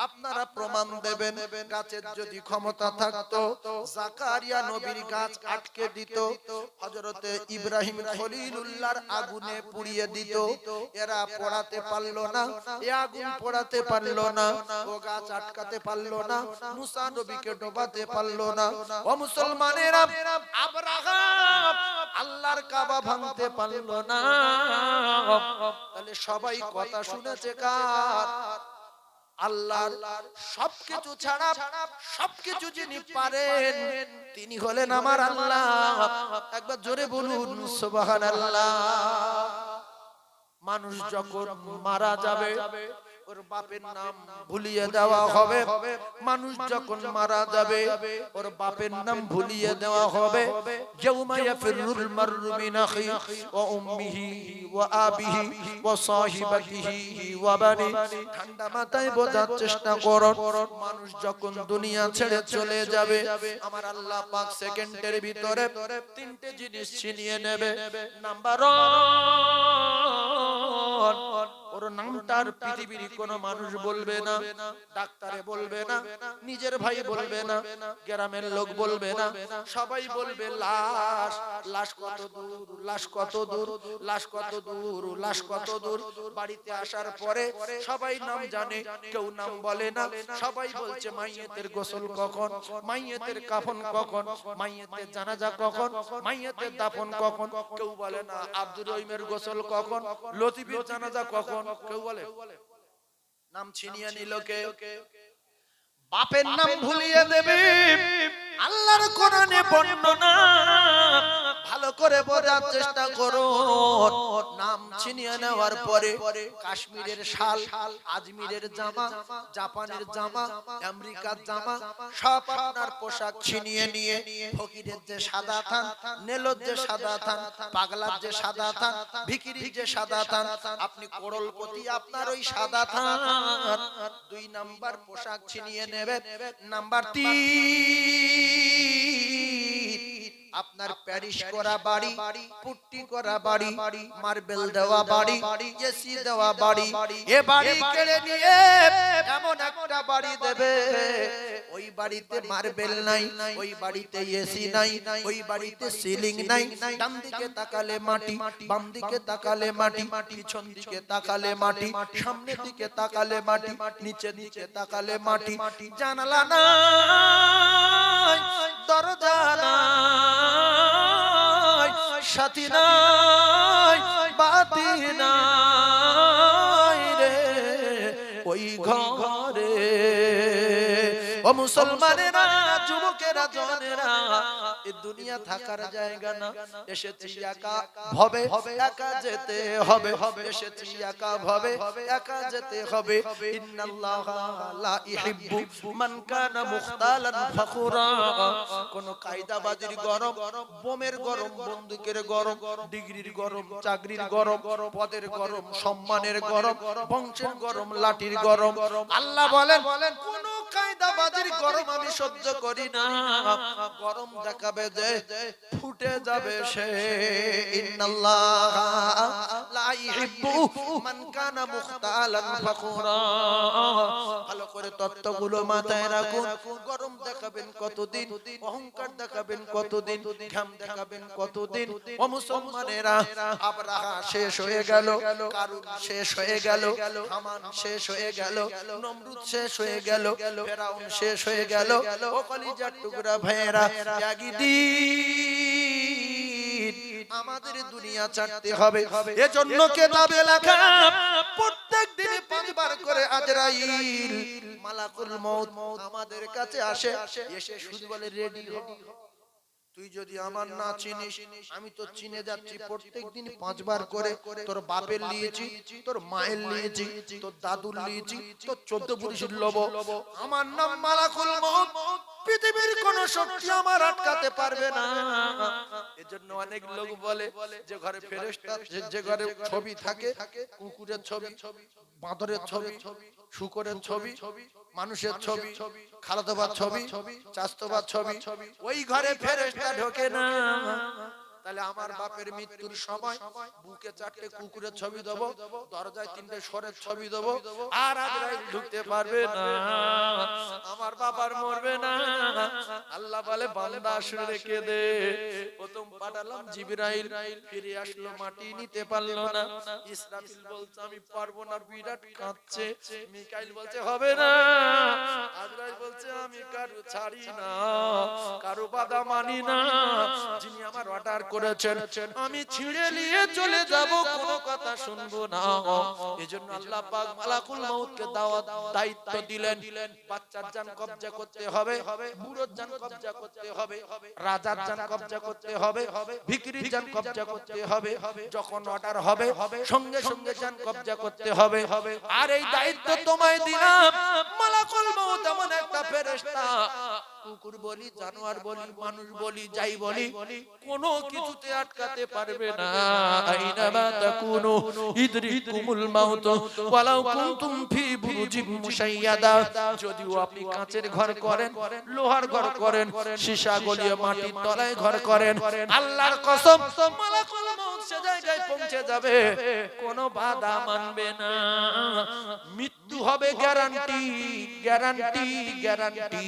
আপনারা প্রমাণ দেবেন গাছের যদি ক্ষমতা থাকতো জাকারিয়া নবীর গাছ আটকে দিত, হযরতে ইব্রাহিম খলিলুল্লাহর আগুনে পুড়িয়ে দিত, এরা পোড়াতে পারলো না, এ আগুন পোড়াতে পারলো না, ও গাছ আটকাতে পারলো না, মুসা নবীকে ডোবাতে পারলো না। ও মুসলমানেরা, আব্রাহা আল্লাহর কাবা ভাঙতে পারলো না। তাহলে সবাই কথা শুনেছে কার? আল্লাহর। সবকিছু ছাড়া সবকিছু যিনি পারেন তিনি হলেন আমার আল্লাহ। একবার জোরে বলুন সুবহানাল্লাহ। মানুষ যখন মারা যাবে ওর বাপের নাম ভুলিয়ে দেওয়া হবে। মানুষ যখন মারা যাবে ওর বাপের নাম ভুলিয়ে দেওয়া হবে। ইয়াউমা ইয়াফিরুল মারউ মিন আখি ওয়া উম্মিহি ওয়া আবিহি ওয়া সাহিবাতিহি ওয়া বানি। ঠান্ডা মাথায় বোঝার চেষ্টা করুন, মানুষ যখন দুনিয়া ছেড়ে চলে যাবে আমার আল্লাহ পাক সেকেন্ডের ভিতরে তিনটে জিনিস ছিনিয়ে নেবে। নাম্বার 1, ওর নামটার পৃথিবীর কোন মানুষ বলবে না, ডাক্তারে বলবে না, নিজের ভাই বলবে না, গ্রামের লোক বলবে না, সবাই বলবে লাশ। লাশ কত দূর, লাশ কত দূর, লাশ কত দূর, লাশ কত দূর। বাড়িতে আসার পরে সবাই নাম জানে, কেউ নাম বলে না। সবাই বলছে মাইয়েতের গোসল কখন, মাইয়েতের কাফন কখন, মাইয়েতের জানাজা কখন, মাইয়েতের দাফন কখন। কেউ বলে না আব্দুর রহিমের গোসল কখন, লতিফের জানাজা কখন। কেউ বলে নাম ছিনিয়ে নিল কে? বাপের নাম ভুলিয়ে দেবে। আল্লাহর কোরআনে বর্ণনা ভালো করে বোঝার চেষ্টা করো। নাম ছিনিয়ে নেওয়ার পরে কাশ্মীরের শাল, আজমিরের জামা, জাপানের জামা, আমেরিকার জামা সব আপনার পোশাক ছিনিয়ে নিয়ে ফকিরের যে সাদা থান, নেলোর যে সাদা থান, পাগলার যে সাদা থান, ভিখিরির যে সাদা থান, আপনি করলপতি আপনার ওই সাদা থান। 2 নাম্বার পোশাক ছিনিয়ে নেবে। নাম্বার 3, আপনার প্যারিশ করা বাড়ি, পুট্টি করা বাড়ি, মার্বেল দেওয়া বাড়ি, এসি দেওয়া বাড়ি, এ বাড়ি কেড়ে নিয়ে এমন একটা বাড়ি দেবে ওই বাড়িতে মার্বেল নাই, ওই বাড়িতে এসি নাই, ওই বাড়িতে সিলিং নাই। ডান দিকে তাকালে মাটি, বাম দিকে তাকালে মাটি, পিছন দিকে তাকালে মাটি, সামনের দিকে তাকালে মাটি, নিচের দিকে তাকালে মাটি। জানালা নাই, দরজা নাই, সাথী নাই, বাতি নাই রে ওই ঘরে। ও মুসলমানেরা, যুবকেরা, জওয়ানেরা, এই দুনিয়া থাকার জায়গা না। এসেছি একা ভবে, একা যেতে হবে। এসেছি একা ভবে, একা যেতে হবে। ইন্নাল্লাহা লা ইহিব্বু মান কানা মুখতালান ফাখুরা। কোন কায়দাবাজির গরম, বোমের গরম, বন্দুকের গরম, ডিগ্রির গরম, চাকরির গরম, পদের গরম, সম্মানের গরম, বংশের গরম, লাঠির গরম। আল্লাহ বলেন কোন কায়দাবাজির গরম আমি সহ্য করি না। গরম দেখাবে যে ফুটে যাবে সে। ইন্নাল্লাহা লা ইহিব্বু মান কানা মুখতালান ফাখুরা। ভালো করে তত্ত্বগুলো মাথায় রাখুন। গরম দেখাবেন কতদিন, অহংকার দেখাবেন কতদিন, ঘাম দেখাবেন কতদিন। ও মুসলমানেরা, আবরাহা শেষ হয়ে গেল, কারুন শেষ হয়ে গেল, হামান শেষ হয়ে গেল, নমরুদ শেষ হয়ে গেল, ফেরাউন শেষ হয়ে গেল। ও কলিজার টুকরা ভাইয়েরা, একদিন আমাদের দুনিয়া ছাড়তে হবে। এজন্য কিতাবে লেখা প্রত্যেক দিন 5 বার করে আজরাইল মালাকুল মউত আমাদের কাছে আসে। এসে শুধু বলে রেডি হ। তুই যদি আমার না চিনিস, আমি তো চিনে যাচ্ছি। প্রত্যেকদিন 5 বার করে তোর বাপের লিয়েছি, তোর মায়ের লিয়েছি, তোর দাদুর লিয়েছি, তোর 14 পুরুষের লব। আমার নাম মালাকুল মউত। পৃথিবীর কোন শক্তি আমার আটকাতে পারবে না। এজন্য অনেক লোক বলে যে ঘরে ফেরেশতা, যে ঘরে ছবি থাকে, কুকুরের ছবি, বাঁদরের ছবি, শুকরের ছবি, মানুষের ছবি, খালাতোবার ছবি, চাচতোবার ছবি, ওই ঘরে ফেরেশতা ঢোকে না। তাহলে আমার বাপের মৃত্যুর সময় বুকে 4টে কুকুরের ছবি দেবো, দরজায় 3টে সরের ছবি দেবো, আর আজরাইল ঢুকতে পারবে না, আমার বাবার মরবে না। আল্লাহ বলে বান্দা শুনে রেখে দে। প্রথম পাঠালাম জিবরাইল, ফিরে আসলো, মাটি নিতে পারলো না। ইসরাফিল বলছে আমি পারবো না, বিরাট কাঁদছে। মিকাইল বলছে হবে না। আজরাইল বলছে আমি কারো ছাড়ি না, কারো বাধা মানি না, যিনি আমার অর্ডার করেছেন আমি ছিঁড়ে নিয়ে চলে যাব, কোনো কথা শুনবো না। এজন্য আল্লাহ পাক মালাকুল মউতকে দায়িত্ব দিলেন, বাচ্চার জান কবজা করতে হবে, বুড়োর জান কবজা করতে হবে, রাজার জান কবজা করতে হবে, ভিখিরির জান কবজা করতে হবে। যখন অর্ডার হবে সঙ্গে সঙ্গে জান কবজা করতে হবে। আর এই দায়িত্ব তোমায় দিলাম। মালাকুল মউত এমন একটা ফেরেশতা, কুকুর বলি, জানোয়ার বলি, মানুষ বলি, যাই বলি, কোনো কিছুতে আটকাতে পারবে না। আইনামা তাকুনু ইদরিকুমুল মাউত ওয়ালাউ কুনতুম ফি বুরুজিম মুশাইয়াদা। যদিও আপনি কাঁচের ঘর করেন, লোহার ঘর করেন, সীসা গলিয়ে মাটির তলায় ঘর করেন, আল্লাহর কসম মালাকুল মউত সে জায়গায় পৌঁছে যাবে, কোনো বাধা মানবে না। মৃত্যু হবে গ্যারান্টি, গ্যারান্টি, গ্যারান্টি।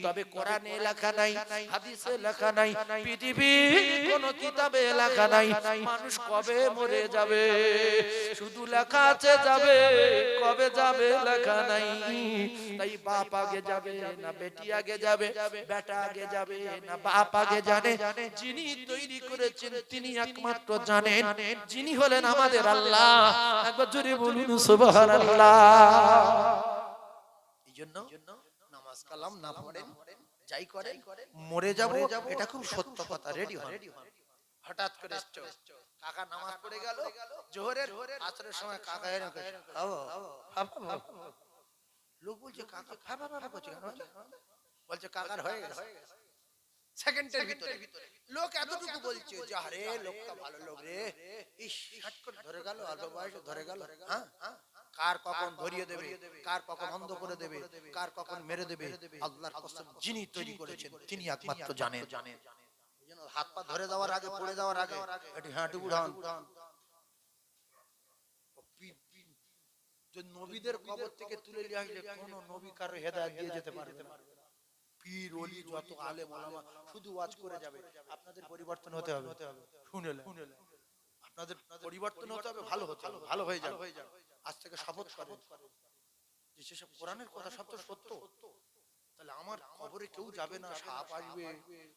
তবে কোরআনে লেখা নাই, হাদিসে লেখা নাই, পৃথিবীর কোন কিতাবে লেখা নাই মানুষ কবে মরে যাবে। শুধু লেখা আছে যাবে, কবে যাবে লেখা নাই। তাই বাপ আগে যাবে না বেটি আগে যাবে, বেটা আগে যাবে না বাপ আগে জানে। যিনি তৈরি করেছেন তিনি একমাত্র জানেন, যিনি হলেন আমাদের আল্লাহ। একবার জোরে বলুন সুবহানাল্লাহ। এইজন্য নামাজ কালাম না পড়েন, যাই করেন, মরে যাব এটা খুব সত্য কথা। রেডি হন। হঠাৎ করে কাকা নামাজ পড়ে গেল জোহরের, আসরের সময় কাকা এনে লোক বলছে কাকা ফাফা ফাফা করছে কেন? বলছে কাকার হয়ে গেছে। সেকেন্ডের ভিতরে লোক এতটুকু বলছে যে আরে লোকটা ভালো লোক রে, ইস শর্ট করে ধরে গেল, অল্প বয়সে ধরে গেল। হ্যাঁ, কার কখন ধরিয়ে দেবে, কার কখন অন্ধ করে দেবে, কার কখন মেরে দেবে, আল্লাহর কসম যিনি তৈরি করেছেন তিনি একমাত্র জানেন। এইজন্য হাত পা ধরে যাওয়ার আগে, পড়ে যাওয়ার আগে একটু হাঁটু উড়ান। যে নবীদের কবর থেকে তুলে নিয়ে আসলে কোন নবী কারো হেদায়েত দিয়ে যেতে পারবে না। পীর ওলি যত আলেম ওলামা শুধু ওয়াজ করে যাবে। আপনাদের পরিবর্তন হতে হবে, শুনেলে আপনাদের পরিবর্তন হতে হবে, ভালো হতে হবে, ভালো হয়ে যাবে। আজ থেকে শপথ করেন যে সেসব কোরআনের কথা সব তো সত্য। তাহলে আমার কবরে কেউ যাবে না, সাপ আসবে,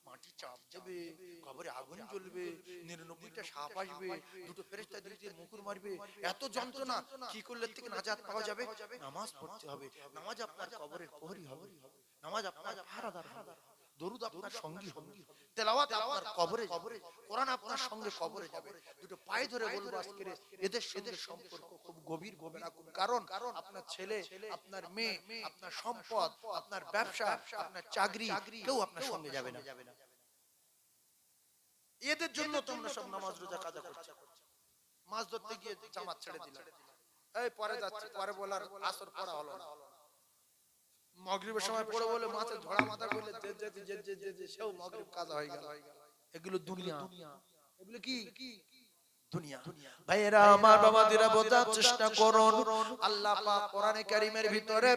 মাটি চাপ দেবে, কবরে আগুন জ্বলবে, 99টা সাপ আসবে, দুটো ফেরেশতা দিয়ে মুকুর মারবে, এত যন্ত্রণা। কি করলে থেকে নাজাত পাওয়া যাবে? নামাজ পড়তে হবে। নামাজ আপনার কবরের প্রহরী হবে, নামাজ আপনার পাহারাদার হবে, দরুদ আপনার সঙ্গী হবে, তেলাওয়াত আপনার কবরে যাবে, কোরআন আপনার সঙ্গে কবরে যাবে। দুটো পায়ে ধরে বলবো আজকে এদের সঙ্গে সম্পর্ক খুব গভীর গভীর রাখুন। কারণ আপনার ছেলে, আপনার মেয়ে, আপনার সম্পদ, আপনার ব্যবসা, আপনার চাকরি কেউ আপনার সঙ্গে যাবে না। এদের জন্য তোমরা সব নামাজ রোজা কাজা করছো। মাছ ধরতে গিয়ে জামাত ছেড়ে দিলাম, এই পরে যাচ্ছে, পরে বলার আসর পড়া হলো না, মাগরিবের সময় পড়ে বলে মাছের ধরা মাথা করলে যে সেও মাগরিব কাজা হয়ে গেল। এগুলো দুনিয়া, এগুলো কি দুনিয়া। ভাইরা আমার, বাবাদিরা বোঝার চেষ্টা করুন। আল্লাহ পাক কোরআনে কারীমের ভিতরে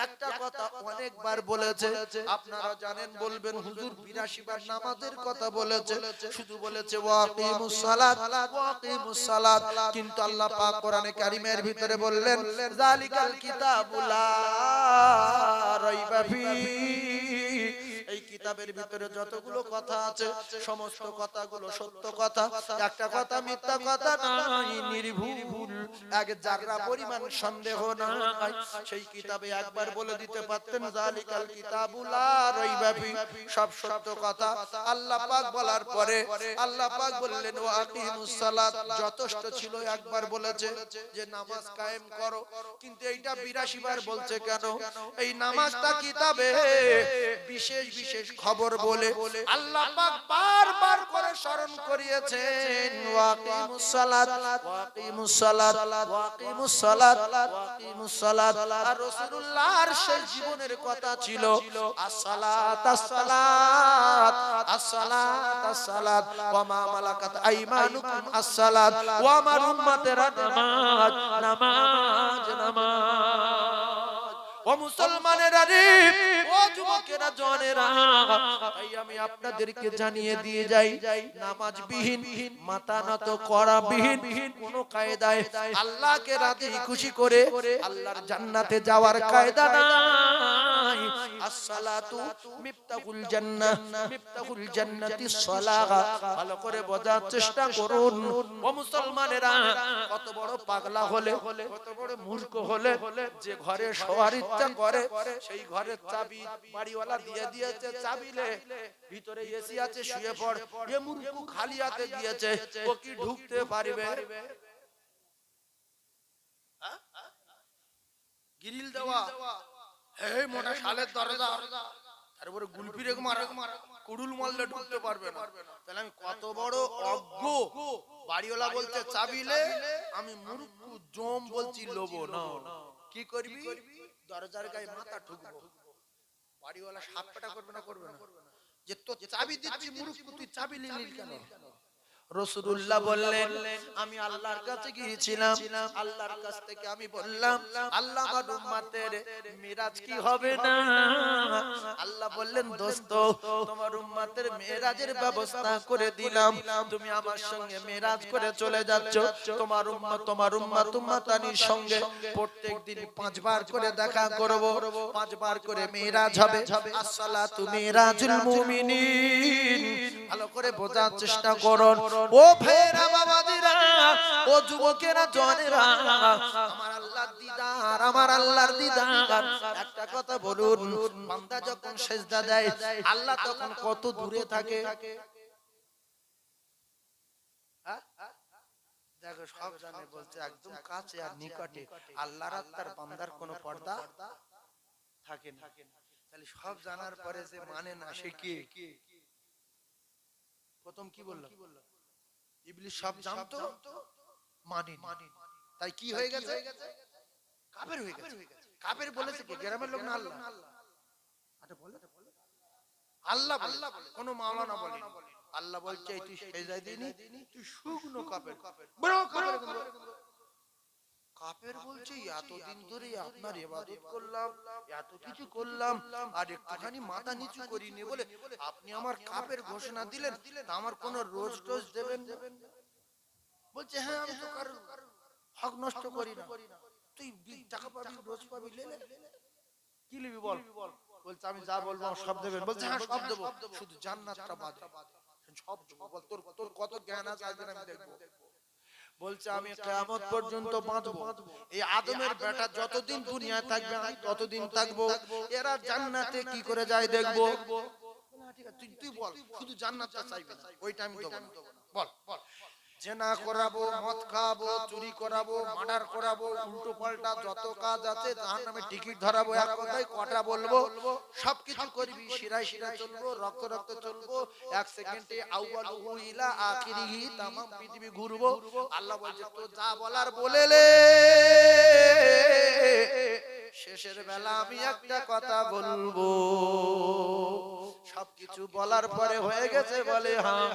একটা কথা অনেকবার বলেছে, আপনারা জানেন, বলবেন হুজুর 82 বার নামাজের কথা বলেছে, শুধু বলেছে ওয়াকিমুস সালাত, ওয়াকিমুস সালাত। কিন্তু আল্লাহ পাক কোরআনে কারীমের ভিতরে বললেন যালিকাল কিতাবু লা রাইবা ফীহি। এই কিতাবের ভিতরে যতগুলো কথা আছে সমস্ত কথাগুলো সত্য কথা, একটা কথা মিথ্যা কথা নাই, নির্ভুল, এক জাররা পরিমাণ সন্দেহ নাই। সেই কিতাবে একবার বলে দিতে পারতেন যালিকাল কিতাবু লা রাইবা ফীহি, সব সত্য কথা। আল্লাহ পাক বলার পরে আল্লাহ পাক বললেন ওয়া আকিমুস সালাত, যথেষ্ট ছিল, একবার বলেছে যে নামাজ কায়েম করো। কিন্তু এইটা 82 বার বলছে কেন? এই নামাজটা কিতাবে বিশেষ বিশেষ খবর বলে আল্লাহ পাক বারবার করে স্মরণ করিয়েছেন ওয়াকিমুস সালাত ওয়াকিমুস সালাত ওয়াকিমুস সালাত ওয়াকিমুস সালাত। আর রাসূলুল্লাহর সেই জীবনের কথা ছিল as-salat as-salat as-salat as-salat ওয়া মা মালাকাত আইমানুকুম as-salat ওয়া আমার উম্মতেরা নামাজ নামাজ নামাজ। ও মুসলমানেরা রে, ও যুবকেরা জওয়ানেরা, তাই আমি আপনাদেরকে জানিয়ে দিয়ে যাই, নামাজ বিহীন মাথা নত করা বিহীন কোন কায়দায় আল্লাহকে রাজি খুশি করে আল্লাহর জান্নাতে যাওয়ার কায়দা নাই। as-salatu মিফতাহুল জান্নাহ, মিফতাহুল জান্নাতি সালাহ। ভালো করে বোঝার চেষ্টা করুন ও মুসলমানেরা। কত বড় পাগলা হলে, কত বড় মূর্খ হলে যে ঘরে শোয়ার ইচ্ছা করে সেই ঘরের চাবি বাড়িওয়ালা দিয়ে দিয়েছে, চাবিলে ভিতরে এসি আছে, শুয়ে পড়। এ মূর্খ খালি হাতে দিয়েছে, ও কি ঢুকতে পারবে? গ্রিল দেওয়া, এই মোটা শালের দরজা, তারপরে গুলপি রেখ মারা, কুড়ুল মারলে ঢুকতে পারবে না। তাহলে আমি কত বড় অজ্ঞ। বাড়িওয়ালা বলতে চাবিলে, আমি মূর্খ জম বলছি লোবো না। কি করবি? দরজার গায়ে মাথা ঠুকবো। বাড়িওয়ালা সাপ পেটা করবে না? করবে না। যে তো চাবি দিচ্ছি মূর্খ, তুই চাবি নিলি কেন? রাসূলুল্লাহ বললেন, আমি আল্লাহর কাছে গিয়েছিলাম, আল্লাহর কাছ থেকে আমি বললাম, আল্লাহ আমার উম্মতের মিরাজ কি হবে না? আল্লাহ বললেন, দোস্ত তোমার উম্মতের মিরাজের ব্যবস্থা করে দিলাম, তুমি আমার সঙ্গে মিরাজ করে চলে যাচ্ছ। তোমার উম্মত উম্মতানির সঙ্গে প্রত্যেকদিন 5 বার করে দেখা করব, 5 বার করে মিরাজ হবে। as-salatu মিরাজুল মুমিনিন। ভালো করে বোঝার চেষ্টা করুন ও ভাইরা বাবাজিরা, ও যুবকেরা জওয়ানেরা, আমার আল্লাহর দিদার, আমার আল্লাহর দিদার। একটা কথা বলুন, বান্দা যখন সিজদা দেয় আল্লাহ তখন কত দূরে থাকে? দেখো সব জানে, বলছে একদম কাছে আর নিকটে। আল্লাহর আর তার বান্দার কোনো পর্দা থাকে না। তাহলে সব জানার পরে যে মানে না, সে কে? প্রথম কি বললাম? ইবলিস সব জানতো, মানে তাই কি হয়ে গেছে? কাফের হয়ে গেছে। কাফের বলেছে কি? গ্রামের লোক না আল্লাহ? আরে বলে আল্লাহ, কোন মাওলানা বলে। আল্লাহ বলছে তুই সেজদা দিনি, তুই শুকনো কাফের। বড় কাফের। কাফের বলছে এতদিন ধরে আপনার ইবাদত করলাম, এত কিছু করলাম, আর একটুখানি মাথা নিচু করিনি বলে আপনি আমার কাফের ঘোষণা দিলেন, আমার কোন রোজ টোজ দেবেন? বলছে হ্যাঁ, আমি তো কারোর হক নষ্ট করি না। তুই টাকা পাবি, রোজ পাবি, লে কি নিবি বল? বলছে আমি যা বলবো সব দেবেন। বলছে হ্যাঁ সব দেবো, শুধু জান্নাতটা বাদ। সব বল, তোর কত জ্ঞান আছে আজকে আমি দেখবো। বলছে আমি কিয়ামত পর্যন্ত বাঁচবো, এই আদমের বেটা যতদিন দুনিয়ায় থাকবে আমি ততদিন থাকবো, এরা জান্নাতে কি করে যায় দেখবো। ঠিক আছে, তুই বল, শুধু জান্নাতটা চাইবি না, ওইটা আমি দেব না। বল বল। জেনা করাবো, মদ খাওয়াবো, চুরি করাবো, মার্ডার করাবো, উল্টো পাল্টা যত কাজ আছে, জাহান্নামে টিকিট ধরাবো, এক কথায় কটা বলবো, সবকিছু করবি। শিরায় শিরায় চলবো, রক্ত রক্ত চলবো, 1 সেকেন্ডে আউয়ালুহু ইলা আখিরিহি तमाम পৃথিবী ঘুরবো। আল্লাহ বলছে তো যা বলার বলেলে, শেষের বেলা আমি একটা কথা বলবো। সবকিছু বলার পরে হয়ে গেছে বলে হ্যাঁ।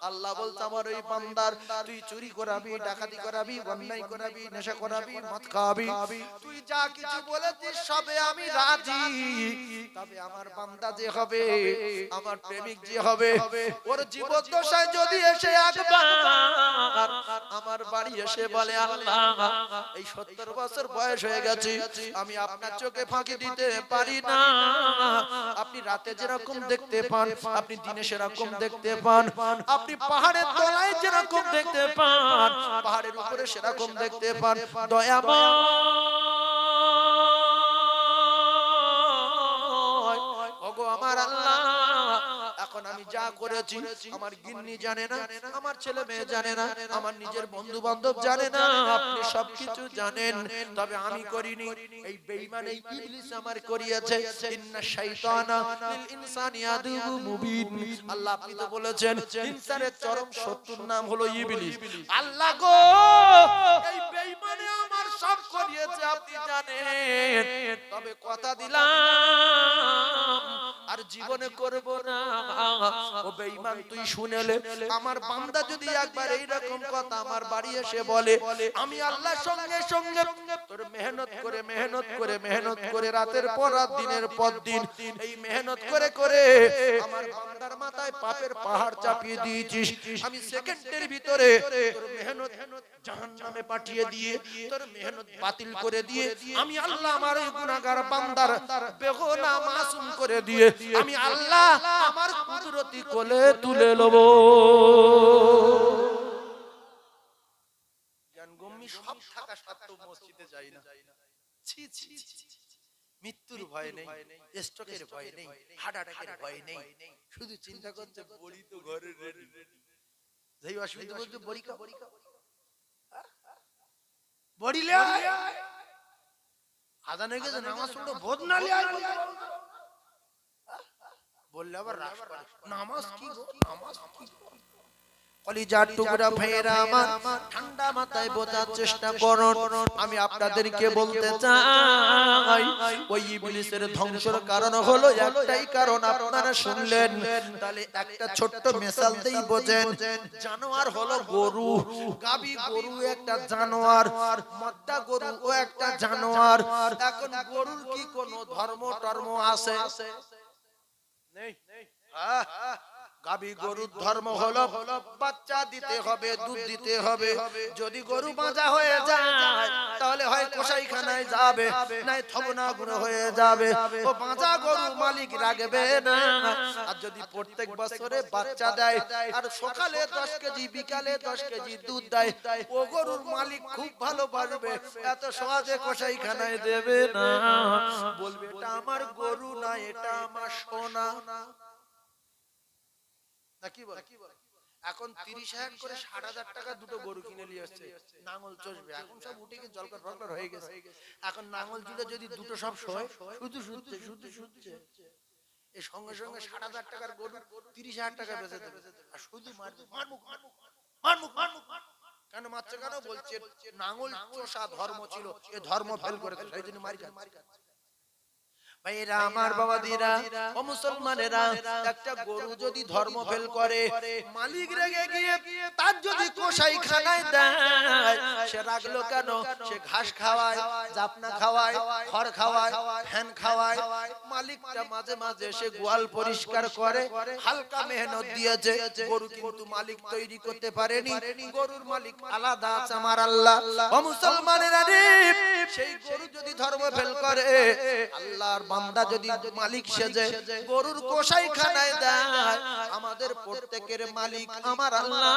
আল্লাহ বলছে আমার ওই বান্দার, তুই চুরি করাবি, ডাকাতি করাবি, অন্যায় করাবি, নেশা করাবি, মদ খাওয়াবি, তুই যা কিছু বলেছিস সবে আমি রাজি। তবে আমার বান্দা যে হবে, আমার প্রেমিক যে হবে, ওর জীবদ্দশায় যদি এসে একবার আমার বাড়ি এসে বলে আল্লাহ এই 70 বছর বয়স হয়ে গেছে, আমি আপনার চোখে ফাঁকি দিতে পারি না। আপনি রাতে যেরকম দেখতে পান, আপনি দিনে সেরকম দেখতে পান, আপনি পাহাড়ের তলায় যেরকম দেখতে পান, পাহাড়ের উপরে সেরকম দেখতে পান। দয়াময় ওগো আমার আল্লাহ, এখন আমি যা করেছি আমার গিন্নি জানে না, আমার ছেলে মেয়ে জানে না, আমার নিজের বন্ধু বান্ধব জানে না, আপনি সবকিছু জানেন, তবে আমি করিনি। এই বেঈমান এই ইবলিস আমার করিয়েছে। ইন্না শাইতানা লিল ইনসানি আদুউ মুবিন। আল্লাহ আপনি তো বলেছেন ইনসানের চরম শত্রুর নাম হলো ইবলিস। আল্লাহ গো এই বেঈমানে আমার সব করিয়েছে আপনি জানেন, তবে কথা দিলাম আর জীবনে করব না। ও বেঈমান তুই শুনেলে, আমার বান্দা যদি একবার এই রকম কথা আমার বাড়ি এসে বলে, আমি আল্লাহর সঙ্গে সঙ্গে তোর মেহনত করে রাতের পর রাত দিনের পর দিন এই মেহনত করে আমার বান্দার মাথায় পাপের পাহাড় চাপিয়ে দিয়েছিস। আমি সেকেন্ডের ভিতরে তোর মেহনত জাহান্নামে পাঠিয়ে দিয়ে তোর মেহনত বাতিল করে দিয়ে আমি আল্লাহ আমার এই গুনাহগার বান্দার বেগুনাহ মাসুম করে দিয়ে আমি আল্লাহ আমার কুদরতি কোলে তুলে নেব। জ্ঞানগম্যি সব থাকা সত্ত্বেও মসজিদে যাই না। ছি ছি, মৃত্যুর ভয় নেই, স্ট্রোকের ভয় নেই, হার্ট অ্যাটাকের ভয় নেই, শুধু চিন্তা করছে বড়ি তো ঘরে রেডি। যেই অসুবিধা বলছে বড়ি কা বড়ি লে আজান হয়ে গেছে, নামাজ পড়ো, ভোজ না লে বললে আবার রাগ করে। নামাজ কি গো, নামাজ কি গো? কলিজার টুকরা ভাইয়েরা আমার, ঠান্ডা মাথায় বোঝার চেষ্টা করুন। আমি আপনাদেরকে বলতে চাই ওই ইবলিসের ধ্বংসের কারণ হলো একটাই কারণ, আপনারা শুনলেন। তাহলে একটা ছোট্ট মিসাল দেই বোঝেন। জানোয়ার হলো গরু, গাবি গরু একটা জানোয়ার, মদ্দা গরু ও একটা জানোয়ার। এখন গরুর কি কোনো ধর্ম টর্ম আছে? নেই। গাবি গরুর ধর্ম হলো বাচ্চা দিতে হবে, দুধ দিতে হবে। যদি গরু বাঁচা হয়ে যায় তাহলে হয় কসাইখানায় যাবে, নাই থবনাগুন হয়ে যাবে। ও বাঁচা গরু মালিক রাখবে না। আর যদি প্রত্যেক বছরে বাচ্চা দেয় আর সকালে 10 কেজি বিকালে 10 কেজি দুধ দেয়, ও গরুর মালিক খুব ভালোবাসবে, এত সহজে কসাইখানায় দেবে না। বলবে এটা আমার গরু না, এটা আমার সোনা। নাকি বল? এখন 30,000 করে 60,000 টাকা দুটো গরু কিনে নিয়ে আসছে, নাঙ্গল চষবে। এখন সব উঠে গিয়ে জলকর ফলকর হয়ে গেছে। এখন নাঙ্গল জুড়ে যদি দুটো সব শোয়, শুধু শুধু এই সঙ্গে সঙ্গে 60,000 টাকার গরু 30,000 টাকা বেচে দেবে। আর শুধু মারমুখ কেন মারছে? কেন বলছে নাঙ্গল চষা ধর্ম ছিল, এ ধর্ম ফেল করেছে, সেই জন্য মারি খাচ্ছে। ভাইরা আমার, বাবাদিরা ও মুসলমানেরা, একটা গরু যদি ধর্ম ফেল করে, মালিক রেগে গিয়ে তার যদি কসাইখানায় দেয়, সে রাখলো কেন? সে ঘাস খাওয়ায়, জাপনা খাওয়ায়, খড় খাওয়ায়, ফ্যান খাওয়ায়। মালিকটা মাঝে মাঝে সে গোয়াল পরিষ্কার করে, হালকা মেহনত দিয়েছে। গরু কিন্তু মালিক তৈরি করতে পারেনি, গরুর মালিক আলাদা আছে আমার আল্লাহ। ও মুসলমানেরা, সেই গরু যদি ধর্ম ফেল করে, আল্লাহর বান্দা যদি মালিক সেজে গরুর কসাইখানায় দেয়, আমাদের প্রত্যেকের মালিক আমার আল্লাহ।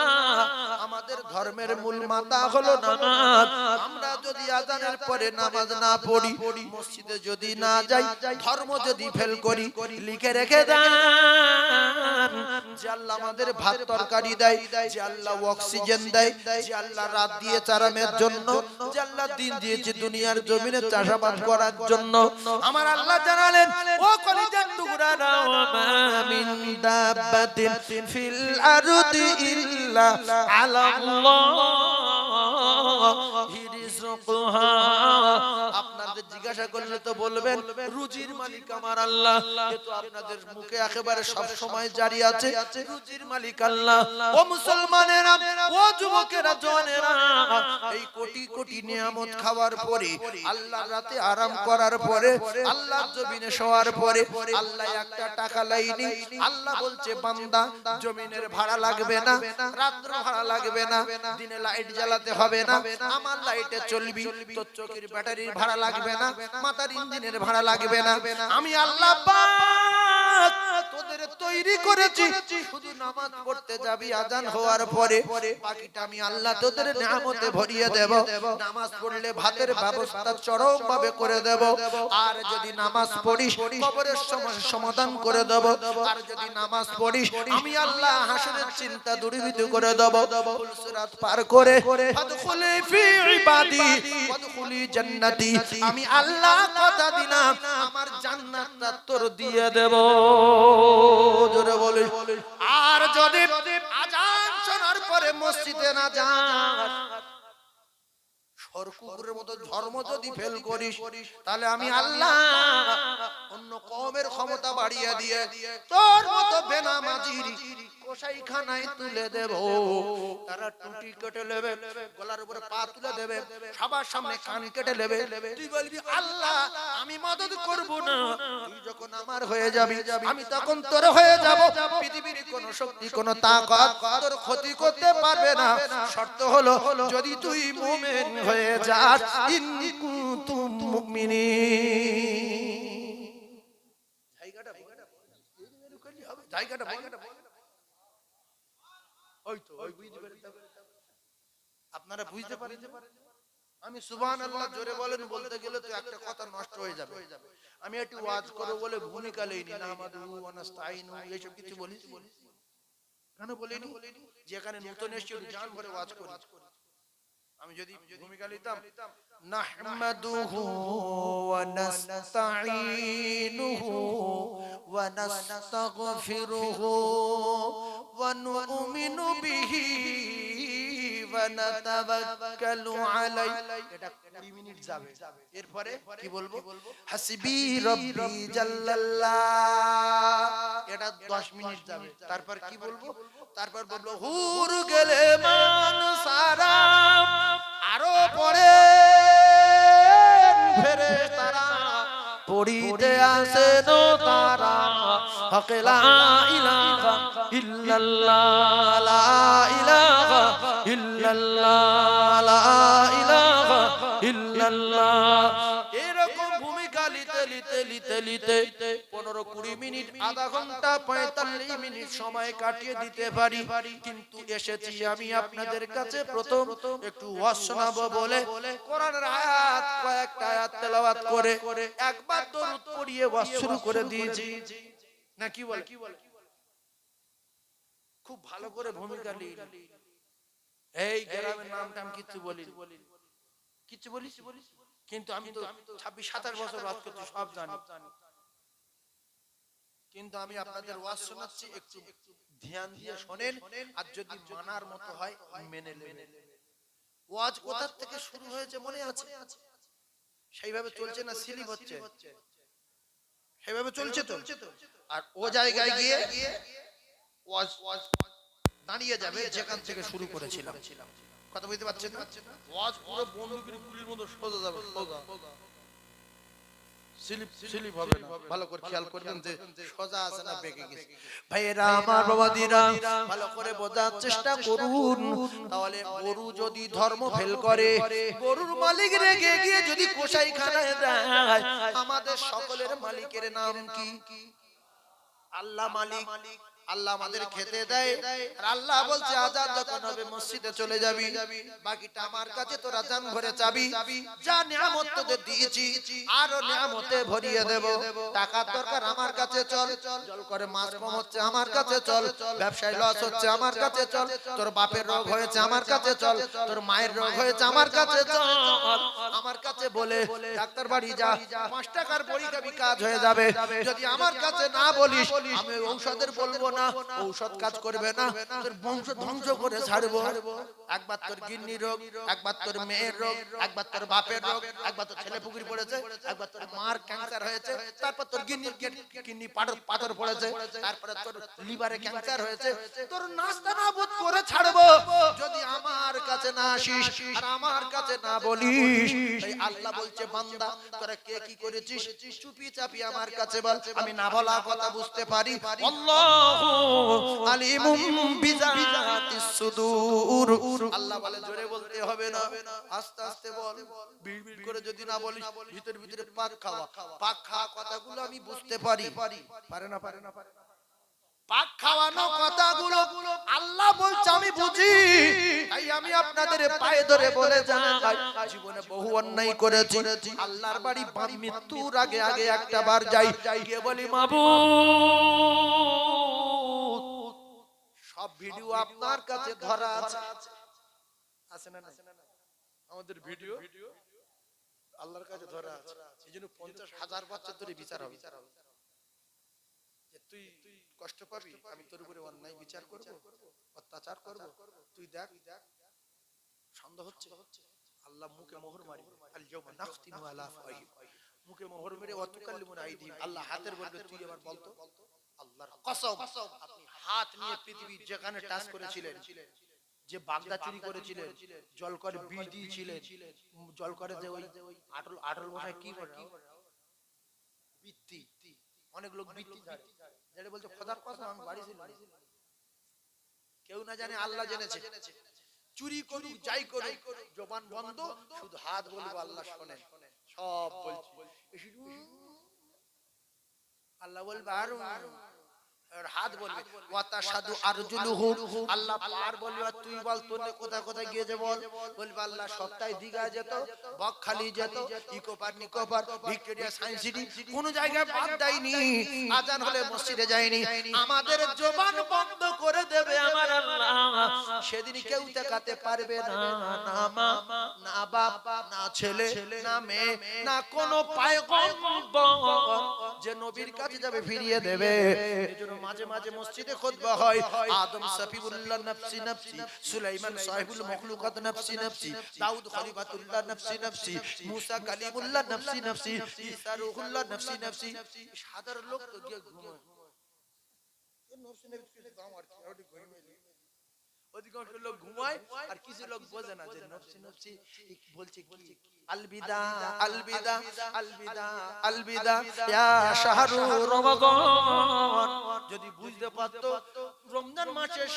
আমাদের ধর্মের মূল মাথা হলো নামাজ। আমরা যদি আযানের পরে নামাজ না পড়ি, মসজিদে যদি না যাই, ধর্ম যদি ফেল করি, লিখে রেখে দেন যে আল্লাহ আমাদের ভাত তরকারি দেয়, যে আল্লাহ অক্সিজেন দেয়, যে আল্লাহ রাত দিয়ে চারামের জন্য, যে আল্লাহ দিন দিয়েছে দুনিয়ার জমিনে চাষাবাদ করার জন্য। আমার আল্লাহ জানালেন, ও কলিজার টুকরারা, মা মিন দাব্বাতিন ফিল আরদি ইল্লা আলাল্লাহি রিজকুহা। আপনাদের জিজ্ঞাসা করলে তো বলবেন রুজির মালিক আমার আল্লাহ। কিন্তু আপনাদের মুখে একেবারে সব সময় জারি আছে রুজির মালিক আল্লাহ। ও মুসলমানেরা, ও যুবকেরা, জওয়ানেরা, এই কোটি কোটি নিয়ামত খাওয়ার পরে, আল্লাহর রাতে আরাম করার পরে, আল্লাহর জমিনে শোয়ার পরে আল্লাহ একটা টাকা লাইনি। আল্লাহ বলছে, বান্দা জমিনের ভাড়া লাগবে না, রাত্র ভাড়া লাগবে না, দিনে লাইট জ্বালাতে হবে না, আমার লাইটে চলবি। তোর চোখের ব্যাটারির ভাড়া লাগবে না, মাথার ইঞ্জিনের ভাড়া লাগবে না। আমি আল্লাহ পাক তোদের তৈরি করেছি শুধু নামাজ পড়তে যাবি আজান হওয়ার পরে, বাকিটা আমি আল্লাহ তোদের নিয়ামতে ভরিয়ে দেব। নামাজ পড়লে ভাতের ব্যবস্থা চরম ভাবে করে দেব, আর যদি নামাজ পড়িস কবরের সমস্যার সমাধান করে দেব, আর যদি নামাজ পড়িস আমি আল্লাহ হাসরের চিন্তা দূরীভূত করে দেব। ফুলসিরাত পার করে ফাদখুলি ফি ইবাদি ওয়াদখুলি জান্নাতি, আমি আল্লাহ কথা দিলাম আমার জান্নাতটা তোর দিয়ে দেব। জোরে বলি। আর যদি আজান শোনার পরে মসজিদে না যাস, সরকুকুরের মতো ধর্ম যদি ফেল করিস, তাহলে আমি আল্লাহ অন্য কওমের ক্ষমতা বাড়িয়ে দিয়ে তোর মতো বেনামাজির কসাইখানায় তুলে দেব। তারা টুটি কেটে নেবে, গলার উপরে পা তুলে দেবে, সবার সামনে কান কেটে নেবে। তুই বলবি আল্লাহ আমি মদদ করব না, তুই যখন আমার হয়ে যাবি আমি তখন তোর হয়ে যাব। পৃথিবীর কোন শক্তি কোন তাকত তোর ক্ষতি করতে পারবে না, শর্ত হলো যদি তুই মুমিন হয়ে যাস। ইন কুনতুম মুমিনিন। জায়গাটা আপনারা বুঝতে পারেন? আমি সুবহানাল্লাহ জোরে বলেন, বলতে গেলে তো একটা কথা নষ্ট হয়ে যাবে। আমি একটু ওয়াজ করব বলে ভূমিকা লইনি, নাহমাদু ওয়া নাস্তাইনু এইসব কিছু বলি কেন বলিনি? যেখানে নতুন এসেছি একটু জান ভরে ওয়াজ করি। আমি যদি ভূমিকা নিতাম নাহমাদুহু ওয়া নাস্তাইনুহু ওয়া নাস্তাগফিরুহু ওয়া নু'মিনু বিহি ওয়া নাতাওয়াক্কালু আলাইহি, এটা 20 মিনিট যাবে। এরপরে কি বলবো? হাসবি রাব্বি জাল্লাল্লাহ, এটা 10 মিনিট যাবে। তারপর কি বলবো? তারপর বলবো হুর গেলে মান সারা, আরো পরে ফেরেশতারা পড়িতে আসেন তারা, হক লা ইলাহা ইল্লাল্লাহ, লা ইলাহা ইল্লাল্লাহ, লা ইলাহা ইল্লাল্লাহ। এরকম ভূমিকা লিতে 15-20 মিনিট, আধা ঘন্টা, 45 মিনিট সময় কাটিয়ে দিতে পারি। কিন্তু এসেছি আমি আপনাদের কাছে প্রথম একটু ওয়াজ শোনাবো বলে কোরআনের আয়াত, কয়েকটা আয়াত তেলাওয়াত করে একবার দরুদ পড়িয়ে ওয়াজ শুরু করে দিয়েছি। না কি বলে? খুব ভালো করে ভূমিকা নিই। এই গ্রামের নাম টাম কিছু বলি, কিন্তু আমি তো 26-27 বছর ওয়াজ করছি, সব জানি। কিন্তু আমি আপনাদের ওয়াজ শোনাচ্ছি, একটু ধ্যান দিয়ে শোনেন, আর যদি মানার মতো হয় মেনে নেবেন। ওয়াজ কোথা থেকে শুরু হয়েছে মনে আছে? সেইভাবে চলছে না স্লিপ হচ্ছে? সেইভাবে চলছে তো। আর ও জায়গায় গিয়ে ওয়াজ দাঁড়িয়ে যাবে যেখান থেকে শুরু করেছিলাম। কথা বুঝতে পারছেন না? ওয়াজ পুরো বন্দুকের গুলির মতো সোজা যাবে, সোজা। স্লিপ হবে না। ভালো করে খেয়াল করবেন যে সোজা আছে না বেঁকে গেছে। ভাইরা আমার, বাবাদিরা, ভালো করে বোঝার চেষ্টা করুন। তাহলে গরু যদি ধর্ম ফেল করে, গরুর মালিক রেগে গিয়ে যদি কসাইখানায় যায়, আমাদের সকলের মালিকের নাম কি? আল্লাহ মালিক। আল্লাহ আমাদের খেতে দেয়, আর আল্লাহ বলছে আজান যখন হবে মসজিদে চলে যাবি, বাকিটা আমার কাছে তোর আজান ভরে চাবি। যা নিয়ামত তোদের দিয়েছি আরো নিয়ামতে ভরিয়ে দেব। টাকার দরকার আমার কাছে চল, জল করে মাছ কম হচ্ছে আমার কাছে চল, ব্যবসায় লস হচ্ছে আমার কাছে চল, তোর বাপের রোগ হয়েছে আমার কাছে চল, তোর মায়ের রোগ হয়েছে আমার কাছে চল, আমার কাছে বলে ডাক্তার বাড়ি যা, 5 টাকার বড়ি খাবি, কাজ হয়ে যাবে। যদি আমার কাছে না বলিস আমি ঔষধের বলবো না, ঔষধ কাজ করবে না, তোর বংশ ধ্বংস করে ছাড়বো। একবার তোর কিডনি রোগ, একবার তোর মেয়ের রোগ, একবার তোর বাপের রোগ, একবার তোর ছেলে পুকুরি পড়েছে, একবার তোর মার ক্যান্সার হয়েছে, তারপর তোর কিডনি পাথর পড়েছে, তারপরে তোর লিভারে ক্যান্সার হয়েছে, তোর নাস্তা নাবুদ করে ছাড়বো যদি আমার কাছে না আসিস আর আমার কাছে না বলিস। তাই আল্লাহ বলছে বান্দা তোরা কে কি করেছিস চুপি চাপি আমার কাছে বল, আমি না বলা কথা বুঝতে পারি। আল্লাহু আলিমুম বিযাতিস সুদূর। আল্লাহ বলে জোরে বলতে হবে না, আস্তে আস্তে বল। বিড়বিড় করে যদি না বলিস, ভিতরে ভিতরে পাক খাওয়া কথাগুলো আমি বুঝতে পারি। পারে না? পাক খাওয়ানো কথাগুলো আল্লাহ বলছে আমি বুঝি, তাই আমি আপনাদের পায়ে ধরে বলে যাই, জীবনে বহু অন্যায় করেছি, আল্লাহর বাড়ি মৃত্যুর আগে আগে একটা বার যাই, গিয়ে বলি মাবুদ সব ভিডিও আপনার কাছে ধরা আছে, আছে না? আমাদের ভিডিও আল্লাহর কাছে ধরা আছে, এইজন্য 50,000 বছর ধরে বিচার হবে। যে তুই কষ্ট পাবি, আমি তোর উপরে অন্যায় বিচার করব, অত্যাচার করব, তুই দেখ সন্দেহ হচ্ছে। আল্লাহ মুখে মোহর মারি, আল ইয়াউমা নাখতিমু আলা আফওয়াহিহিম, মুখে মোহর মেরে ওয়াতুকাল্লিমুনা আইদিহিম, আল্লাহ হাতের বলবে তুই এবার বলতো। আল্লাহর কসম, আপনি হাত নিয়ে পৃথিবী যেখানে টাচ করেছিলেন, যে বাগদা চুরি করেছিলেন, জল করে বিষ দিয়েছিলেন, জল করে যে ওই আটল আটল বসায় কি করে বৃত্তি, অনেক লোক বৃত্তি ধরে, যেটা বলছে খোদার কসম আমি বাড়ি ছিলাম, কেউ না জানে আল্লাহ জেনেছে। চুরি করুক যাই করুক জবান বন্ধ, শুধু হাত বলবো আল্লাহ শোনেন, সব বলছি আল্লাহ বলবে আর হাত বলবে ওয়াতাশাদু আরজুলুহু, আল্লাহ পার বলবে আর তুই বল তোর কোথায় কোথায় গিয়েছে বল, বলবে আল্লাহ সপ্তাহে দীঘা যেত, বকখালি যেত, eco park Nicco park, Victoria science city, কোন জায়গায় বাদ দেয়নি, আজান হলে মসজিদে যায়নি, আমাদের জবান বন্ধ করে দেবে আমার আল্লাহ। সেদিন কেউ তাকাতে পারবে না, না মা না বাপ না ছেলে না মেয়ে না কোনো পয়গম্বর যে নবীর কাছে যাবে ফিরিয়ে দেবে। এজন্য মাঝে মাঝে মসজিদে খুতবা হয়, আদম সফিউল্লাহ নফসি নফসি, সুলাইমান সাহিবুল মাখলুকাত নফসি নফসি, দাউদ খলিফাতুল্লাহ নফসি নফসি, মুসা কালিমুল্লাহ নফসি নফসি, ঈসা রূহুল্লাহ নফসি নফসি। সাধারণ লোক তো গিয়ে ঘুমায়, নফসি নফসি দাম আর কি ঘুমিয়ে, অধিকাংশ লোক ঘুমায় আর কিছু লোক বোঝে না যে নফসি নফসি বলছে কি। আলবিদা আলবিদা আলবিদা আলবিদা ইয়া শাহরু রমাদান, যদি বুঝতে পারতো রমজান মাসের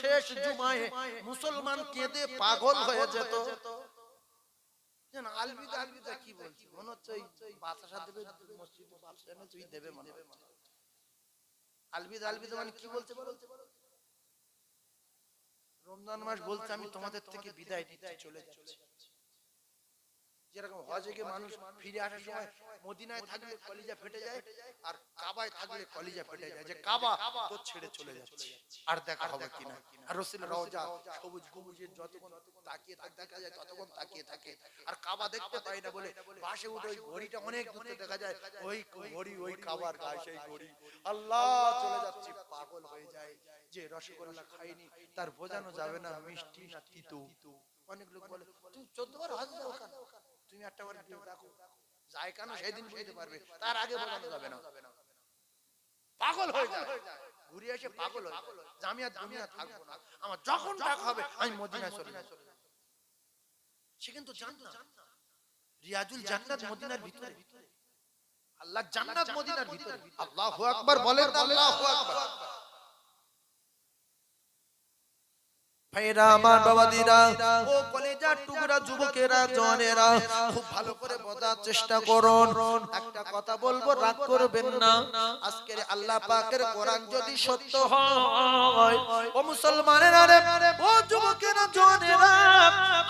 শেষ জুমায় মুসলমান কেঁদে পাগল হয়ে যেত। জান আলবিদা আলবিদা কি বলছি, মনে হচ্ছে বাদশা দেবে মসজিদে, বাদশা না তুই দেবে মনে। আলবিদা আলবিদা মানে কি বলতে পারো? রমজান মাস বলছে আমি তোমাদের থেকে বিদায় নিতে চলে যাচ্ছি। যেরকম হজে গিয়ে মানুষ ফিরে আসার সময় মদিনায় থাকলে কলিজা ফেটে যায়, আর কাবায় থাকলে কলিজা ফেটে যায়, যে কাবা তো ছেড়ে চলে যাচ্ছে, আর দেখা হবে কিনা। আর রাসূলের রওজা সবুজ গম্বুজের যতক্ষণ তাকিয়ে দেখা যায় ততক্ষণ তাকিয়ে থাকে, আর কাবা দেখতে পাই না বলে বাসে উঠে ওই ঘড়িটা অনেক দূরে দেখা যায়, ওই ঘড়ি ওই কাবার গায়ে সেই ঘড়ি, আল্লাহ চলে যাচ্ছে, পাগল হয়ে যায়। যে রসগোল্লা খাইনি তার বোঝানো যাবে না মিষ্টি না তিতো। অনেক লোক বলে তুমি 14 বার হজ যাও কেন, তুমি একটা বার দেখো যায় কেন, সেদিন বুঝতে পারবে, তার আগে বোঝানো যাবে না। পাগল হয়ে যায়, ঘুরে এসে পাগল হয়ে যায়, আমি আর দুনিয়া থাকবো না, আমার যখন টাকা হবে আমি মদিনায় চলে যাব। সে কিন্তু জান্নাত, রিয়াজুল জান্নাত মদিনার ভিতরে, আল্লাহ জান্নাত মদিনার ভিতরে। আল্লাহু আকবার বলেন, আল্লাহু আকবার। ভাইরা আমার, বাবাদিরা, ও কলেজার টুকরা যুবকেরা, জওয়ানেরা, খুব ভালো করে বোঝার চেষ্টা করুন। একটা কথা বলবো, রাগ করবেন না। আজকের আল্লাহ পাকের কোরআন যদি সত্য হয়, ও মুসলমানেরা রে, ও যুবকেরা, জওয়ানেরা,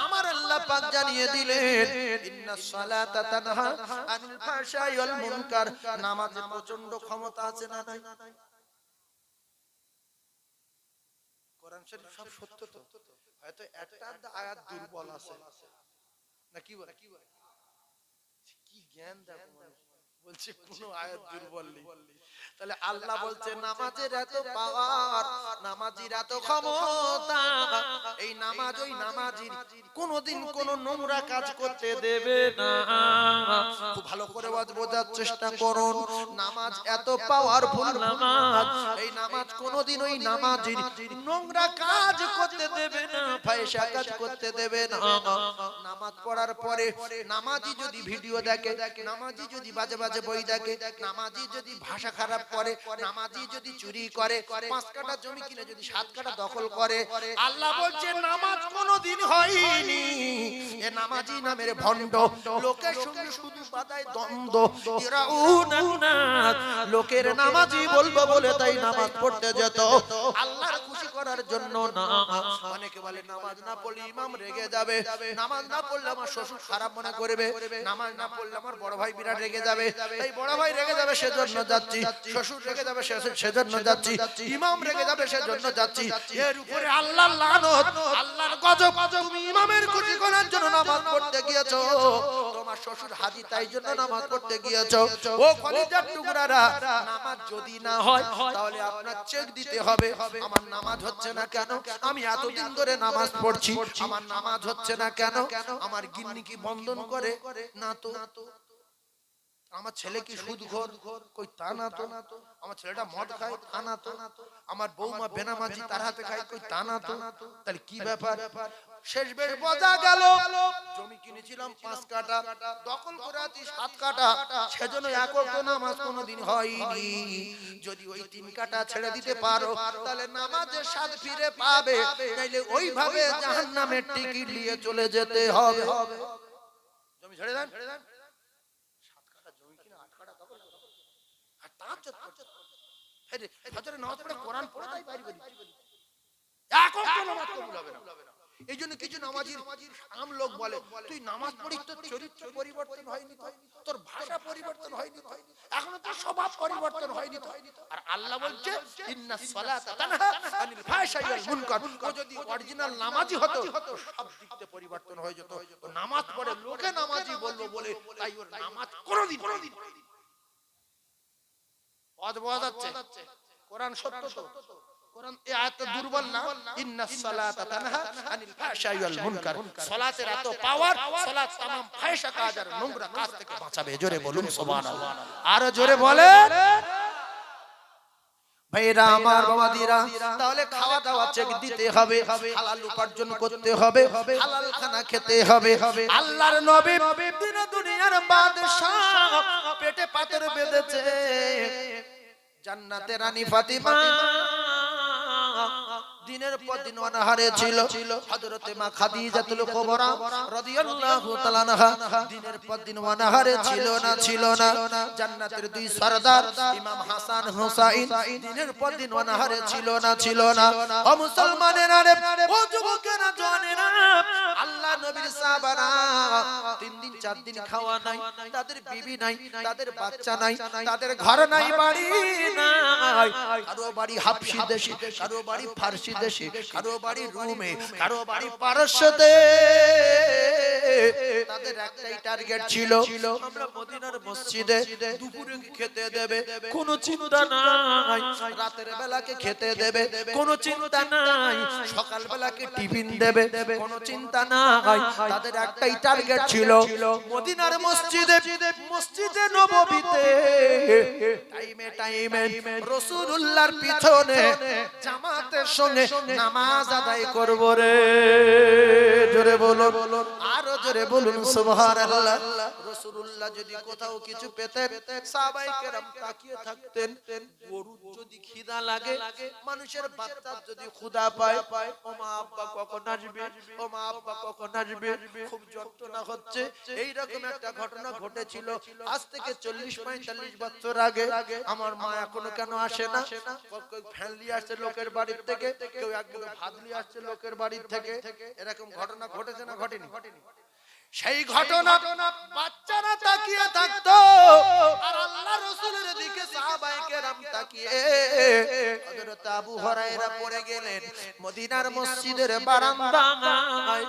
আমার আল্লাহ পাক জানিয়ে দিলেন ইন্নাস সালাতা তানহা আনিল ফাহশাই ওয়াল মুনকার, নামাজে প্রচন্ড ক্ষমতা আছে না নাই? কোরআন শরীফ সব সত্য তো, হয়তো একটা আয়াত দুর্বল আছে না, কি বলে কি জ্ঞান দেখো মানুষ বলছে কোন আয়াত দুর্বল নেই। তাহলে আল্লাহ বলছে নামাজের এত পাওয়ার, নামাজির এত ক্ষমতা, এই নামাজ ওই নামাজির কোনদিন কোন নোংরা কাজ করতে দেবে না। খুব ভালো করে বোঝার চেষ্টা করুন, নামাজ এত পাওয়ারফুল নামাজ, এই নামাজ কোনদিন ওই নামাজির নোংরা কাজ করতে দেবে না, ফাহিশা কাজ করতে দেবে না। নামাজ পড়ার পরে নামাজি যদি ভিডিও দেখে, নামাজি যদি বাজে বাজে বই দেখে, নামাজি যদি ভাষা খারাপ করে, নামাজি যদি চুরি করে, 5 কাঠা জমি কিনে যদি 7 কাঠা দখল করে, আল্লাহ বলছে নামাজ কোনোদিন হয়নি। এ নামাজি নামের ভণ্ড, লোকের সঙ্গে শুধু বাদায় দ্বন্দ্ব। ইরাউনান নাস, লোকের নামাজি বলবো বলে তাই নামাজ পড়তে যেত, আল্লাহর খুশি করার জন্য না। অনেকে বলে নামাজ না পড়লে ইমাম রেগে যাবে, নামাজ না পড়লে আমার শ্বশুর খারাপ মনে করবে, নামাজ না পড়লে আমার বড় ভাই বিরাট রেগে যাবে, এই বড় ভাই রেগে যাবে সেজন্য যাচ্ছি, শ্বশুর রেগে যাবে সেজন্য যাচ্ছি, ইমাম রেগে যাবে সেজন্য যাচ্ছি। এর উপরে আল্লাহর লানত, আল্লাহর গজব। তুমি ইমামের খুশি করার জন্য নামাজ পড়তে গিয়েছো, তোমার শ্বশুর হাজি তাই জন্য নামাজ পড়তে গিয়েছো। ও কলিজার টুকরারা, নামাজ যদি না হয় তাহলে আপনার চেক দিতে হবে, আমার নামাজ হচ্ছে না কেন, আমি এতদিন ধরে নামাজ পড়ছি, আমার নামাজ হচ্ছে না কেন, আমার গিন্নি কি বন্ধন করে না তো, আমার ছেলে কি সুদখোর, কই তা না তো, আমার ছেলেটা মদ খায় তা না তো, আমার বৌমা বেনামাজি তার হাতে খায়, কই তা না তো, তাহলে কি ব্যাপার? শেষ বেশ বোঝা গেল জমি কিনেছিলাম 5 কাঠা, দখল করে আছি 7 কাঠা, সেজন্য এক ওয়াক্ত নামাজ কোনোদিন হয়নি। যদি ওই 3 কাঠা ছেড়ে দিতে পারো তাহলে নামাজের স্বাদ ফিরে পাবে, নাইলে ওইভাবে জাহান্নামের টিকিট নিয়ে চলে যেতে হবে। জমি ছেড়ে দেন, 7 কাঠা জমি কিনে 8 কাঠা দখল করে আর তাহাজ্জুদ করছে, ফজরের নামাজ পড়ে কোরআন পড়ে তাই বাইরে বেরিয়ে এক ওয়াক্ত নামাজ কবুল হবে না। এই জন্য কিছু নামাজির আম লোক বলে, তুই নামাজ পড়িস তোর চরিত্র পরিবর্তন হয়নি, তোর ভাষা পরিবর্তন হয়নি, এখনো তোর স্বভাব পরিবর্তন হয়নি। আর আল্লাহ বলছে ইন্নাস সালাতা তানহা আনিল ফাহশাই ওয়াল মুনকার। ও যদি অরিজিনাল নামাজি হতো সব দিক থেকে পরিবর্তন হয়ে যেত। ও নামাজ পড়ে লোকে নামাজি বলবো বলে তাই ওর নামাজ কোনোদিন অদ্ভুত যাচ্ছে। কোরআন সত্য তো, কোরআন এই আয়াতটা দুর্বল না, ইন্নাস সালাতা তানহা আনিল ফাহশাই ওয়াল মুনকার। সালাতের এত পাওয়ার, সালাত तमाम ফাহশা কাজ আর নোংরা কাজ থেকে বাঁচাবে। জোরে বলুন সুবহানাল্লাহ, আরো জোরে বলেন। ভাইরা আমার, বাবাদিরা, তাহলে খাওয়া দাওয়া চেক দিতে হবে, হালাল উপার্জন করতে হবে, হালাল খানা খেতে হবে। আল্লাহর নবী দিন দুনিয়ার বাদশা, পেটে পাথর বেঁধেছে, জান্নাতের রানী ফাতিমা দিনের পর দিন অনাহারে ছিল। হযরতে মা খাদিজাতুল কুবরা রাদিয়াল্লাহু তাআলা আনহা দিনের পর দিন অনাহারে ছিল না। জান্নাতের দুই সরদার ইমাম হাসান হুসাইন দিনের পর দিন অনাহারে ছিল না। ও মুসলমানেরা, ও যুবকেরা, জওয়ানেরা, আল্লাহ নবীর সাহাবারা 3 দিন 4 দিন খাওয়া নাই, তাদের বিবি নাই, তাদের বাচ্চা নাই, তাদের ঘর নাই, বাড়ি নাই। কারো বাড়ি হাবশি দেশে, কারো বাড়ি ফারসি দেশে, কারো বাড়ি রোমে, কারো বাড়ি পারস্যতে। তাদের একটাই টার্গেট ছিল, আমরা মদিনার মসজিদে দুপুরে খেতে দেবে, কোনো চিন্তা নাই। রাতের বেলাকে খেতে দেবে, কোনো চিন্তা নাই। সকাল বেলাকে টিফিন দেবে, কোনো চিন্তা নাই। তাদের একটাই টার্গেট ছিল, মদিনার মসজিদে নববীতে টাইমে রাসূলুল্লাহর পিছনে জামাতের সঙ্গে নামাজ আদায় করব রে। জোরে বলুন, আরো জোরে বলুন সুবহানাল্লাহ। রাসূলুল্লাহ যদি কোথাও কিছু পেতেন, সাহাবায়ে কেরাম তাকিয়ে থাকতেন। গরুর যদি খিদা লাগে, মানুষের বাচ্চার যদি ক্ষুধা পায়, ও মা আব্বা কখন আসবে, ও মা আব্বা কখন আসবে, খুব যন্ত্রণা হচ্ছে। এই রকম একটা ঘটনা ঘটেছিল আজ থেকে 40-45 বছর আগে। আমার মা এখনো কেন আসে না? ফ্যামিলি আসছে লোকের বাড়ির থেকে, কেউ একগুলো ভাত নিয়ে আসছে লোকের বাড়ির থেকে। এরকম ঘটনা ঘটেছে না ঘটেনি? সেই ঘটনা বাচ্চারা তাকিয়ে থাকতো, আর আল্লাহ রাসূলের দিকে সাহাবায়ে কেরাম তাকিয়ে। হযরত আবু হুরায়রা পড়ে গেলেন মদিনার মসজিদের বারান্দায়।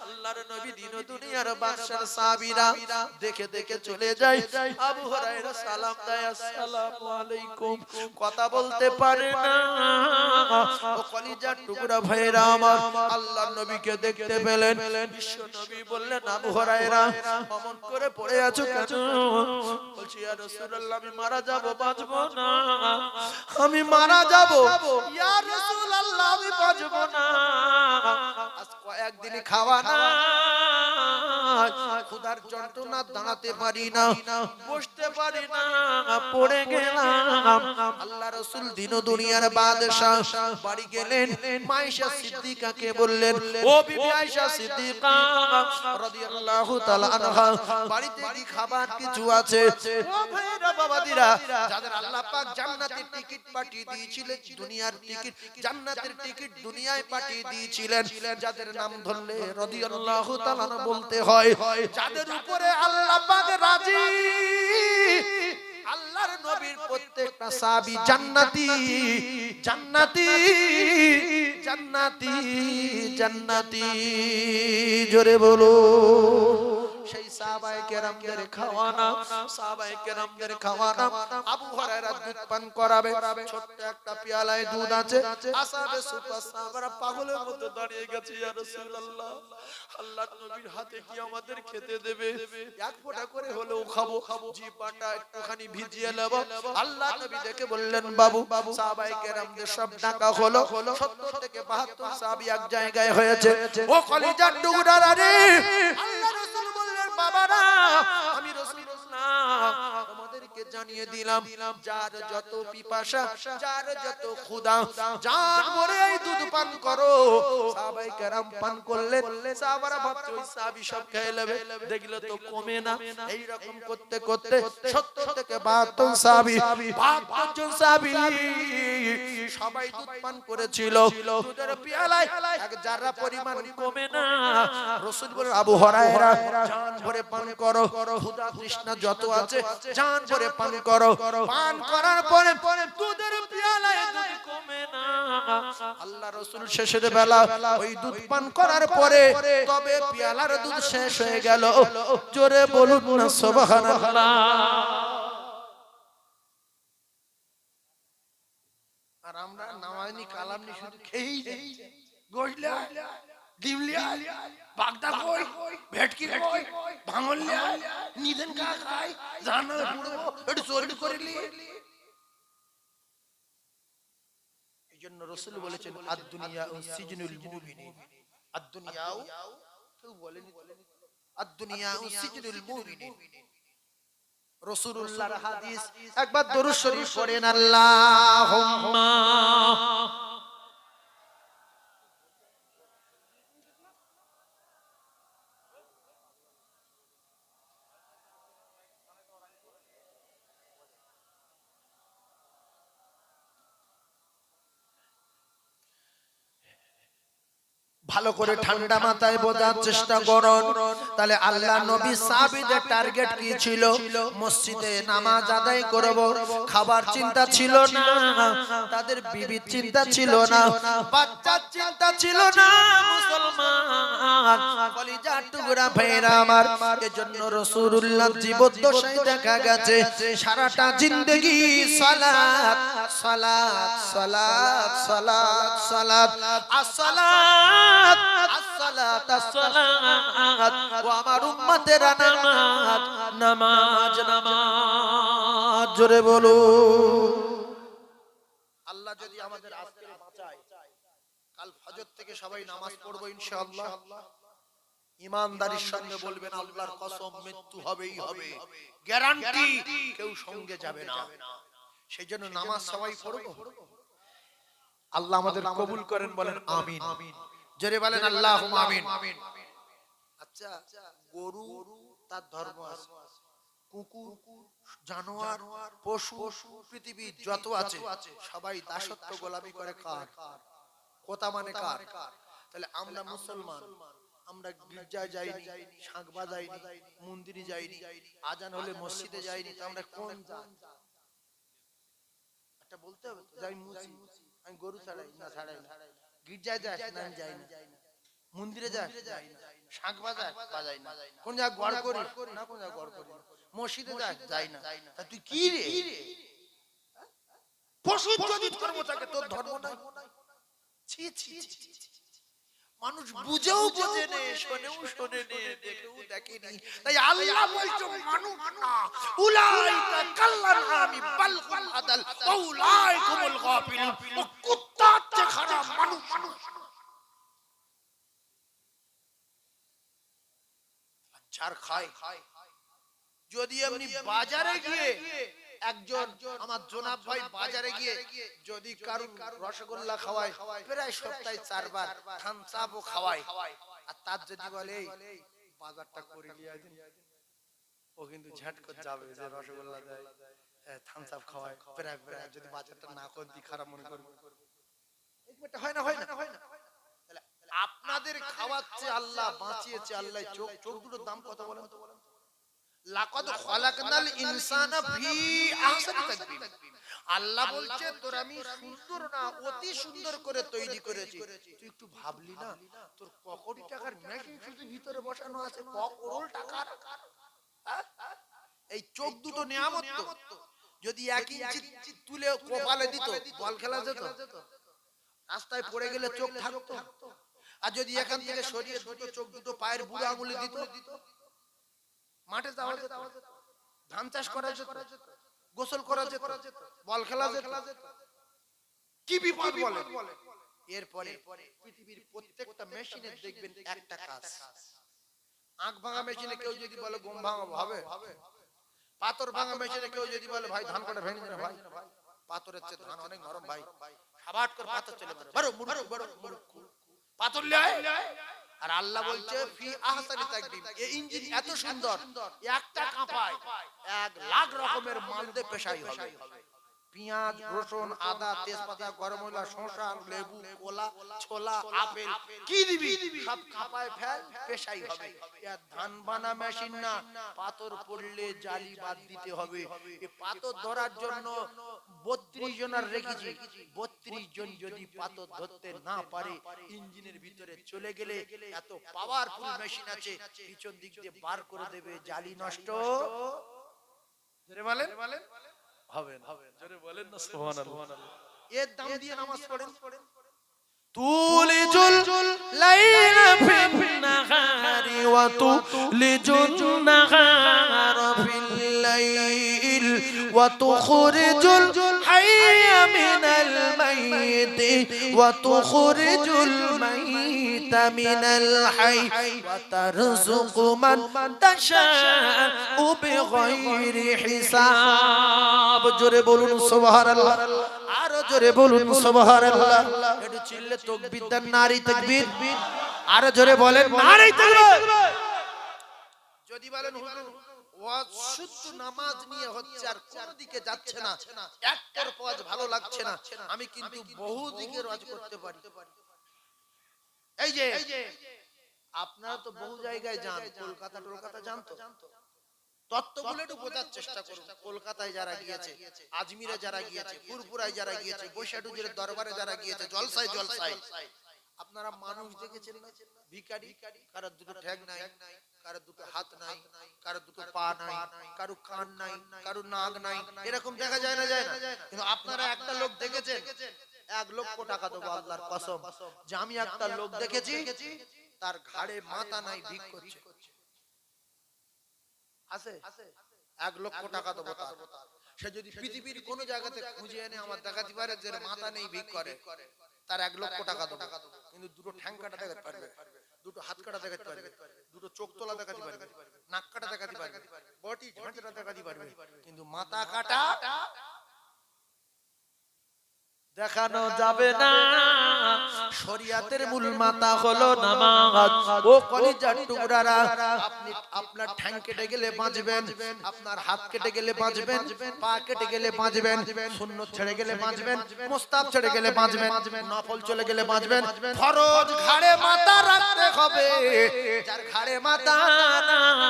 আল্লাহর নবী দিন দুনিয়ার বাদশার সাহাবীরা দেখে দেখে চলে যায়। আবু হুরায়রা সালাম দেয়, আসসালামু আলাইকুম। কথা বলতে পারে না। ও কলিজার টুকরা ভাইরা আমার, আল্লাহর নবীকে দেখতে পেলেন। বিশ্ব নবী বললেন, আবু হুরায়রা অমন করে পড়ে আছো কেন? বলছি, ইয়া রাসূলুল্লাহ, আমি মারা যাব, বাঁচব না। আমি মারা যাব ইয়া রাসূলুল্লাহ, আমি বাঁচব না। আজ কয়েকদিন খাওয়া নাই, ক্ষুধার যন্ত্রণা দাঁড়াতে পারি না, বসতে পারি না, পড়ে গেলাম। আল্লাহ রাসূল দিন ও দুনিয়ার বাদশা বাড়ি গেলেন, মা আয়েশা সিদ্দিকাকে বললেন, ও বিবি আয়েশা সিদ্দিকা রাদিয়াল্লাহু তাআলা আনহা, বাড়িতে কি খাবার কিছু আছে? ও ভাইরা বাবাদিরা, যাদের আল্লাহ পাক জান্নাতের টিকিট পাঠিয়ে দিয়েছিলেন, দুনিয়ার টিকিট, জান্নাতের টিকিট দুনিয়ায় পাঠিয়ে দিয়েছিলেন, যাদের নাম ধরলে রাদিয়াল্লাহু তাআলা বলতে হয়, যাদের উপরে আল্লাহ পাক রাজি, আল্লাহর নবীর প্রত্যেকটা সাহাবী জান্নাতি জান্নাতি জান্নাতি জান্নাতি, জোরে বলো। সেই সাহাবায়ে কেরামদের খাওয়ানা, সাহাবায়ে কেরামদের খাওয়ানা, আবু হুরায়রা দুধ পান করাবে, ছোট্ট একটা পেয়ালায় দুধ আছে, আসহাবে সুফা সাহাবারা পাগলের মতো দাঁড়িয়ে গেছে, ইয়া রাসূলুল্লাহ, আল্লাহর নবীর হাতে কি আমাদের খেতে দেবে? এক ফোঁটা করে হলেও খাবো, জিহ্বাটা একটুখানি ভিজিয়ে নেব। আল্লাহ নবী দেখে বললেন, বাবু। সাহাবায়ে কেরামদের সব ডাকা হলো, 70 থেকে 72 সাহাবী এক জায়গায় হয়েছে। ও কলিজার টুকরারা রে, আল্লাহ রাসূল বললেন, বাবারা, আমি রাসূলুল্লাহ তোমাদেরকে জানিয়ে দিলাম, যার যত পিপাসা, যার যত ক্ষুধা, জান ভরে এই দুধ পান করো। সাহাবায়ে কেরাম পান করলেন, সাহাবারা ভাবছে ওই সাহাবী সব খেয়ে নেবে, দেখলে তো কমে না। এই রকম করতে করতে 70 থেকে 72 সাহাবী, 72 জন সাহাবী সবাই দুধ পান করেছিল। দুধের পেয়ালায় এক জাররা পরিমাণ কমে না। রাসূল বলেন, আবু হুরায়রা, জান ভরে পান করো, ক্ষুধা তৃষ্ণা যত আছে জান ভরে পান করো। পান করার পরে দুধের পেয়ালায় দুধ কমে না। আল্লাহ রাসূল শেষের বেলা ওই দুধ পান করার পরে তবে পেয়ালার দুধ শেষ হয়ে গেল। জোরে বলুন না সুবহানাল্লাহ। আর আমরা নামাজনি কালামনি শুধু খেয়েই যাই, গোশলা ডিমলিয়া বাগদা কই, ভেটকি কই, ভাঙলিয়া নিদেন কা খাই, জানা পুরো একটু চর্বি করিলি। এইজন্য রাসূল বলেছেন, আদ-দুনিয়া সিজনুল মুমিনিন, আদ-দুনিয়াও, কেউ বলেনি আদ-দুনিয়া সিজনুল মুমিনিন। রাসূলুল্লাহর হাদিস, একবার দরুদ শরীফ পড়েন, আল্লাহুম্মা ভালো করে ঠান্ডা মাথায় বোঝার চেষ্টা করুন। তাহলে আল্লাহ নবী সাহাবীদের টার্গেট কি ছিল? মসজিদে নামাজ আদায় করব, খাবার চিন্তা ছিল না, তাদের বিবির চিন্তা ছিল না, বাচ্চার চিন্তা ছিল না। মুসলমান কলিজার টুকরা ভাইরা আমার, এজন্য রাসূলুল্লাহ জীবদ্দশায় দেখা গেছে সারাটা জিন্দেগি সালাত সালাত সালাত সালাত সালাত আসসালাত আসসালাত আসসালাত, ও আমার উম্মতেরা নামাজ নামাজ নামাজ, জোরে বলো। আল্লাহ যদি আমাদের আজকে বাঁচায়, কাল ফজর থেকে সবাই নামাজ পড়বো ইনশাআল্লাহ। ইমানদারির সঙ্গে বলবেন, আল্লাহর কসম মৃত্যু হবেই হবে, গ্যারান্টি, কেউ সঙ্গে যাবে না। সেই জন্য নামাজ সবাই পড়বো। আল্লাহ আমাদের কবুল করেন, বলেন আমিন। জোরে বলেন আল্লাহুম্মা আমিন। আচ্ছা, গরু তার ধর্ম আছে, কুকুর, জানোয়ার, পশু, পৃথিবী যত আছে সবাই দাসত্ব গোলামি করে কার? কথা মানে কার? তাহলে আমরা মুসলমান, আমরা গির্জায় যাইনি, শাঁখ বাজাইনি, মন্দিরে যাইনি, আজান হলে মসজিদে যাইনি, তো আমরা কোন জাত? একটা বলতে হবে, যাই মুসলিম, আমি গরু ছাড়াই না, ছাড়াই না, গির্জায় যাই না, যাই না, মন্দিরে যাই যাই না, শাঁখ বাজাই না, কোন জায়গায় গড় করি না, কোন জায়গায় গড় করি না, মসজিদে যাই না। তা তুই কি রে? পশু যদি ধর্ম থাকে, তোর ধর্ম নাই? ছি ছি ছি, মানুষ বুঝেও বোঝে নে, শোনেও শোনে নে, দেখেও দেখেনি। তাই আল্লাহ বলছে মানুষ না, উলাইকা কাল্লানামি বাল হুম আদাল ওয়া উলাইকুমুল গাফিলুন, ও কুত্তার চেয়ে খারাপ মানুষ। ছাড় খায়। যদি এমনি বাজারে গিয়ে একজন আমার জনাব ভাই বাজারে গিয়ে যদি কারো রসগোল্লা খাওয়ায়, প্রায় সপ্তাহে 4 বার থামস আপও খাওয়ায়, আর তার যদি বলে বাজারটা করে নিয়ে দিন, ও কিন্তু ঝাট করে যাবে যে রসগোল্লা দেয়, থামস আপ খাওয়ায়, প্রায় প্রায় যদি বাজারটা না করে দি খারাপ মনে করবে। এটা হয় না, হয় না, হয় না। তাহলে আপনাদের খাওয়াচ্ছে আল্লাহ, বাঁচিয়েছে আল্লাহ। চোখ চোখ দুটোর দাম কত বলেন তো? লাকাদ খালাকনাল ইনসানা ফি আহসানি তাকবীর। আল্লাহ বলছে তোর আমি সুন্দর না অতি সুন্দর করে তৈরি করেছি। তুই একটু ভাবলি না তোর ক কোটি টাকার মেশিন শুধু ভিতরে বসানো আছে, ক করোড় টাকার। এই চোখ দুটো নিয়ামত তো। যদি 1 ইঞ্চি তুলে কপালে দিত, বল খেলা যেত, রাস্তায় পড়ে গেলে চোখ থাকতো। আর যদি এখান থেকে সরিয়ে দুটো চোখ দুটো পায়ের বুড়ো আঙুলে দিত, মাঠে যাওয়া যেত, ধান চাষ করা যেত, গোসল করা যেত, বল খেলা যেত। কি বিপদ বলে। এরপরে পৃথিবীর প্রত্যেকটা মেশিনে দেখবেন একটা কাজ। আখ ভাঙা মেশিনে কেউ যদি বলে গম ভাঙা হবে, পাথর ভাঙা মেশিনে কেউ যদি বলে ভাই ধান কাটা ভেঙে না ভাই, পাথরের চেয়ে ধান অনেক নরম ভাই, সাবাট করে পাথর চলে মারে, বড় বড় বড় পাথর লয়। আর আল্লাহ বলছে ফি আহসানি তাকবীর, এই ইঞ্জিন এত সুন্দর, একটা কাঁপায় 1 লাখ রকমের মাল দিয়ে পেশাই হবে। পেঁয়াজ, রসুন, আদা, তেজপাতা, গরম মশলা, শসা, লেবু, কলা, ছোলা, আপেল কি দিবি সব কাঁপায় ফেল, পেশাই হবে। এর ধান বানা মেশিন না, পাথর পড়লে জালি বাদ দিতে হবে। এই পাথর ধরার জন্য 32 জনের রেখেছি। 32 জন যদি পাথর ধরতে না পারে, ইঞ্জিনের ভিতরে চলে গেলে এত পাওয়ারফুল মেশিন আছে, পিছন দিক দিয়ে বার করে দেবে, জালি নষ্ট ধরে বলেন হবে না। জোরে বলেন না সুবহানাল্লাহ। এর দাম দিয়ে নামাজ পড়েন। তুলিজুল লাইলা ফিন নাহারি ওয়া তুলিজুন নাহারা ফিল লাইল ওয়া তুখরিজুল হাইয়া মিনাল মাইতি ওয়া তুখরিজুল মাইতা মিনাল হাই ওয়া তারযুকু মান তাশাউ বিগাইরি হিসাব। জোরে বলুন সুবহানাল্লাহ, আরো জোরে বলুন সুবহানাল্লাহ। একটু চিল্লে তাকবীর দেন, নারী তাকবীর। আরো জোরে বলেন নারী তাকবীর। যদি বলেন হুজুর ওয়াজ শুদ্ধ নামাজ নিয়ে হচ্ছে আর কোন দিকে যাচ্ছে না, একটার ওয়াজ ভালো লাগছে না, আমি কিন্তু বহু দিকে ওয়াজ করতে পারি। এই যে আপনারা তো বহু জায়গায় যান, কলকাতা যান তো, তত্ত্বগুলো একটু বোঝার চেষ্টা করুন। কলকাতায় যারা গিয়েছে, আজমিরে যারা গিয়েছে, ফুরফুরায় যারা গিয়েছে, বৈশাখুজের দরবারে যারা গিয়েছে, জলসায় আপনারা মানুষ দেখেছেন না? ভিখারি, কারো দুটো ঠ্যাং নাই, কারো দুটো হাত নাই, কারো দুটো পা নাই, কারো কান নাই, কারো নাক নাই, এরকম দেখা যায় না? যায় না? কিন্তু আপনারা একটা লোক দেখেছেন, 1 লক্ষ টাকা দেবো আল্লাহর কসম যে আমি একটা লোক দেখেছি, তার ঘাড়ে মাথা নাই, ভিক করছে। আছে 1 লক্ষ টাকা দেবো তার। সে যদি পৃথিবীর কোন জায়গাতে খুঁজে এনে আমার দেখাতে পারে যে মাথা নেই, ভিক করে, তার 1 লক্ষ টাকা দেবো। কিন্তু দুটো ঠ্যাং কাটা দেখাতে পারবে, দুটো হাত কাটা দেখাতে পারবে, দুটো চোখ তোলা দেখাতে পারবে, নাক কাটা দেখাতে পারবে, বটি ঝাঁঝরা দেখাতে পারবে, কিন্তু মাথা কাটা দেখানো যাবে না। শরিয়াতের মূল মাথা হলো নামাজ। ও কলিজার টুকরারা, আপনি আপনার ঠ্যাং কেটে গেলে বাঁচবেন, আপনার হাত কেটে গেলে বাঁচবেন, পা কেটে গেলে বাঁচবেন, সুন্নত ছেড়ে গেলে বাঁচবেন, মুস্তাহাব ছেড়ে গেলে বাঁচবেন, নফল চলে গেলে বাঁচবেন। ফরজ ঘাড়ে মাথা রাখতে হবে। যার ঘাড়ে মাথা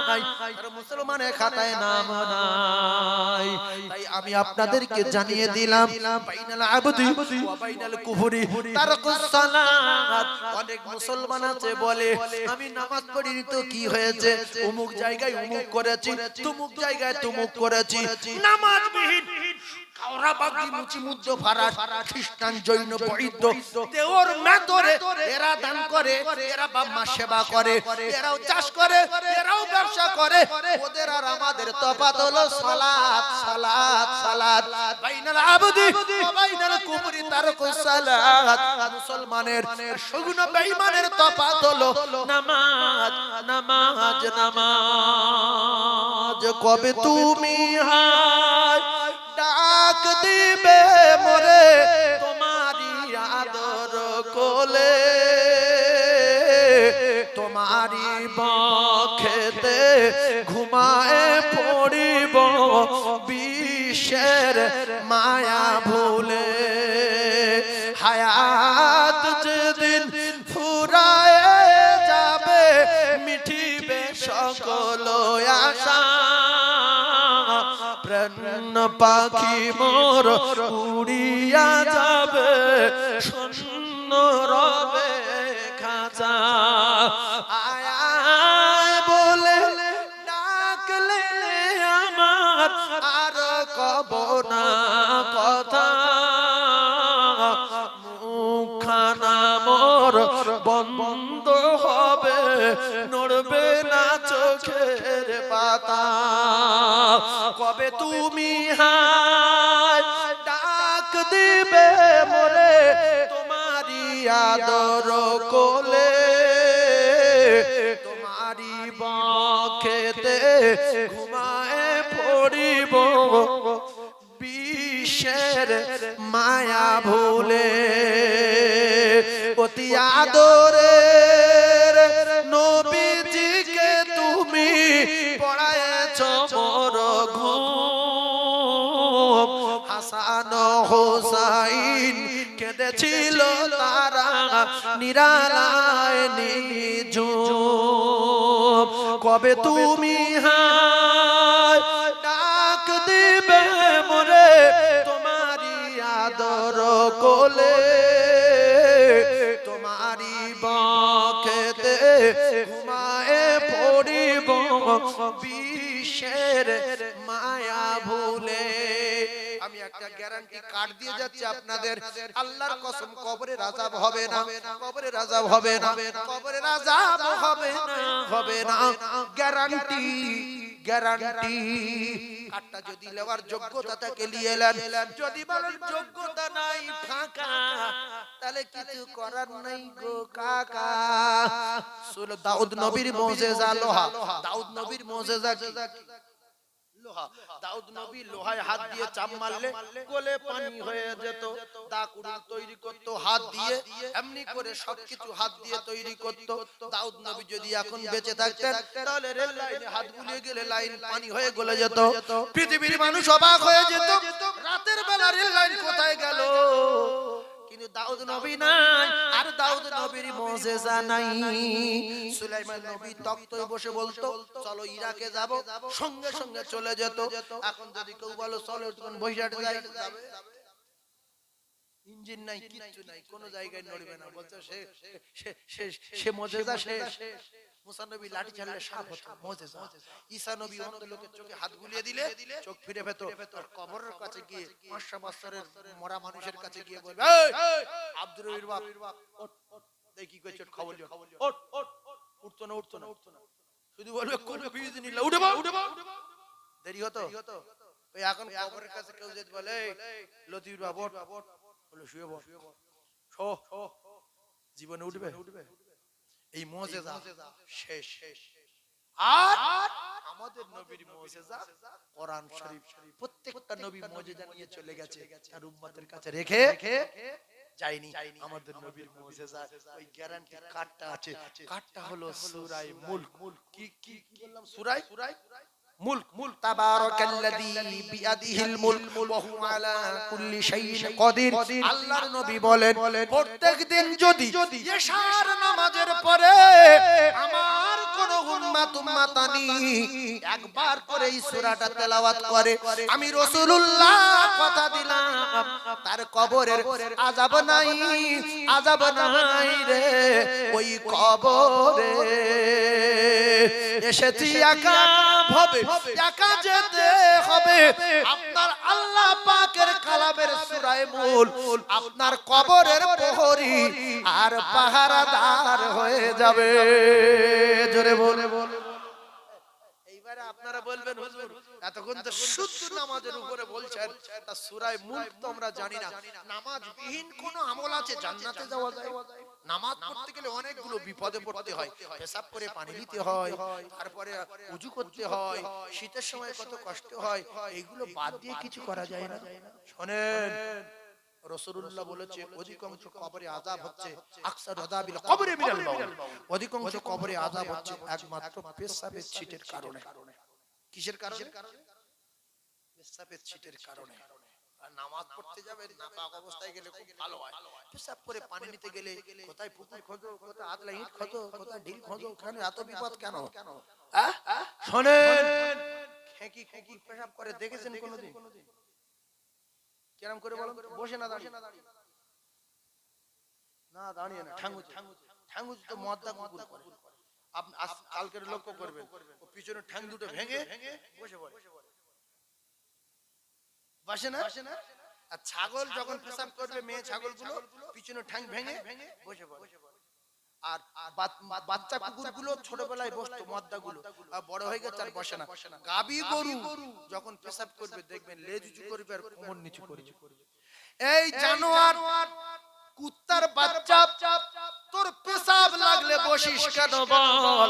নাই তার মুসলমানের খাতায় নাম নাই। তাই আমি আপনাদেরকে জানিয়ে দিলাম, বাইনাল আবদি ওয়া বাইনাল কুফরি তারকুস সালাত। অনেক মুসলমান আছে বলে আমি নামাজ পড়িনি তো কি হয়েছে, অমুক জায়গায় অমুক করেছি, তুমুক জায়গায় তুমুক করেছি। নামাজবিহীন ওরা বাকি মুচি মুদ্দ ফারাস খ্রিস্টান জৈন বৌদ্ধ দেওর মেতরে এরা দান করে, এরা বাম্মা সেবা করে, এরাও চাষ করে, এরাও ব্যবসা করে। ওদের আর আমাদের তফাৎ হলো সালাত সালাত সালাত বাইনাল আবদি ওয়া বাইনাল কুফরি তারকুস সালাত। মুসলমানের সুগুণ বেঈমানের তফাৎ হলো নামাজ নামাজ নামাজ। কবে তুমি হায় ডাক দিবে মোরে তোমারি আদর কোলে, তোমারি বক্ষেতে ঘুমায়ে পড়িব বিশ্বের মায়া ভুলে। হায়াত যেদিন ফুরায়ে যাবে মিঠিবে সকল আশা, প্রাণ পাখি মোর উড়িয়া যাবে শূন্য রবে খাঁচা। আয় আয় বলে ডাকলে আমার আর কব না কথা, মুখখানা মোর বন্ধ হবে নড়বে না চোখের পাতা। কবে তুমি হায় ডাক দিবে মোরে তোমারি আদর কোলে, তোমারি বক্ষেতে ঘুমায়ে পড়িব বিশ্বের মায়া ভুলে। অতি আদরের নবীজিকে তুমি পড়ায়েছ মোর ঘুম, হাসান হোসাইন কেঁদেছিল তারা নিরালায় নিঝুম। কবে তুমি হায় ডাক দিবে মোরে তোমারি আদর কোলে, তোমারি বক্ষেতে ঘুমায়ে পড়িব বিশ্বের মায়া ভুলে। আমি একটা গ্যারান্টি কার্ড দিয়ে যাচ্ছি আপনাদের, আল্লাহর কসম কবরের আযাব হবে না, কবরের আযাব হবে না, কবরের আযাব হবে না, হবে না, গ্যারান্টি গ্যারান্টি। কার্ডটা যদি নেওয়ার যোগ্যতা থাকে নিয়ে নেন, যদি বলেন যোগ্যতা নাই ফাঁকা তাহলে কিছু করার নাই গো কাকা। সূরা দাউদ নবীর মুজিজা লোহা, দাউদ নবীর মুজিজা লোহা। দাউদ নবী লোহায় হাত দিয়ে চাপ মারলে গলে পানি হয়ে যেত, দাকুড়ি তৈরি করত হাত দিয়ে, এমনি করে সবকিছু হাত দিয়ে তৈরি করত। দাউদ নবী যদি এখন বেঁচে থাকতেন তাহলে রেল লাইনে হাত বুলিয়ে গেলে লাইন পানি হয়ে গলে যেত, পৃথিবীর মানুষ অবাক হয়ে যেত রাতের বেলা রেল লাইন কোথায় গেল। কিন্তু দাউদ নবী নাই, আর দাউদ নবীর মুজিজা নাই। সুলাইমান নবী তক্তয় বসে বলতো চলো ইরাকে যাব, সঙ্গে সঙ্গে চলে যেত। এখন যদি কেউ বলো চলো তখন বৈশাখে যাই, যাবে? ইঞ্জিন নাই, কিচ্ছু নাই, কোন জায়গায় নড়বে না। বলতো সে মুজিজা শেষ। মুসা নবী লাঠি চাললে সাপ হতো, মুজিজা। ঈসা নবী অন্ধ লোকের চোখে হাত বুলিয়ে দিলে চোখ ফিরে পেত। আর কবরের কাছে গিয়ে 500 বছরের মরা মানুষের কাছে গিয়ে বলবে এই আব্দুর রবির বাপ ওঠ ওঠ, দেখি কই চোট খবর লিও, ওঠ ওঠ, উঠতো না উঠতো না উঠতো না, শুধু বলবে কোন বিউজি নিলা উঠে বা উঠে বা। দেরি হতো। ওই এখন কবরের কাছে কেউ যদি বলে লতিফ বাপ ওঠ, বলে শুয়ে বস, শো জীবনে উঠবে? এই মুজিজা শেষ। আর আমাদের নবীর মুজিজা কোরআন শরীফ, প্রত্যেকটা নবী মুজিজা নিয়ে চলে গেছে, তার উম্মতের কাছে রেখে যায়নি। আমাদের নবীর মুজিজা ওই গ্যারান্টি কার্ডটা আছে, কার্ডটা হলো সূরা মুলক। কি বললাম? সূরা মুলক। তাবারাকাল্লাযী বিয়াদিহিল মুলক ওয়া হুয়া আলা কুল্লি শাইইন কাদির। আল্লাহর নবী বলেন প্রত্যেকদিন যদি ইশার নামাজের পরে আমার কোন উম্মাতানি একবার করে এই সূরাটা তেলাওয়াত করে, আমি রাসূলুল্লাহ কথা দিলাম তার কবরের আযাব নাই, আযাব নাই রে ওই কবরে। এসেছি একা হবে, একা যেতে হবে, আপনার আল্লাহ পাকের সুরায় মূল আপনার কবরের প্রহরী আর পাহারাদার হয়ে যাবে। জোরে বলে এইবারে আপনারা বলবেন হুজুর এতক্ষণ তো শুদ্ধ নামাজের উপরে বলছেন, তা সূরা মুলক তো আমরা জানি না, নামাজবিহীন কোন আমল আছে জান্নাতে যাওয়া যায়? নামাজ পড়তে গেলে অনেকগুলো বিপদে পড়তে হয়, পেশাব করে পানি নিতে হয়, তারপরে ওযু করতে হয়, শীতের সময় কত কষ্ট হয়, এইগুলো বাদ দিয়ে কিছু করা যায় না। শুনেন রাসূলুল্লাহ বলেছে অধিকাংশ কবরে আযাব হচ্ছে আকসার আযাবিল কবরে মিনাল মাউত, অধিকাংশ কবরে আযাব হচ্ছে একমাত্র পেশাবের ছিটের কারণে। কিসের কারণে? পেশাবের ছিটের কারণে। আর নামাজ পড়তে যাবে নাপাক অবস্থায় গেলে খুব ভালো হয়, পেশাব করে পানি নিতে গেলে কোথায় পুকুর খোঁজো, কোথায় আদলা ইট খোঁজো, কোথায় ঢিল খোঁজো, কেন এত বিপদ কেন? শুনেন খেকি কুকুর পেশাব করে দেখেছেন কোনোদিন? কেরম করে বলেন? বসে না দাঁড়িয়ে? না দাঁড়িয়ে না, ঠাঙ্গুজ ঠাঙ্গুজ তো মদ্দা কুকুর করে। আপনি কালকের লক্ষ্য করবেন ও পিছনে ঠ্যাং দুটো ভেঙে বসে পড়ে, বসে না? আর ছাগল যখন পেশাব করবে মেয়ে ছাগলগুলো পিছনে ঠ্যাং ভেঙে বসে পড়ে। আর বাচ্চা কুকুরগুলো ছোটবেলায় বসতো মদ্দাগুলো, আর বড় হয়ে গেছে আর বসে না। গাবি গরু যখন পেশাব করবে দেখবেন লেজ উঁচু করবে আর কোমর নিচু করবে। এই জানোয়ার কুত্তার বাচ্চা তোর পেশাব লাগলে বসিস কেন বল?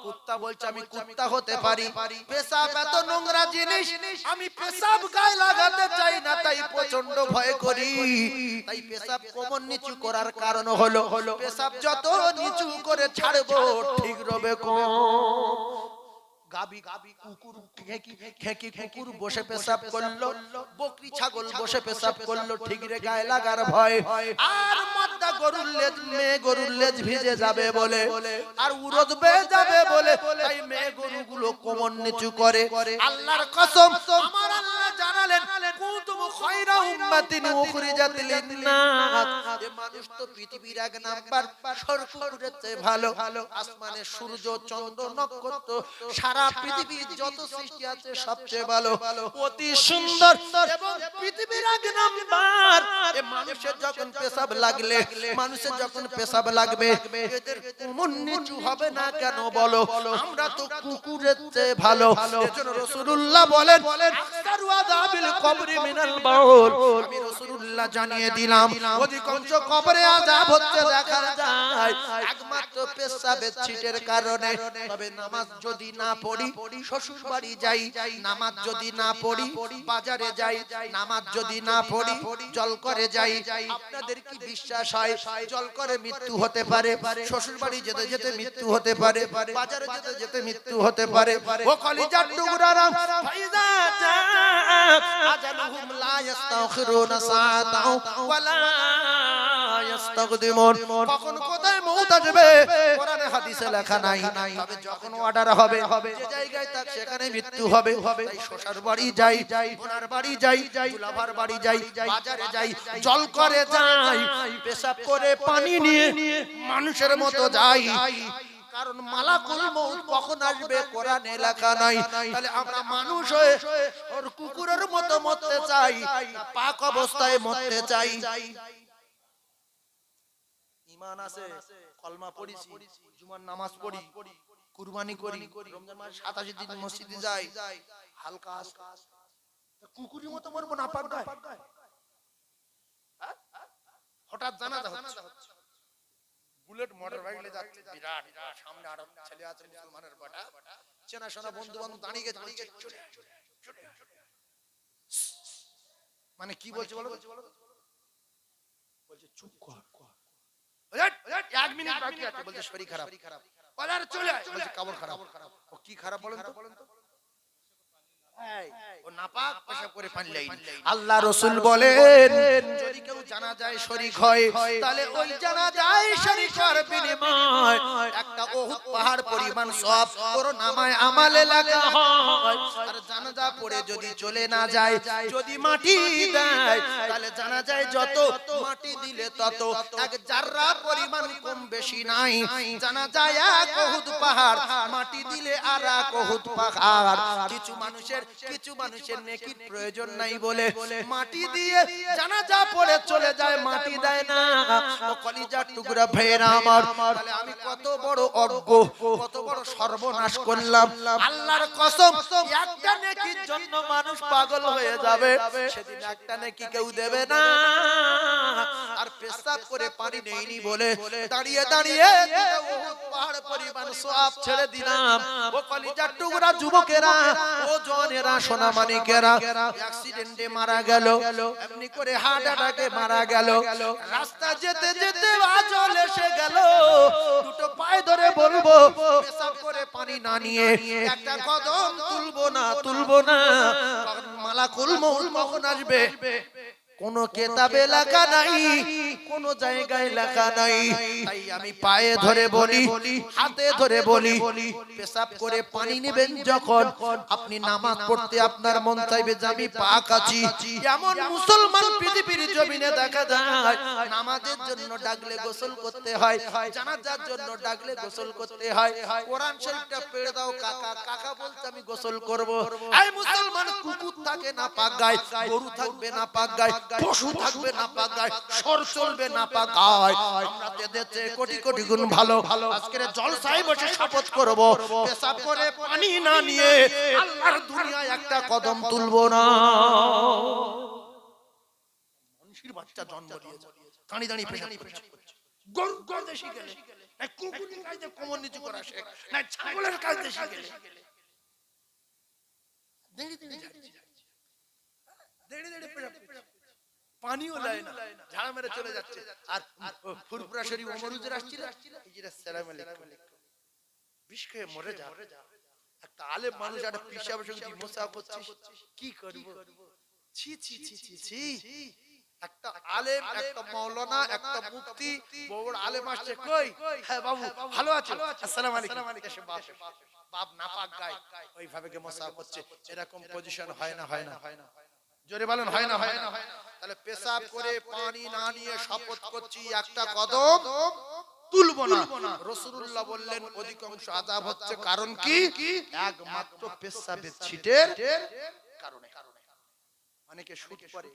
কুত্তা বলছে আমি কুত্তা হতে পারি, পেশাব এত নোংরা জিনিস, আমি পেশাব গায়ে লাগাতে চাই না, তাই প্রচন্ড ভয় করি। তাই পেশাব কোমর নিচু করার কারণ হলো পেশাব যত নিচু করে ছাড়বো ঠিক রবে কম। গাবি কুকুর খেকি কুকুর বসে পেশাব করলো, বকরি ছাগল বসে পেশাব করলো, ঠিক রে গায়ে লাগার ভয়। আর মদ্দা গরুর লেজ, মেয়ে গরুর লেজ ভিজে যাবে বলে আর উরদ বেয়ে যাবে বলে তাই মেয়ে গরুগুলো কোমর নিচু করে। আল্লাহর কসম আমার আল্লাহ জানালেন কুনতুম খায়রা উম্মাতিন উখরিজাত লিন-নাস, এ মানুষ তো পৃথিবীর এক নাম্বার সরকুকুরের চেয়ে ভালো। আসমানে সূর্য চন্দ্র নক্ষত্র সারা পৃথিবীর যত সৃষ্টি আছে সবচেয়ে ভালো, অতি সুন্দর এবং পৃথিবীর এক নাম্বার। এ মানুষের যখন পেশাব লাগলে, মানুষের যখন পেশাব লাগবে এদের কোমর নিচু হবে না কেন বলো? আমরা তো কুকুরের চেয়ে ভালো। এজন্য রাসূলুল্লাহ বলেন আকসারু আযাবিল কবরি মিনাল বাউল। আমি রাসূলুল্লাহ জানিয়ে দিলাম অধিকাংশ কবরে আযাব হচ্ছে দেখা যায় একমাত্র পেশাবের ছিটের কারণে। তবে নামাজ যদি না পড়ি শ্বশুর বাড়ি যাই, নামাজ যদি না পড়ি বাজারে যাই, নামাজ যদি না পড়ি জল করে যাই, আপনাদের কি বিশ্বাস হয় জল করে মৃত্যু হতে পারে? শ্বশুর বাড়ি যেতে যেতে মৃত্যু হতে পারে, বাজারে যেতে যেতে মৃত্যু হতে পারে। ও কলিজার টুকরারা, ফাইজা জাআত আজালুহুম লা ইস্তাখিরুনা সাআতাও ওয়া লা ইস্তাকদিমুন। কখন কোথায় মউত আসবে কোরআনে হাদিসে লেখা নাই, তবে যখন অর্ডার হবে যে জায়গায় থাক সেখানে মৃত্যু হবে। তাই শ্বশুর বাড়ি যাই, বোনার বাড়ি যাই, দুলাভার বাড়ি যাই, বাজারে যাই, জল করে যাই, পেশাব করে পানি নিয়ে মানুষের মতো যাই, কারণ মালাকুল মউত কখন আসবে কোরআনে লেখা নাই। তাহলে আমরা মানুষ হয়ে ওর কুকুরের মতো মরতে চাই, পাক অবস্থায় মরতে চাই। ঈমান আছে, কলমা পড়িছি, জুমার নামাজ পড়ি, কুরবানি করি, রমজান মাসে 87 দিন মসজিদে যাই, হালকা কুকুরের মতো মরবো না পাক গায়? হঠাৎ জানাজা হচ্ছে, বুলেট মোটর বাইকে যাচ্ছে, বিরাট সামনে আরো ছেলে আছে মুসলমানের বাটা, চেনা শোনা বন্ধু বান্ধব দাঁড়িয়ে গেছে, মানে কি বলছে বলো? বলছে চুপ কর, 1 মিনিট বাকি আছে, বলছে শরীর খারাপ, বাজার চলে আয়, বলছে কবর খারাপ। ও কি খারাপ বলেন তো? ও নাপাক পেশাব করে পানি লাইন। আল্লাহ রাসূল বলেন যদি কেউ জানাজায় শরীক হয় তাহলে ওই জানাজায় শরীক হওয়ার বিনিময় একটা উহুদ পাহাড় পরিমাণ সওয়াব ওর নামায় আমলে লেখা হয়। আর জানাজা পড়ে যদি চলে না যায়, যদি মাটি দেয় তাহলে জানাজায় যত মাটি দিলে তত এক জাররা পরিমাণ কম বেশি নাই। জানাজায় এক উহুদ পাহাড়, মাটি দিলে আর এক উহুদ পাহাড়। কিছু মানুষের নেকির প্রয়োজন নাই বলে মাটি দিয়ে জানাজা পড়ে চলে যায়, মাটি দেয় না। ও কলিজার টুকরা ভাইরা আমার, তাহলে আমি কত বড় অজ্ঞ, কত বড় সর্বনাশ করলাম। আল্লাহর কসম, একটা নেকির জন্য মানুষ পাগল হয়ে যাবে, সেদিন একটা নেকি কেউ দেবে না। আর পেশাব করে পানি নেইনি বলে দাঁড়িয়ে দাঁড়িয়ে উহুদ পাহাড় পরিমাণ সওয়াব ছেড়ে দিলাম। ও কলিজার টুকরা যুবকেরা, ও জওয়ানেরা, সোনা মানিকেরা, অ্যাক্সিডেন্টে মারা গেল, এমনি করে হার্ট অ্যাটাকে মারা গেল। রাস্তা যেতে যেতে আজল এসে গেল, দুটো পায়ে ধরে বলবো পেশাব করে পানি না নিয়ে একটা কদম তুলবো না। মালাকুল মউত কখন আসবে কোন কেতাবে লেখা নাই, কোন জায়গায় লেখা নাই। তাই আমি পায়ে ধরে বলি, হাতে ধরে বলি, পেশাব করে পানি নেবেন যখন আপনি নামাজ পড়তে আপনার মন চাইবে যে আমি পাক আছি। এমন মুসলমান পৃথিবীর জমিনে দেখা যায়, নামাজের জন্য ডাকলে গোসল করতে হয়, জানাজার জন্য ডাকলে গোসল করতে হয়। কোরআন শরীফটা পড়ে দাও কাকা, কাকা বলতে আমি গোসল করব। এই মুসলমান, কুকুর থাকে না পাক গায়, গরু থাকবে না পাক গায়, পশু থাকবে না পাক গায়, সর চলবে না পাক গায়। আমরা দেশে কোটি কোটি গুণ ভালো। আজকের জলসায় বসে শপথ করব, পেশাব করে পানি না নিয়ে আল্লাহর দুনিয়ায় একটা কদম তুলবো না। মানুষের বাচ্চা জন্ম দিয়েছে, দাঁড়িয়ে দাঁড়িয়ে পেশাব করছে। গরু কাজে শিখেলে না, কুকুরের কাজে কোমর নিচু করা শেখ না, ছাগলের কাজে শিখেলে দাঁড়িয়ে দাঁড়িয়ে পানিও লায় না, ঝাড়া মেরে চলে যাচ্ছে। আর ফুরফুরা শরীফ ওমরুজের আসছিল, আসসালামু আলাইকুম, বিষ খেয়ে মরে যা। একটা আলেম মানুষ একটা পিসাবের সঙ্গে মোসা করছিস, কি করব? ছি ছি ছি ছি ছি। একটা আলেম, একটা মাওলানা, একটা মুফতি, বড় আলেম আসছে, কই হ্যাঁ বাবু ভালো আছো, আসসালামু আলাইকুম, এসে বাপ নাপাক গায় ওইভাবে কে মোসা করছে। এরকম পজিশন হয় না, হয় না, হয় না, জোরে বলেন হয় না, হয় না। তাহলে পেশাব করে পানি না নিয়ে শপথ করছি একটা কদম তুলবো না। রাসূলুল্লাহ বললেন অধিকাংশ আযাব হচ্ছে কারণ কি? একমাত্র পেশাবের ছিটের কারণে। অনেকে শুট করে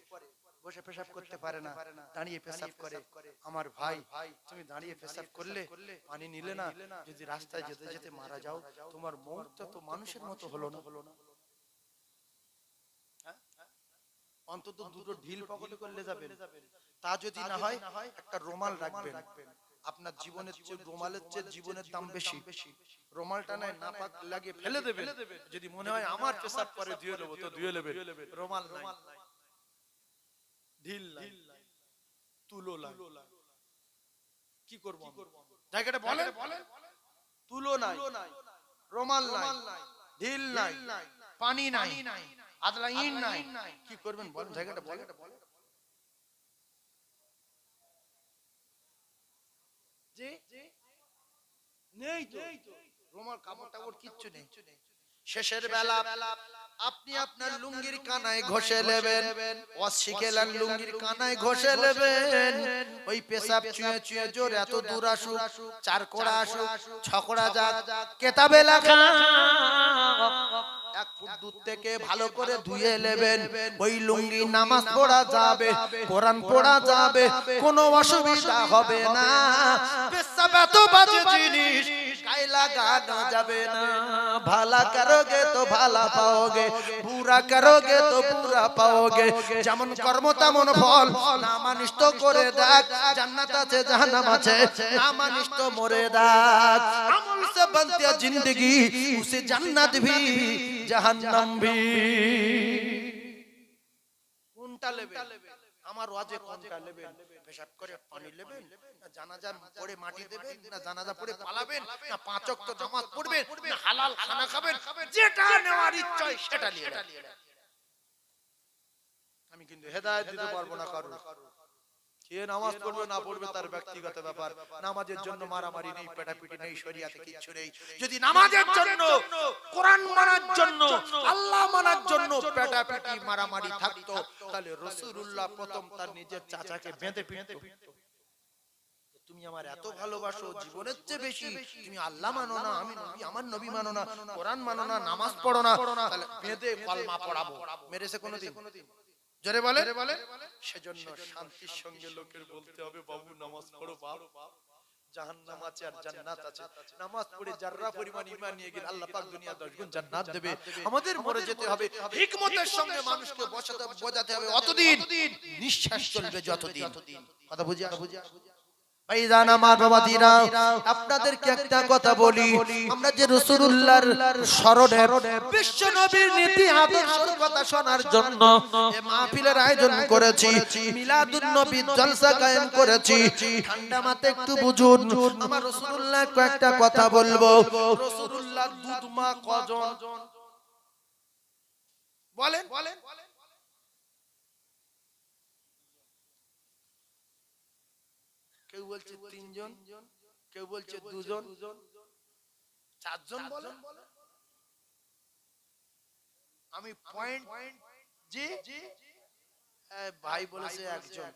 বসে পেশাব করতে পারে না, দাঁড়িয়ে পেশাব করে। আমার ভাই, তুমি দাঁড়িয়ে পেশাব করলে, পানি নিলে না, যদি রাস্তায় যেতে যেতে মারা যাও, তোমার মওতটা তো মানুষের মতো হলো না। অন্তত দুটো ঢিল পকেটে করলে যাবেন। তা যদি না হয় একটা রুমাল রাখবেন। আপনার জীবনের চেয়ে রুমালের চেয়ে জীবনের দাম বেশি। রুমালটা নাই নাপাক লাগিয়ে ফেলে দেবেন। যদি মনে হয় আমার পেশাব করে ধুয়ে নেব, তো ধুয়ে নেবেন। রুমাল নাই, ঢিল নাই, তুলো নাই, কি করব? জায়গাটা বলেন, তুলো নাই, রুমাল নাই, ঢিল নাই, পানি নাই, আদলা ইন নাই, কি করবেন বলেন? জায়গাটা বলেন। যে নেই তো রুমাল, কাপড় টাপড় কিচ্ছু নেই। শেষের বেলা আপনি আপনার লুঙ্গির কানায় ঘষে নেবেন, অশিকেলান লুঙ্গির কানায় ঘষে নেবেন। ওই পেশাব চুয়ে চুয়ে জোর এত দূর আসুক, 4 কোড়া আসুক, 6 কোড়া যাক, কেতাবে লেখা 1 ফুট দূর থেকে ভালো করে ধুয়ে নেবেন। ওই লুঙ্গি নামাজ পড়া যাবে, কোরআন পড়া যাবে, কোনো অসুবিধা হবে না। পেশাব এত বাজে জিনিস, কাইলা গানা যাবে না। ভালা করোগে তো ভালা পাওগে, বুরা করোগে তো বুরা পাওগে। যেমন কর্ম তেমন ফল, না মানিস তো করে দেখ, জান্নাত আছে জাহান্নাম আছে, না মানিস তো মরে দেখ। আমল से बनती है जिंदगी, उसे जन्नत भी जहन्नम भी। কোনটা নেবেন? আমার ওয়াজে কোনটা নেবেন? পেশাব করে পানি নেবেন, না জানাজা পড়ে মাটি দেবেন, না জানাজা পড়ে পালাবেন, না 5 ওয়াক্ত নামাজ পড়বেন, না হালাল খানা খাবেন? যেটা নেওয়ার ইচ্ছা সেটা নিয়ে নেন। আমি কিন্তু হেদায়েত দিতে পারবো না কারো। কে নামাজ পড়বে না পড়বে তার ব্যক্তিগত ব্যাপার। নামাজের জন্য মারামারি নেই, পেটাপিটি নেই, শরিয়াতে কিচ্ছু নেই। যদি নামাজের জন্য, কোরআন মানার জন্য, আল্লাহ মানার জন্য পেটাপিটি মারামারি থাকতো, তাহলে রাসূলুল্লাহ প্রথম তার নিজের চাচাকে বেঁধে পিটতো। তুমি আমার এত ভালোবাসো জীবনের চেয়ে বেশি, তুমি আল্লাহ মানো না, আমি নবী, আমার নবী মানো না, কোরআন মানো না, নামাজ পড়ো না, তাহলে বেঁধে কলমা পড়াবো। মেরেছে কোনোদিন? জোরে বলে। সেজন্য শান্তির সঙ্গে লোকের বলতে হবে, বাবু নামাজ পড়ো বাপ, জাহান্নাম আছে আর জান্নাত আছে। নামাজ পড়ে যাররা পরিমাণ ঈমান নিয়ে গেলে আল্লাহ পাক দুনিয়া 10 গুণ জান্নাত দেবে। আমাদের মরে যেতে হবে, হিকমতের সঙ্গে মানুষকে বোঝাতে হবে, অতদিন নিঃশ্বাস চলবে যতদিন। কথা বুঝি? আপনাদেরকে একটা কথা বলি, আমরা যে রাসূলুল্লাহর স্মরণে বিশ্ব নবীর নীতি আদর্শের কথা শোনার জন্য এই মাহফিলের আয়োজন করেছি, মিলাদুন নবী জলসা কায়েম করেছি। ঠান্ডা মাথায় একটু বুঝুন, আমার রাসূলুল্লাহ কয়েকটা কথা বলবো। রাসূলুল্লাহর দুধ মা কজন বলেন? কেউ বলছে 3 জন, কেউ বলছে 2 জন, 4 জন বলেন। আমি পয়েন্ট জি ভাই বলেছে একজন,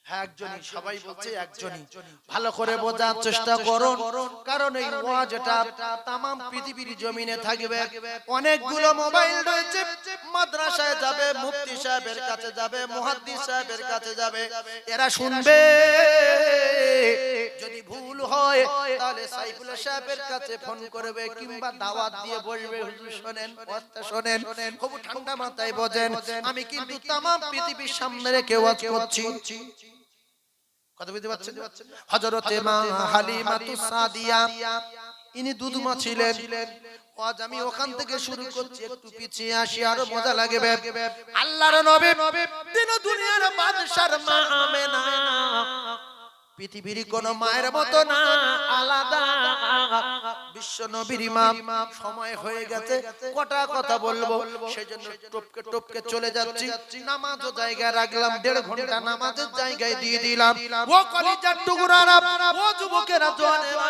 হ্যাঁ একজনই, সবাই বলছে একজনই। ভালো করে বোঝার চেষ্টা করুন, কারণ এই ওয়াজটা তামাম পৃথিবীর জমিনে থাকবে। অনেকগুলো মোবাইল রয়েছে, মাদ্রাসায় যাবে, মুফতি সাহেবের কাছে যাবে, মুহাদ্দিস সাহেবের কাছে যাবে, এরা শুনবে। যদি ভুল হয় তাহলে সাইফুল সাহেবের কাছে ফোন করবে, কিংবা দাওয়াত দিয়ে বলবে, হুজুর শুনেন, ওয়াজটা শুনেন, খুব ঠান্ডা মাথায় বোঝেন। আমি কিন্তু তামাম পৃথিবীর সামনে রেখে ওয়াজ করছি। কথা বুঝতে পারছেন? হযরতে মা হালিমাতুস সাদিয়া ইনি দুধমা ছিলেন। আজ আমি ওখান থেকে শুরু করছি, একটু পিছিয়ে আসি, আরো মজা লাগবে। আল্লাহর নবী দিন দুনিয়ার বাদশার মা আমেনা পৃথিবীর কোন মায়ের মতো না, আলাদা। বিশ্ব নবীর মা। সময় হয়ে গেছে, কটা কথা বলবো, সেজন্য টপকে টপকে চলে যাচ্ছি। নামাজও জায়গায় রাখলাম, 1.5 ঘন্টা নামাজের জায়গায় দিয়ে দিলাম। ও কলিজার টুকরারা, ও যুবকেরা, জওয়ানেরা,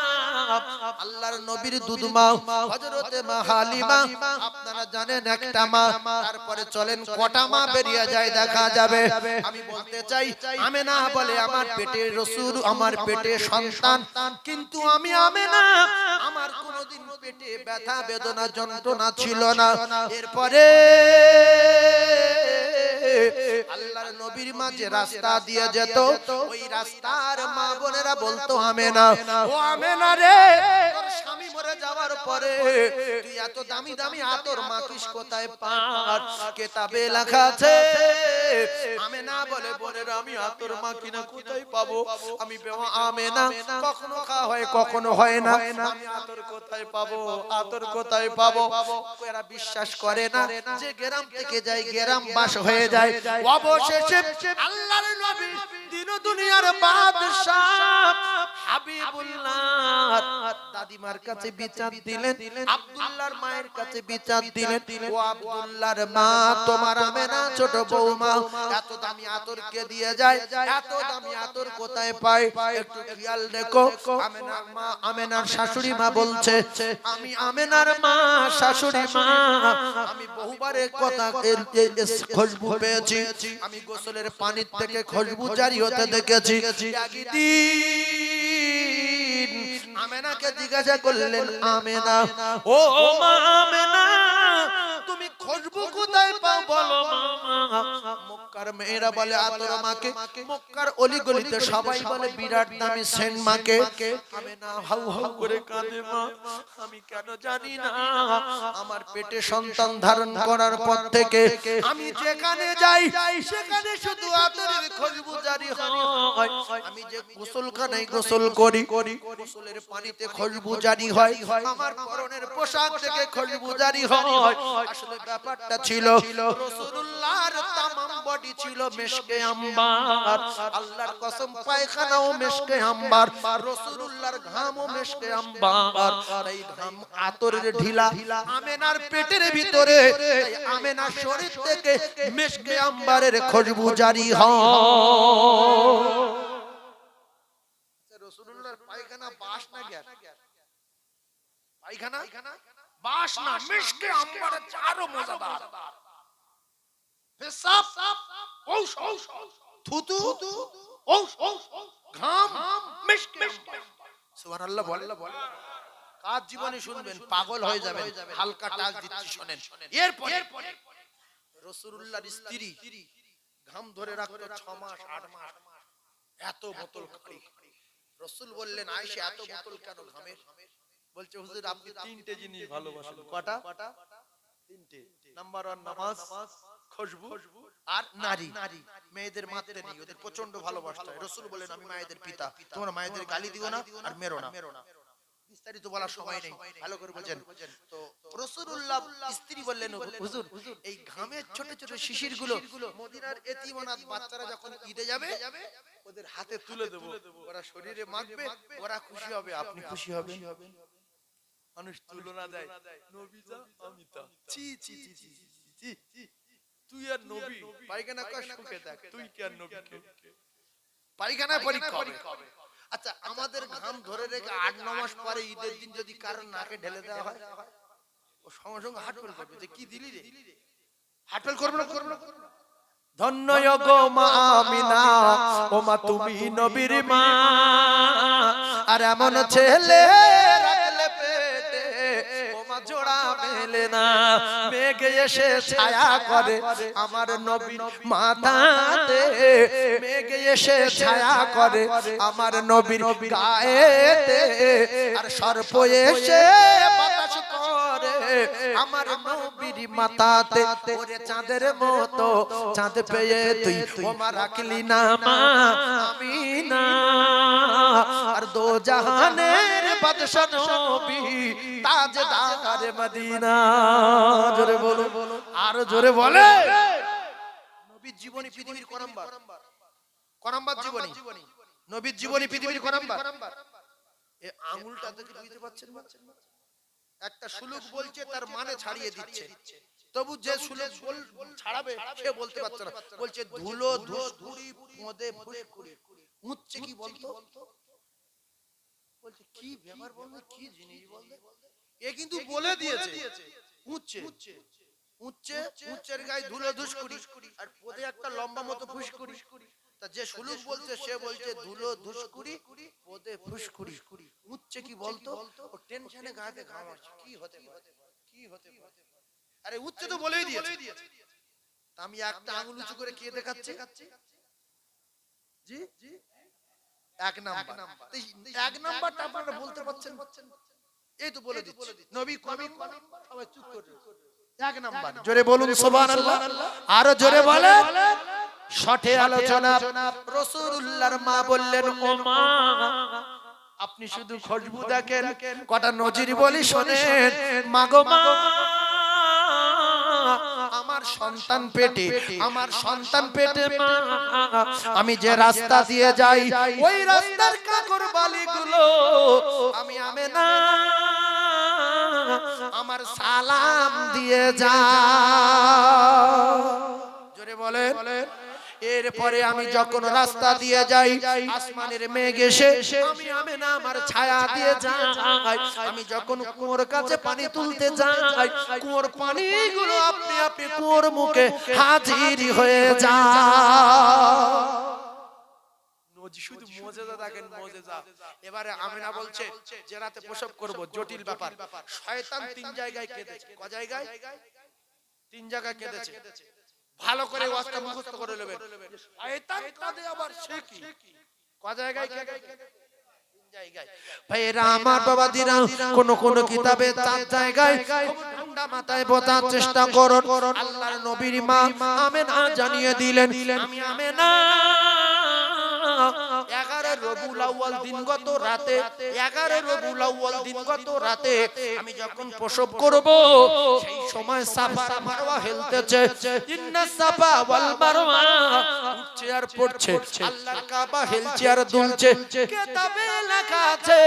আল্লাহর নবীর দুধ মা হযরতে মা হালিমা, আপনারা জানেন একটা মা, তারপরে চলেন কটা মা বেরিয়ে যায় দেখা যাবে। আমি বলতে চাই, আমেনা বলে আমার পেটে রাসূল, আমার পেটে সন্তান, কিন্তু আমি আমেনা, আমার কোনোদিন পেটে ব্যথা বেদনা যন্ত্রণা ছিল না। এরপরে আল্লাহর নবীর মা যে রাস্তা দিয়ে যেত, ওই রাস্তার মা বোনেরা বলতো, আমেনা, ও আমেনা রে, তোর স্বামী মরে যাওয়ার পরে তুই এত দামি দামি আতর মাখিস কোথায় পাস? কিতাবে লেখা আছে। আমেনা বলে, বোনেরা আমি আতর মাখি না, কোথায় পাবো? আমি আমেনা, কখনো খাওয়া হয় কখনো হয় না, আমি আতর কোথায় পাবো? আতর কোথায় পাবো? এরা বিশ্বাস করে না যে গ্রাম থেকে যায় গ্রাম বাস হয়ে যায়। অবশেষে আল্লাহর নবী দিন দুনিয়ার বাদশাহ হাবিবুল্লাহ দাদিমার কাছে বিচার দিলেন, আব্দুল্লাহর মায়ের কাছে বিচার দিলেন। ও আব্দুল্লাহর মা, তোমার আমেনা ছোট বৌমা এত দামি আতর কে দিয়ে যায়? এত দামি আতর কোথায় পায়? একটু খেয়াল দেখো। আমেনার মা, আমেনার শাশুড়ি মা বলছে, আমি আমেনার মা, শাশুড়ি মা, আমি বহুবার কথা খুশবু পেয়েছি, আমি গোসলের পানির থেকে খুশবু জারি হতে দেখেছি। একদিন আমেনাকে জিজ্ঞাসা করলেন, আমেনা, ও মা আমেনা, তুমি খুশবু কোথায় পাও বলো মা? মক্কার মেয়েরা বলে আতর মাকে, মক্কার অলিগলিতে সবাই বলে বিরাট দামি সেন্ট মাকে। আমেনা হাউ হাউ করে কাঁদে, মা আমি কেন জানি না, আমার পেটে সন্তান ধারণ করার পর থেকে আমি যেখানে যাই সেখানে শুধু আতরের খুশবু জারি হয়। আমি যে গোসলখানায় গোসল করি, গোসলের পানিতে খুশবু জারি হয়, আমার পরনের পোশাক থেকে খুশবু জারি হয়। আসলে ব্যাপারটা ছিল রাসূলুল্লাহর তামাম বডি ছিল মেশকে আম্বার, আল্লাহর কসম পায়খানাও মেশকে আম্বার, রাসূলুল্লাহর ঘামও মেশকে আম্বার। এই ঘাম আতরের ঢিলা আমেনার পেটের ভিতরে, তাই আমেনার শরীর থেকে মেশকে আম্বারের খুশবু জারি হয়। রাসূলুল্লাহর পায়খানা বাস না গ্যাস? পায়খানা বাস না, মিশকে আম্বারের চারও মজাদার। পেশাব ঔষধ, থুতু ঔষধ, ঘাম মিশকে আম্বার। সুবহানাল্লাহ বলেন। কাজ জীবনে শুনবেন পাগল হয়ে যাবেন, হালকা টাচ দিচ্ছি শুনেন। এরপরে রাসূলুল্লাহর স্ত্রী ঘাম ধরে রাখতো 6 মাস 8 মাস, এত বোতল খালি। রাসূল বললেন, আয়েশা এত বোতল কেন ঘামের? বলছে, হুজুর আপনি তিনটে জিনিস ভালোবাসেন। কটা? তিনটে। নাম্বার 1 নামাজ, খুশবু আর নারী। মেয়েদের মারতে নেই, ওদের প্রচন্ড ভালোবাসতে হয়। রাসূল বলেন, আমি মায়েদের পিতা, তোমরা মায়েদের গালি দিও না আর মেরো না। বিস্তারিত বলার সময় নেই, ভালো করে বুঝেন। তো রাসূলুল্লাহ স্ত্রী বললেন, হুজুর এই ঘামের ছোট ছোট শিশিরগুলো মদিনার এতিমানাত বাচ্চারা যখন ঈদে যাবে ওদের হাতে তুলে দেব, ওরা শরীরে মাখবে, ওরা খুশি হবে, আপনি খুশি হবেন। মানুষ তুলনা দেয়, নবী যা আমি তা। ছি ছি ছি ছি ছি, তুই আর নবী পায়খানা কষ্ট সুখে দেখ, তুই কি আর নবী? পায়খানা পরীক্ষা হবে। আচ্ছা, আমাদের ঘাম ধরে রেখে 8-9 মাস পরে ঈদের দিন যদি কারণ নাকে ঢেলে দেওয়া হয়, ও সঙ্গে সঙ্গে হার্টফেল করবে, যে কি দিলি রে, হার্টফেল করবে না? ধন্য গো মা আমিনা, ও মা তুমি নবীর মা, আর এমন ছেলে রাখলে পেটে, ও মা জোড়া মেলে না। মেঘ এসে ছায়া করে আমার নবীর মাথাতে, মেঘ এসে ছায়া করে আমার নবীর গায়েতে, আর সর্প এসে বাতাস করে আমার নবীর মাথাতে। ওরে চাঁদের মতো চাঁদ পেয়ে তুই ওমা রাখলি না মা আমিনা, আর দো জাহানের বাদশা নবী তাজদার মদিনা। জোরে বলো, আর জোরে বলে। নবীর জীবনী পৃথিবীর ক নাম্বার জীবনী? নবীর জীবনী পৃথিবীর ক নাম্বার? এই আঙ্গুলটা দেখে বুঝতে পারছেন না? একটা সুলুক বলছে, তার মানে ছাড়িয়ে দিচ্ছে, তবু যে সুলুক ছাড়াবে সে বলতে পারছে না। বলছে ধুলো ধুসকুড়ি মদে ফুসকুড়ি, উচ্ছে কি বলতো? বলছে কি ব্যাপার বলবে, কি জিনিস বলবে? এ কিন্তু বলে দিয়েছে উচ্ছে, উচ্ছে উচ্চের গায়ে ধুলো ধুসকুড়ি, আর পদে একটা লম্বা মতো ফুসকুড়ি। তা যে সুলুক বলছে সে বলছে ধুলো ধুসকুড়ি পদে ফুসকুড়ি, উচ্ছে কি বলতো? ও টেনশনে গায়ে ঘাম আসছে, কি হতে পারে, কি হতে পারে? আরে উচ্ছে তো বলেই দিয়েছে। আমি একটা আঙুল উঁচু করে কে দেখাচ্ছি? জি জি, এক নাম্বার। এক নাম্বারটা আপনারা বলতে পারছেন? এই তো বলে দিচ্ছি। নবী কোন নাম্বার? সবাই চুপ করে, এক নাম্বার। জোরে বলুন সুবহানাল্লাহ, আরো জোরে বলেন। শঠে আলোচনা। রাসূলুল্লাহর মা বললেন, ও মা আপনি শুধু খুশবু দেখেন, কটা নজির বলি শোনেন। মা গো মা, আমার সন্তান পেটে, আমার সন্তান পেটে মা, আমি যে রাস্তা দিয়ে যাই ওই রাস্তার কাকর বালিগুলো আমি আমেনা আমার সালাম দিয়ে যা। জোরে বলেন। এরপরে আমি যখন রাস্তা দিয়ে যাই, আসমানের মেঘ এসে আমি আমেনা আমার ছায়া দিয়ে যাই। আমি যখন কুয়োর কাছে পানি তুলতে যাই, কুয়োর পানিগুলো আপনি আপনি কুয়োর মুখে হাজির হয়ে যায়। শুধু মুজিজা দেখেন, মুজিজা। এবারে আমিনা বলছে যে রাতে প্রসব করব, জটিল ব্যাপার। শয়তান 3 জায়গায় কেঁদেছে। ক জায়গায়? 3 জায়গায় কেঁদেছে। ভালো করে ওয়াজটা মুখস্থ করে নেবেন। শয়তান কাঁদে আবার সে কি? ক জায়গায় কেঁদেছে? 3 জায়গায়। ভাইরা আমার বাবা দিরা, কোন কোন কিতাবে 4 জায়গায়। ঠান্ডা মাথায় বোঝার চেষ্টা করুন। আল্লাহর নবীর মা আমেনা জানিয়ে দিলেন, আমি আমেনা 11 রবিউল আউয়াল দিনগত রাতে 11 রবিউল আউয়াল দিনগত রাতে আমি যখন প্রসব করব সেই সময় সাফা আর মারওয়া হেলতেছে ইন্নাস সাফা ওয়াল মারওয়া উঠছে আর পড়ছে আল্লাহর কাবা হেলছে আর দুলছে কিতাবে লেখা আছে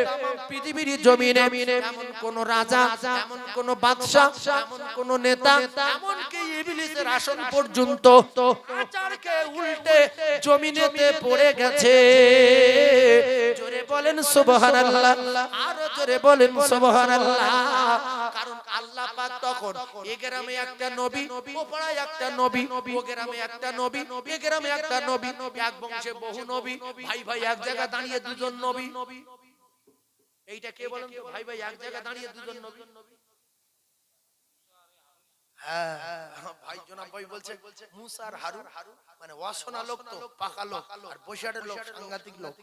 तमाम পৃথিবীর জমিনে এমন কোন রাজা এমন কোন বাদশা এমন কোন নেতা এমন কি ইবলিসের আসন পর্যন্ত আচারকে উল্টে জমিনেতে পড়ে গেছে জোরে বলেন সুবহানাল্লাহ আর জোরে বলেন সুবহানাল্লাহ কারণ আল্লাহ পাক তখন এই গ্রামে একটা নবী ও পাড়ায় একটা নবী ও গ্রামে একটা নবী এই গ্রামে একটা নবী এক বংশে বহু নবী ভাই ভাই এক জায়গায় দাঁড়িয়ে দুজন নবী এইটা কে বলেন তো ভাই ভাই এক জায়গায় দাঁড়িয়ে দুজন নবী হ্যাঁ ভাই জনাব ভাই বলছে মুসা আর হারুন মানে ওয়াসনা লোক তো পাকা লোক আর বৈশাখের লোক সাংঘাতিক লোক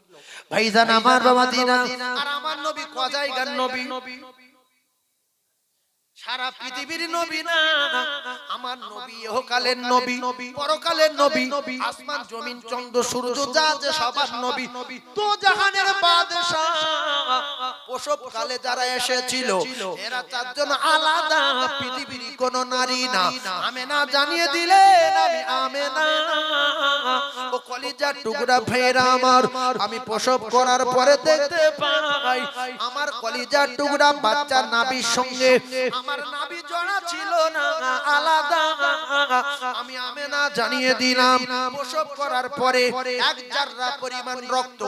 ভাইজান আমার বাবা দিনা আর আমার নবী কজাইগার নবী সারা পৃথিবীর নবী না আমার নবী ইহকালের নবী পরকালের নবী আসমান জমিন চন্দ্র সূর্য যা যে সবার নবী তো জাহানের বাদশা প্রসব কালে যারা এসেছিল এরা চারজন আলাদা পৃথিবীর কোন নারী না আমেনা জানিয়ে দিলেন আমি আমেনা ও কলিজার টুকরা ভাইরা আমার আমি প্রসব করার পরে দেখতে পাই আমার কলিজার টুকরা বাচ্চা নাভির সঙ্গে আমার নাভি জড়া ছিল না আলাদা আমি আমেনা জানিয়ে দিলাম প্রসব করার পরে এক জাররা পরিমাণ রক্ত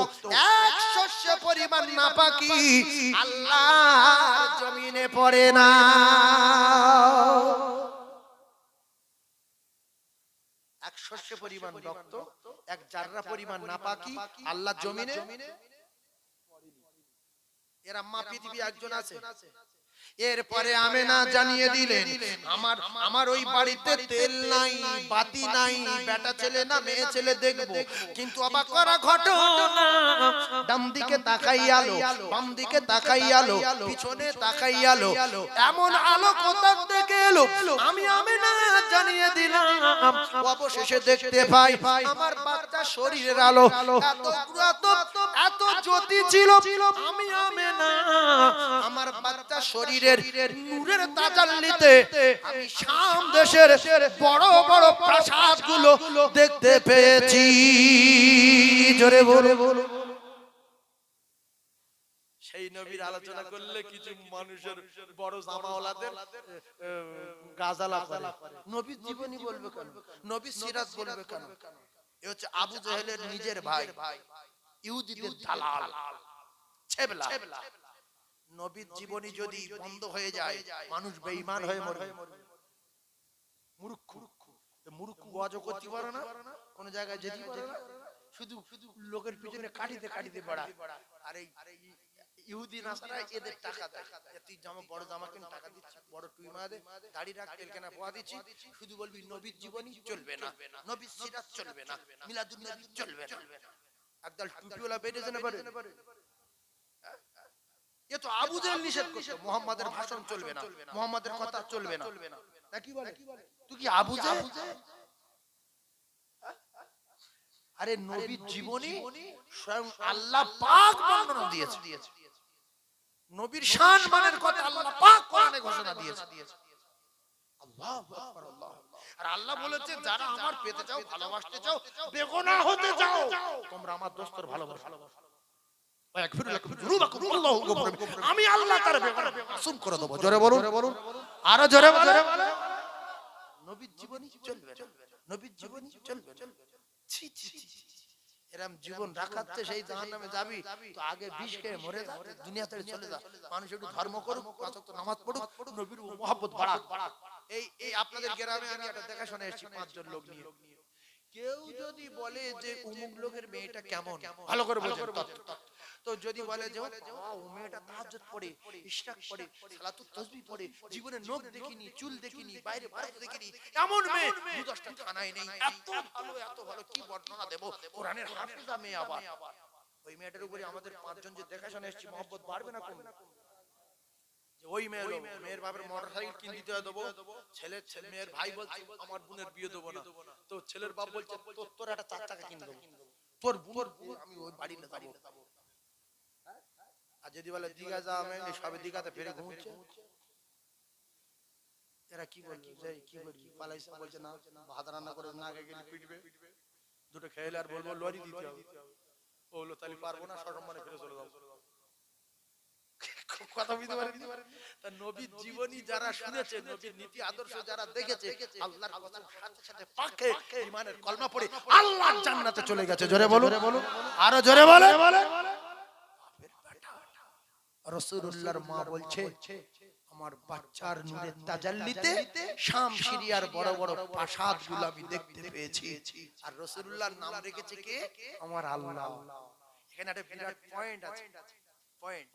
এক শস্য পরিমাণ নাপাকি আল্লাহর জমিনে পড়ে না এক শস্য পরিমাণ রক্ত এক জাররা পরিমাণ নাপাকি আল্লাহর জমিনে এর আম্মা পৃথিবী একজন আছে এরপরে আমেনা জানিয়ে দিলেন আমার ওই বাড়িতে তেল নাই বাতি নাই বেটা ছেলে না মেয়ে ছেলে দেখবো কিন্তু অবাক করা ঘটনা ডান দিকে তাকাই আলো বাম দিকে তাকাই আলো পিছনে তাকাই আলো এমন আলো কোথা থেকে এলো আমি আমেনা জানিয়ে দিলাম অবশেষে দেখতে পাই আমার বাচ্চা শরীরের আলো এত জ্যোতি ছিল আমি আমেনা আমার বাচ্চা শরীরের নূরের তাজাল্লিতে আমি শাম দেশের বড় বড় প্রাসাদগুলো দেখতে পেয়েছি জোরে বলো সেই নবীর আলোচনা করলে কিছু মানুষের বড় জামাওয়ালাদের গাজালা করে নবীর জীবনী বলবে কেন নবীর সিরাত বলবে কেন এ হচ্ছে আবু জেহেলের নিজের ভাই ইহুদিদের দালাল ছেবলা নবীর জীবনী যদি বন্ধ হয়ে যায় মানুষ বেঈমান হয়ে মরবে মূর্খ মূর্খ ওয়াজ করতে পারে না কোন জায়গায় যেতে পারে না শুধু লোকের পিছনে কাটিতে বেড়ায় আর এই ইহুদি নাসারা এদের টাকা দেয় তুই জামা বড় জামা কিনে টাকা দিচ্ছি বড় টুই মা দে দাড়ি রাখ তেল কেনা পোয়া দিচ্ছি শুধু বলবি নবীর জীবনী চলবে না নবীর সিরাত চলবে না মিলাদুন নবী চলবে না একদল টুপিওয়ালা বেরিয়েছে না পারে এ তো আবু জেহেল নিষেধ করছে মুহাম্মাদের ভাষণ চলবে না মুহাম্মাদের কথা চলবে না কি বলে তুই কি আবু জেহেল আরে নবীর জীবনী স্বয়ং আল্লাহ পাক বর্ণনা দিয়েছে নবীর শান মানের কথা আল্লাহ পাক কোরআনে ঘোষণা দিয়েছে আল্লাহু আকবার আল্লাহ আর আল্লাহ বলেছে যারা আমার পেতে চাও ভালোবাসতে চাও বেগুনাহ হতে চাও তোমরা আমার দোস্তর ভালোবাসো আমি আল্লাহ তার মাসুম করে দেব জোরে বলুন আরো জোরে বলুন নবীর জীবনী চলবে নবীর জীবনী চলবে ছি ছি এরকম জীবন রাখাতে সেই জাহান্নামে যাবি তো আগে বিষ খেয়ে মরে যা দুনিয়া ছেড়ে চলে যা মানুষ একটু ধর্ম করুক পাঁচ ওয়াক্ত নামাজ পড়ুক নবীর মহব্বত বাড়াক এই আপনাদের গ্রামে আমি একটা দেখাশোনা এসেছি 5 জন লোক নিয়ে কেউ যদি বলে যে অমুক লোকের মেয়েটা কেমন ভালো করে বলছেন তো যদি বলে যে ও মেয়েটা তাহাজ্জুদ পড়ে ইশরাক পড়ে সালাতুত তাসবিহ পড়ে জীবনে নখ দেখিনি চুল দেখিনি বাইরে বরফ দেখিনি এমন মেয়ে 10টা থানায় নেই এত ভালো কি বর্ণনা দেব কোরআনের হাফেজা মেয়ে আবার ওই মেয়েটার উপরে আমাদের 5 জন যে দেখাশোনা এসেছি মহব্বত বাড়বে না কমবে যে ওই মেয়ের বাবার মোটরসাইকেল কিনে দিতে দেবো ছেলের মেয়ের ভাই বলছে আমার বোনের বিয়ে দেবো না তো ছেলের বাপ বলছে তোর একটা 4 চাকা কিনে দেবো তোর আমি ওই বাড়ি না যাবো। আর যদি বলে দীঘা যাওয়া হয়নি, সবে দীঘাতে ফিরে ঘুমছে। এরা কি বলবে, যে কি বলবি পালাইছে, বলছে না ভাত রান্না করে না গেলে পিটবে, দুটো খেয়ে আর বলবো লরি দিতে হবে। ও বললো তাহলে পারবো না, সসম্মানে ফিরে চলে যাবো। কথা বুঝতে পারেন? তা নবীর জীবনী যারা শুনেছে, নবীর নীতি আদর্শ যারা দেখেছে, আল্লাহর কসম সাথে সাথে পাকে ঈমানের কলমা পড়ে আল্লাহর জান্নাতে চলে গেছে। জোরে বলুন, আরো জোরে বলেন। রাসূলুল্লাহর মা বলছে, আমার বাচ্চার নূরের তাজাল্লিতে শাম সিরিয়ার বড় বড় প্রাসাদগুলো আমি দেখতে পেয়েছি। আর রাসূলুল্লাহর নাম রেখেছে কে? আমার আল্লাহ। এখানে একটা বিরাট পয়েন্ট আছে। পয়েন্ট,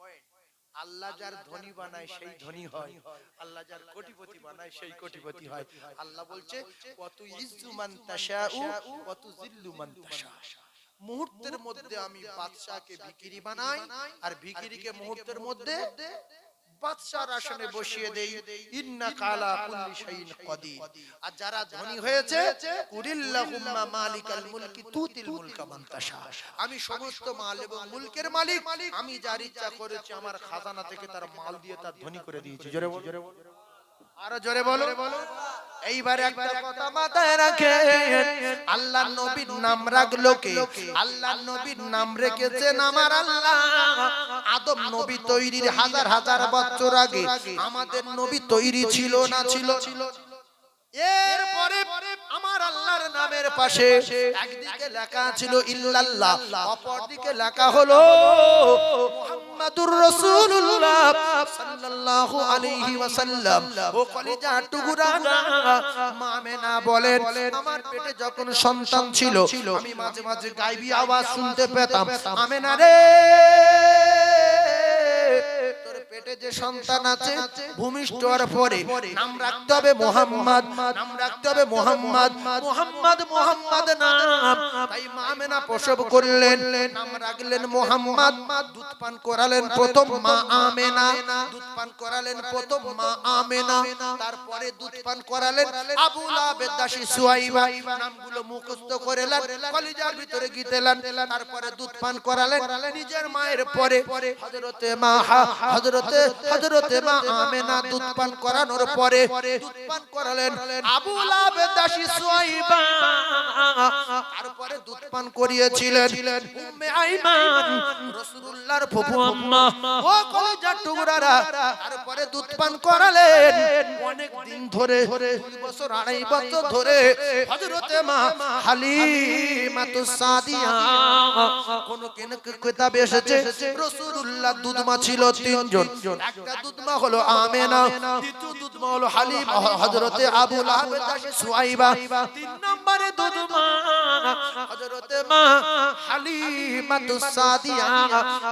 আল্লাহ যার ধনী বানায় সেই ধনী হয়, আল্লাহ যার কোটিপতি বানায় সেই কোটিপতি হয়। আল্লাহ বলছে ওয়াতু ইজ্জু মান তাশাউ ওয়াতু জিল্লু মান তাশা। মুহূর্তের মধ্যে আমি বাদশাকে ভিখিরি বানাই, আর ভিখিরিকে মুহূর্তের মধ্যে বাদশার আসনে বসিয়ে দেই। ইন্নাকা আলা কুল্লি শাইইন কাদির। আর যারা ধনী হয়েছে, কুলিল্লাহুম্মা মালিকাল মুলকি তুতিল মুলকা মান তাশা। আমি সমস্ত মাল এবং মুলকের মালিক, আমি যার ইচ্ছা করেছি আমার খাজানা থেকে তার মাল দিয়ে তার ধনী করে দিয়েছি। জোরে বলো, আরো জোরে বলো। এইবার একটা কথা মাথায় রাখেন, আল্লাহর নবীর নাম রাখলো কে? আল্লাহর নবীর নাম রেখেছেন আমার আল্লাহ। আদম নবী তৈরির হাজার হাজার বছর আগে আমাদের নবী তৈরি ছিল না ছিল? এরপরে আমার আল্লাহর নামের পাশে একদিকে লেখা ছিল ইল্লাল্লাহ, অপরদিকে লেখা হলো মুহাম্মাদুর রাসূলুল্লাহ সাল্লাল্লাহু আলাইহি ওয়াসাল্লাম। ও কলিজা টুকরা মা আমেনা বলেন, আমার পেটে যখন সন্তান ছিল আমি মাঝে মাঝে গায়বী আওয়াজ শুনতে পেতাম, আমেনা রে তোর পেটে যে সন্তান আছে ভূমিষ্ঠ হওয়ার পরে নাম রাখতে হবে মুহাম্মদ, নাম রাখতে হবে মুহাম্মদ, মুহাম্মদ মুহাম্মদ নাম। তাই মা আমেনা প্রসব করলেন, নাম রাখলেন মুহাম্মদ। দুধ পান করালেন প্রথম মা আমেনা, দুধ পান করালেন প্রথম মা আমেনা। তারপরে দুধ পান করালেন আবু লাহাবের দাসী সুয়াইবা। নামগুলো মুখস্থ করেলেন, কলিজার ভিতরে গিতেলেন। তারপরে দুধ পান করালেন নিজের মায়ের পরে হযরতে মা হযরতে মা আমেনা। দুধ পান করানোর পরে দুধ পান করালেন আবু লাহাবের দাসী সুয়াইবা। তারপরে দুধ পান করিয়েছিলেন উম্মে আইমান, রাসূলুল্লাহর ফুফু আম্মা। ও কলিজার টুকরারা, তারপরে দুধ পান করালেন অনেক দিন ধরে, 2 বছর 2.5 বছর ধরে হযরতে মা হালিমাতুস সাদিয়া। কোন কিতাবে এসেছে রাসূলুল্লাহ দুধমা ছিল 3 জন। একটা দুধমা হলো আমেনা, দ্বিতীয় দুধমা হলো হালিমা হযরতে আবু লাহাবের দাসী সুয়াইবা, 3 নম্বরে দুধমা হযরতে মা হালিমাতুস সাদিয়া।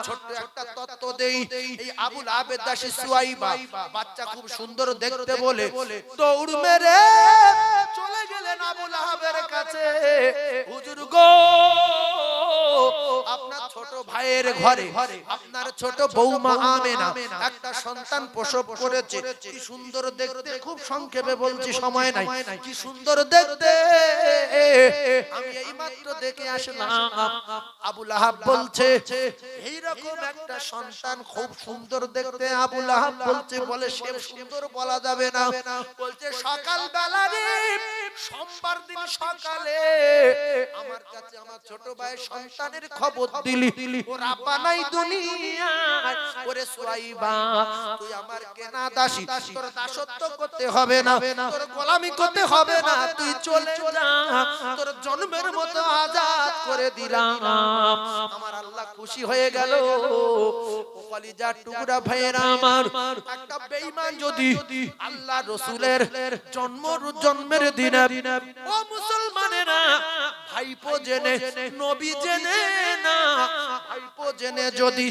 ছোট্ট একটা তত্ত্ব দেই, এই আবু লাহাবের দাসী সুয়াইবা বাচ্চা খুব সুন্দর দেখতে বলে দৌড় মেরে চলে গেলেন আবু লাহাবের কাছে। হুজুর গো, আপনার ছোট ভাইয়ের ঘরে আপনার ছোট বৌমা আমেনা একটা সন্তান প্রসব করেছে। কি সুন্দর দেখতে, খুব সংক্ষেপে বলছি, সময় নাই। কি সুন্দর দেখতে, আমি এইমাত্র দেখে আসলাম। আবু লাহাব বলছে এই রকম একটা সন্তান খুব সুন্দর দেখতে। আবু লাহাব বলছে, বলে সে সুন্দর বলা যাবে না, বলছে সকাল বেলা রে, সোমবার দিন সকালে আমার কাছে আমার ছোট ভাই সন্তানের খবর দিলি, ওর আব্বা নাই দুনিয়ায়। ওরে সুয়াইবা, তুই আমার কেনা দাসী, তোর দাসত্ব করতে হবে না, তোর গোলামি করতে হবে না, তুই চলে যা, তোর জন্মের মতো আজাদ করে দিলাম। আমার আল্লাহ খুশি হয়ে গেল। কলিজার টুকরা ভাইয়েরা আমার, একটা বেঈমান যদি আল্লাহ রাসূলের জন্মের দিনে, ও মুসলমানেরা, ভাইপো জেনে নবী জেনে না, ভাইপো জেনে যদি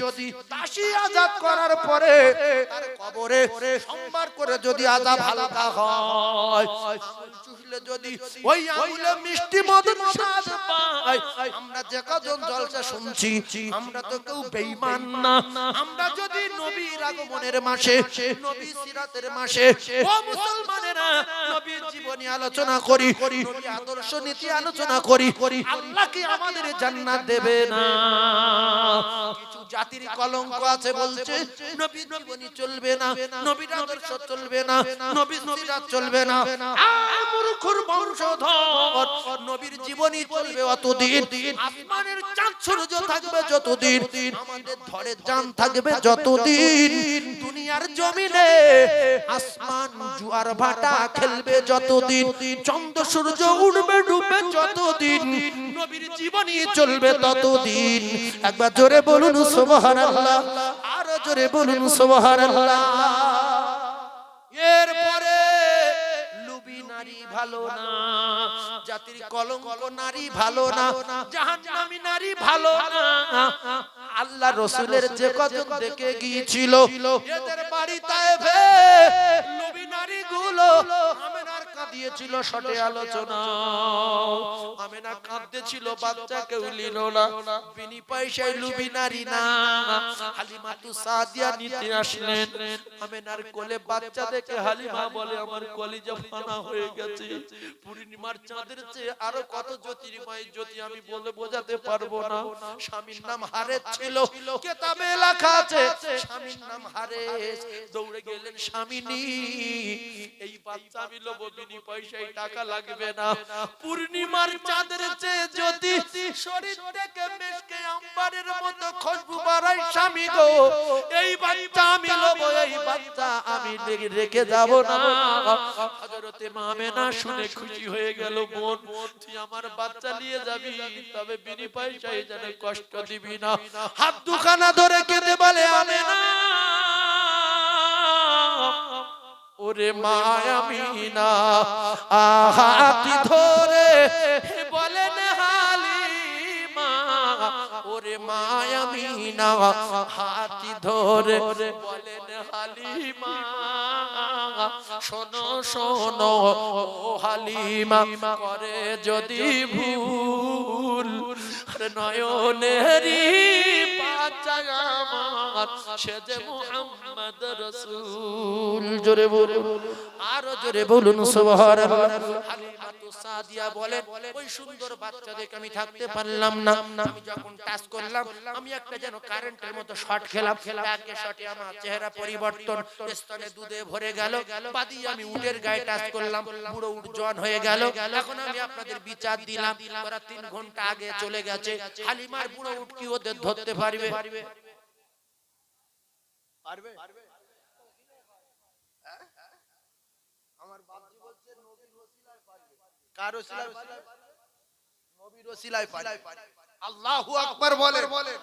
দাসী আযাব করার পরে তার কবরে সোমবার করে যদি আযাব হালকা হয়, চুষলে যদি ওই আঙুলে মিষ্টি মধু স্বাদ পায়, আমরা যে কজন জলসা শুনছি আমরা তো কেউ বেঈমান না। আমরা যদি নবীর আগমনের মাসে, নবী সিরাতের মাসে ও মুসলমানেরা নবীর জীবনী আলোচনা করি, নবী আদর্শ নীতি আলোচনা করি, আল্লাহ কি আমাদের জান্নাত দেবে না? কিছু জাতির কলঙ্ক আছে, বলছে নবীর জীবনী চলবে না, নবীর আদর্শ চলবে না, নবীর সিরাত চলবে না। মূর্খর বংশধর, নবীর জীবনী চলবে অতদিন, আসমানের চাঁদ সূর্য থাকবে যতদিন, আমাদের ধরে জান থাকবে যতদিন, দুনিয়ার জমিনে আসমান জোয়ার ভাটা খেলবে যতদিন, চন্দ্র সূর্য উঠবে ডুবে যতদিন, নবীর জীবনী চলবে ততদিন। একবার জোরে বলুন সুবহানাল্লাহ, আরো জোরে বলুন সুবহানাল্লাহ। এরপরে লুবি নারী ভালো না, জাতির কলঙ্ক নারী ভালো না, জাহান্নামী নারী ভালো না। আল্লাহ রাসূলের যে কজন দেখে গিয়েছিল এদের বাড়ি তায়েফে, লুবি নারী গুলো আমেনার কাঁদিয়েছিল শটে আলোচনা। আমেনা কাঁদতেছিল, বাচ্চা কেউ নিল না, বিনি পয়সায় লুবি নারী না। হালিমাতু সাদিয়া নিতে আসলেন, আমেনার কোলে বাচ্চা দেখে হালিমা বলে আমার কলিজা ফানা হয়ে গেছে। পূর্ণিমার চাঁদের চেয়ে আরো কত জ্যোতির্ময় জ্যোতি আমি বলে বোঝাতে পারবো না। স্বামীর নাম হারেস ছিল, কিতাবে লেখা আছে স্বামীর নাম হারেস। দৌড়ে গেলেন স্বামীনি, এই বাচ্চা আমি লব, বিনি পয়সায় টাকা লাগবে না। পূর্ণিমার চাঁদের চেয়ে জ্যোতি, শরীর থেকে মেশকে আম্বারের মতো খুশবু বাড়ায় স্বামী গো, এই বাচ্চা আমি লব, এই বাচ্চা আমি রেখে যাব না। হযরতে মা আমেনা শুনে খুশি হয়ে গেল, বোন তুই আমার বাচ্চা নিয়ে যাবি, তবে বিনি পয়সায় যেন কষ্ট দিবি না। হাত দুখানা ধরে কেঁদে বলে আমেনা, ওরে মা আমিনা, হাতি ধরে বলেন হালিমা, ওরে মা আমিনা, হাতি ধরে বলেন হালিমা, শোনো শোনো ও হালিমা, করে যদি ভুল নয়নেরি বাচ্চা আমার, সে যে মুহাম্মদ রাসূল। জোরে বলুন, আরো জোরে বলুন সুবহানাল্লাহ। হালিমাতু সাদিয়া বলেন, ওই সুন্দর বাচ্চা দেখে আমি থাকতে পারলাম না। আমি যখন টাচ করলাম, আমি একটা যেন কারেন্টের মতো শট খেলাম। একে শটে আমার চেহারা পরিবর্তন, স্তনে দুধে ভরে গেল। বাদি আমি উটের গায়ে টাচ করলাম, পুরো উট জওয়ান হয়ে গেল। এখন আমি আপনাদের বিচার দিলাম, ওরা 3 ঘন্টা আগে চলে গেছে। হালিমার পুরো উট কি ওদের ধরতে পারবে? পারবে? আমার বাপজি বলছে নবীর ওসিলায় পারবে। কার ওসিলায়? নবীর ওসিলায় পারবে। আল্লাহু আকবার বলে।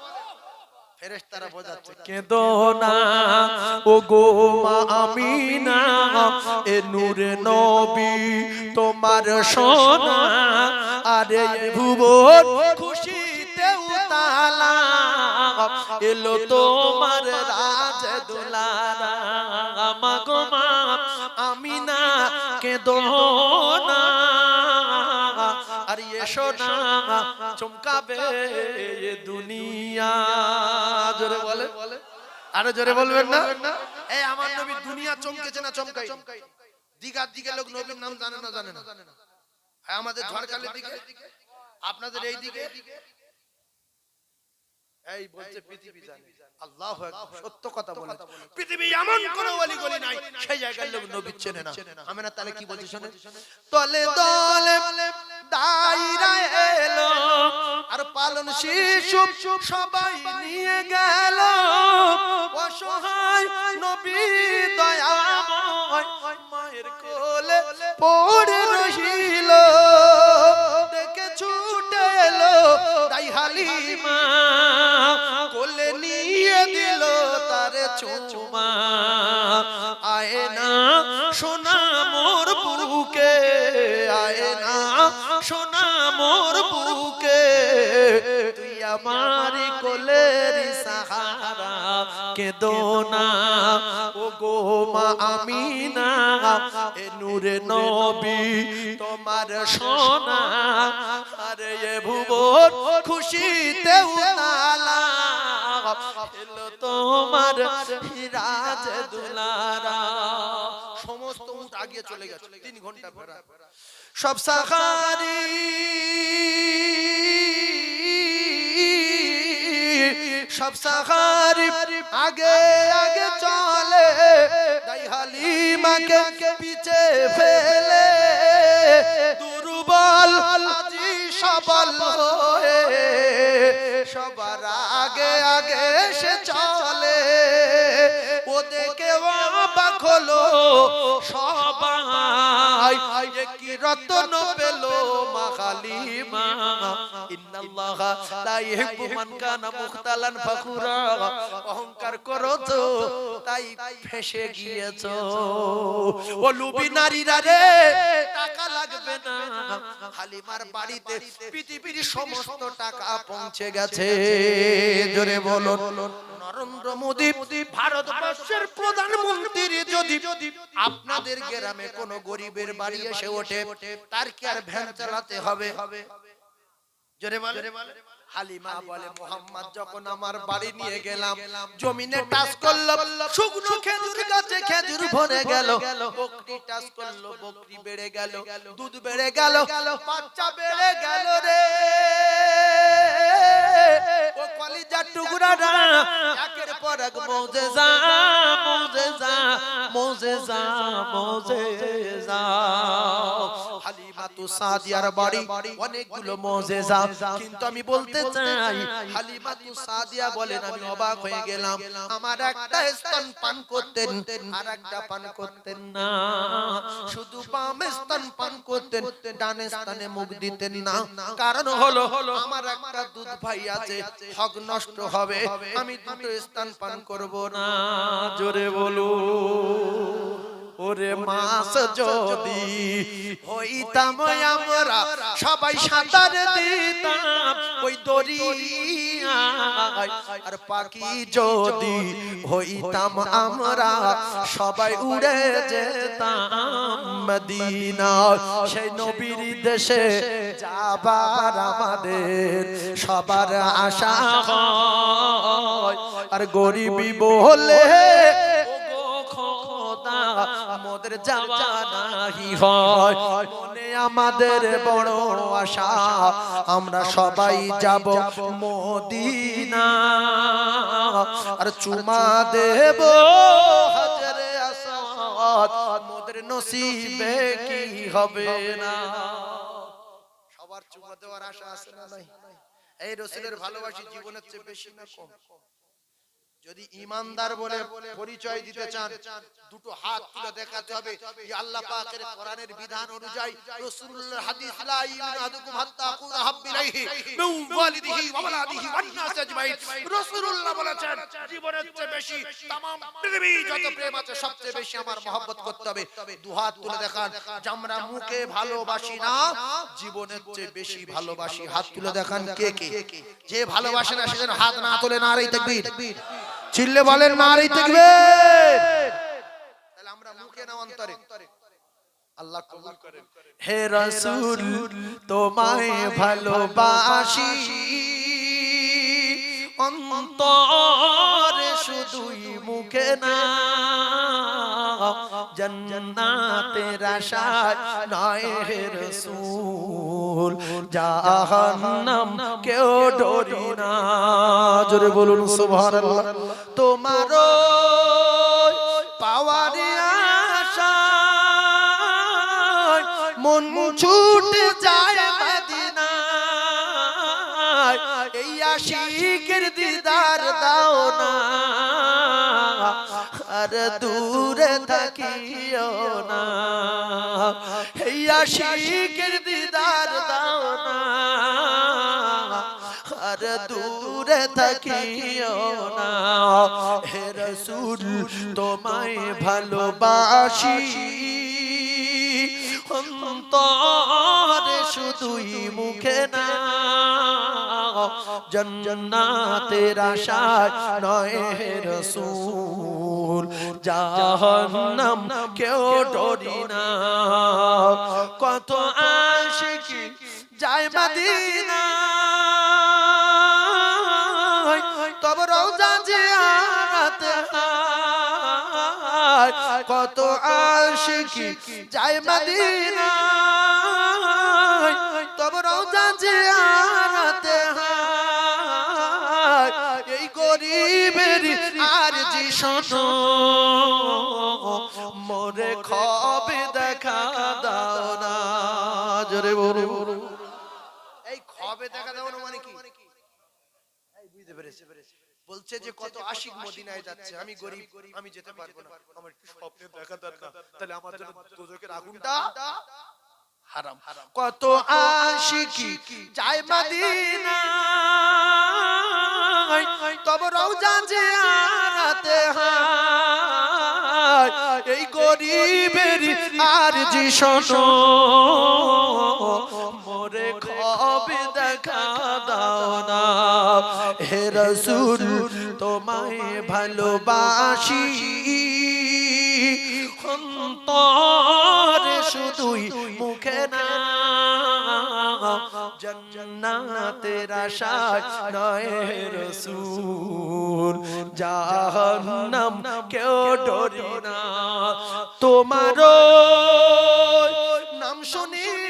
ফেরেশতারা বোঝাচ্ছে, কেঁদো না ও গো মা আমিনা, এ নূরে নবী তোমার সোনা, আরে ভুবন খুশিতে উতালা, এলো তোমার রাজ দুলারা, মা গো মা আমিনা কেঁদো না, আর এসো না চমকাবে দুনিয়া। জোরে বলে, আরো জোরে বলবেন না? এই আমার নবী দুনিয়া চমকেছে না চমকাই? দিগার দিকে লোক নবীর নাম জানে না, জানে না। হ্যাঁ, আমাদের ঝড়খালির দিকে, আপনাদের এই দিকে, এই বলছে পৃথিবী জানে। আল্লাহু আকবার, সত্য কথা বলে। পৃথিবী এমন কোন ওলি গলি নাই সেই জায়গার লোক নবী চেনে না। আমেনা তাহলে কি বলছে শুনে, তলে দলে দাইরা এলো, আর পালন শিশু সবাই নিয়ে গেল, অসহায় নবী দয়াময় মায়ের কোলে পড়ে রহিল, দেখে ছুটে এলো তাই হালিমা, কোলে নিয়ে দিল তারে চুমা, আয় না সোনা মোর বুকে, আয় না সোনা মোর বুকে, তুই আমার কোলের সাহারা, কেঁদো না ও গো মা আমিনা, এ নূরে নবী তোমার সোনা, আর আরে এ ভুবন খুশিতে উতালা এলো তোমার হিরাজ দুলারা। সমস্ত উট আগিয়ে চলে গেছে 3 ঘন্টা ফেরা। সব সাখারি সব সাখারি আগে আগে চলে দাই হালিমাকে পিছে ফেলে দুর্বল আজি সবল হয়ে সবার আগে আগে সে চলে। ও দেখে অবাক হলো সবাই কি রতন পেল মা হালিমা। ইন্নাল্লাহা লা ইহিব্বু মান কানা মুখতালান ফাখুরা। অহংকার করছো তাই ফেসে গিয়েছো। ও লুবি নারীরা রে টাকা লাগবে না। হালিমার বাড়িতে পৃথিবীর সমস্ত টাকা পৌঁছে গেছে। জোরে বলুন নরেন্দ্র মোদি ভারতবর্ষের প্রধানমন্ত্রী যদি আপনাদের গ্রামে কোন গরিবের বাড়ি এসে ওঠে তার কি আর ভ্যান চালাতে হবে? জোরে বলে। হালিমা বলে মোহাম্মদ যখন আমার বাড়ি নিয়ে গেলাম জমিনে টাচ করলো শুকনো খেজুর গাছে খেজুর ভরে গেল। বকরি টাচ করলো বকরি বেড়ে গেল, দুধ বেড়ে গেল, বাচ্চা বেড়ে গেল রে। ও কলিজার টুকরাটা একের পর এক মুজিজা মুজিজা মুজিজা মুজিজা। হালিমাতু সাদিয়ার বাড়ি অনেকগুলো মুজিজা, কিন্তু আমি বলতে চাই হালিমাতু সাদিয়া বলেন আমি অবাক হয়ে গেলাম। আমার একটা স্তন পান করতেন আর একটা পান করতেন না, শুধু বাম স্তন পান করতেন, ডান স্তনে মুখ দিতেন না। কারণ হলো আমার একটা দুধ ভাই আছে, হক নষ্ট হবে, আমি দুটো স্তন পান করব না। জোরে বলো। ওরে মাছ যদি হইতাম আমরা সবাই সাঁতার দিতাম ওই দরিয়ায়, আর পাখি যদি হইতাম আমরা সবাই উড়ে যেতাম মদিনায়। সেই নবীর দেশে যাবার আমাদের সবার আশা হয়, আর গরিবি বলে মোদের যাওয়া নাহি হয়। মনে আমাদের বড় আশা আমরা সবাই যাব মদিনা, আর চুমা দেব হাজরে আসওয়াদ, মোদের নসিবে কি হবে না। সবার চুমা দেওয়ার আশা আছে না নাই? এই রাসূলের ভালোবাসা জীবনের চেয়ে বেশি না কম? যদি ইমানদার বলে পরিচয় দিতে চান দুটো হাত তুলে দেখাতে হবে যে আল্লাহ পাকের কোরআনের বিধান অনুযায়ী রাসূলুল্লাহর হাদিস লা ইউনাদুকুম হাত্তা আকুনা হাব্বিলাইহি মিন ওয়ালিদিহি ওয়া ওয়ালাদিহি ওয়ান নাস আজমাইন। রাসূলুল্লাহ বলেছেন জীবনের চেয়ে বেশি तमाम পৃথিবী যত প্রেম আছে সবচেয়ে বেশি আমার মহব্বত করতে হবে। দু হাত তুলে দেখান যে আমরা মুখে ভালোবাসি না, জীবনের চেয়ে বেশি ভালোবাসি। হাত তুলে দেখান কে কে যে ভালোবাসে না সেজন্য হাত না তোলে। নারে তাকবীর, চিল্লে বলেন নারে তাকবীর। তাহলে আমরা মুখে না অন্তরে? আল্লাহ কবুল করেন। হে রাসূল তোমায় ভালোবাসি অন্তরে শুধুই মুখে না, জান্নাতের আশায় নয় হে রাসূল, জাহান্নাম কেউ ডরি না। জোরে বলুন সুবহানাল্লাহ। তোমার পাওয়ার আশায় মন ছুটে যায় মদিনায়, এই আশিকের দিদার দাও না, আর দূরে থাকিও না। এই আশিকের দিদার দাও না, আর দূরে থাকিও না। হে রাসূল তোমায় ভালোবাসি অন্তরে শুধুই মুখে না, জান্নাতের আশায় নয় হে রাসূল, জাহান্নাম কেউ ডরি না। কত আশিকি যায় মদিনা তব রওজা জিয়ারত কত আশিকি যায় মদিনা তব রওজা জিয়ারত এই গরিবের আরজি শোনো মোরে খবে দেখা দাও না জোরে বলো এই খবে দেখা দাও না মানে কি এই বুঝতে পেরেছে বলছে যে কত আশিক মদিনায় যাচ্ছে আমি গরিব আমি যেতে পারবো না আমার একটু স্বপ্নে দেখা দরকার তাহলে আমার জন্য দোজখের আগুনটা হারাম কত আশিকি যায় মদিনা তব রওজা জিয়ারত এই গরিবের আরজি শোনো মোরে খবে দেখা দাও না হে রাসূল তোমায় ভালোবাসি অন্তরে শুধুই মুখে না জান্নাতের আশায় নয় হে রাসূল জাহান্নাম কেউ ডরি না তোমার নাম শুনিলাম